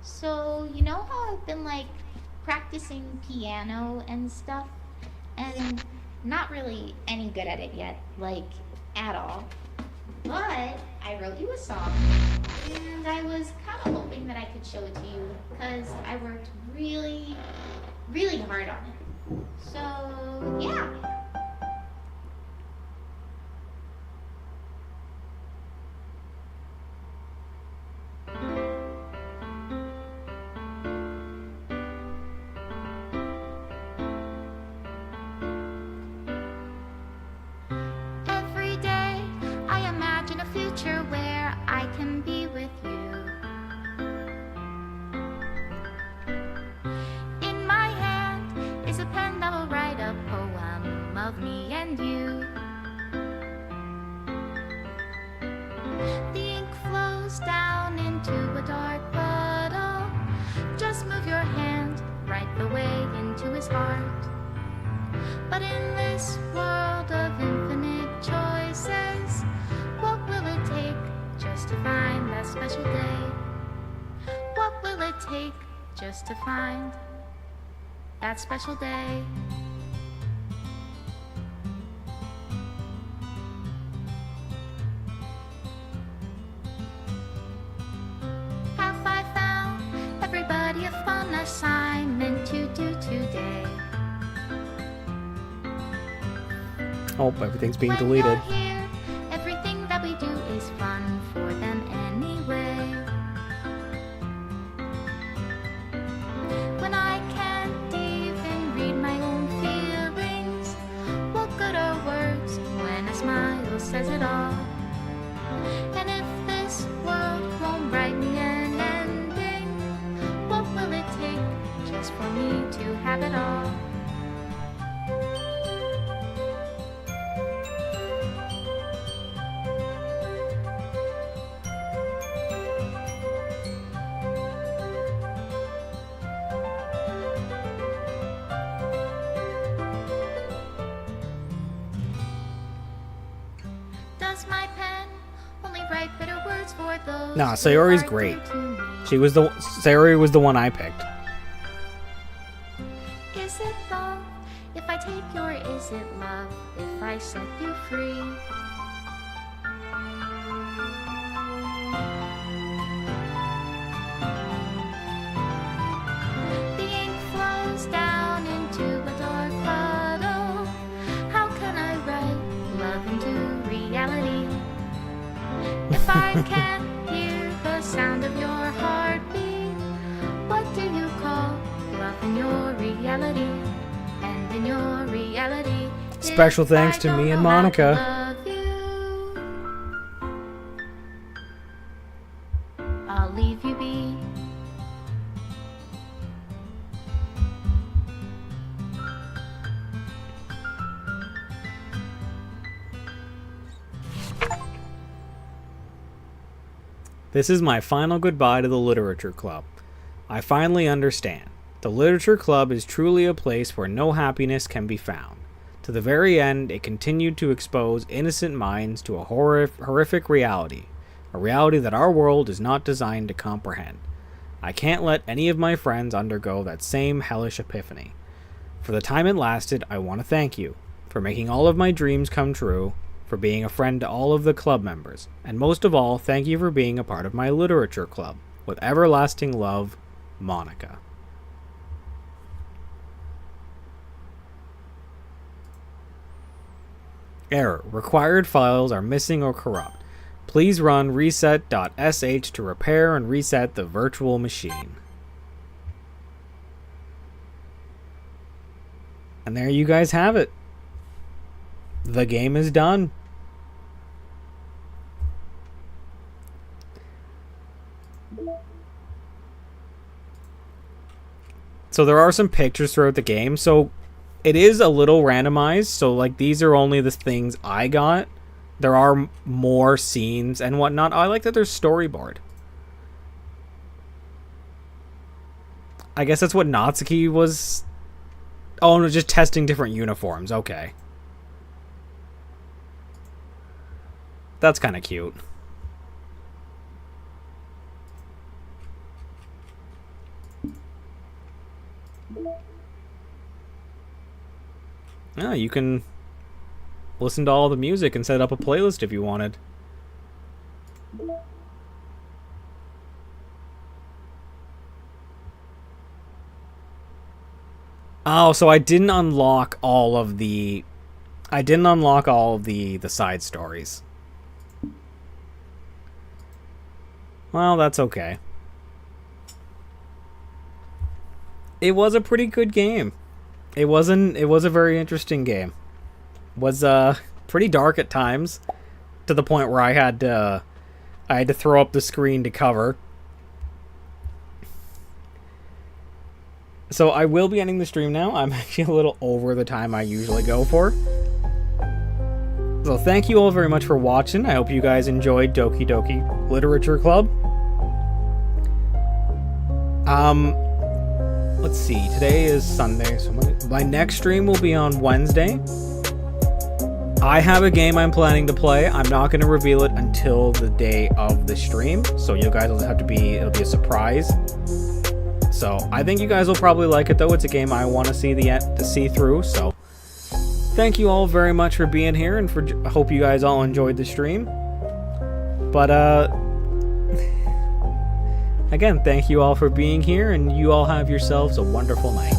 So you know how I've been like practicing piano and stuff, and not really any good at it yet, like at all. But I wrote you a song, and I was kind of hoping that I could show it to you because I worked really, really hard on it. So yeah. Every day I imagine a future where I can be with you. In my hand is a pen that will write a poem of me and you. The ink flows down into a dark puddle. Just move your hand right the way into his heart. But in this world of infinite choices, what will it take just to find that special day? What will it take just to find that special day? Have I found everybody a fun assignment to do today? Oh, everything's being When deleted. you're here, everything that we do is fun for them anyway. When I can't even read my own feelings, what good are words when a smile says it all? And if this world won't write me an ending, what will it take just for me to have it all? Does my pen only write bitter words for those? Nah, who Sayori's are great. true to me? Sayori was the one I picked. Is it love if I take you, or is it love if I set you free? The ink flows down into a dark puddle. How can I write love into reality? If I can't hear the sound of your heartbeat, what do you call love in your reality? And in your reality, Special if thanks I to don't me and know how to Monica. love you, I'll leave you be. This is my final goodbye to the Literature Club. I finally understand. The Literature Club is truly a place where no happiness can be found. To the very end, it continued to expose innocent minds to a horrific reality, a reality that our world is not designed to comprehend. I can't let any of my friends undergo that same hellish epiphany. For the time it lasted, I want to thank you for making all of my dreams come true, for being a friend to all of the club members, and most of all, thank you for being a part of my literature club. With everlasting love, Monica. Error. Required files are missing or corrupt. Please run reset.sh to repair and reset the virtual machine. And there you guys have it. The game is done. So there are some pictures throughout the game. So it is a little randomized. So like these are only the things I got. There are more scenes and whatnot. I like that there's storyboard. I guess that's what Natsuki was... Oh, no, just testing different uniforms. Okay. That's kind of cute. Oh, you can listen to all the music and set up a playlist if you wanted. Oh, so I didn't unlock all of the... the side stories. Well, that's okay. It was a pretty good game. It was a very interesting game. Was pretty dark at times, to the point where I had to throw up the screen to cover. So I will be ending the stream now. I'm actually a little over the time I usually go for. So thank you all very much for watching. I hope you guys enjoyed Doki Doki Literature Club. Let's see. Today is Sunday, so my next stream will be on Wednesday. I have a game I'm planning to play. I'm not going to reveal it until the day of the stream, so you guys will have to be... It'll be a surprise. So I think you guys will probably like it, though. It's a game I want to see through. So thank you all very much for being here, and I hope you guys all enjoyed the stream. But again, thank you all for being here, and you all have yourselves a wonderful night.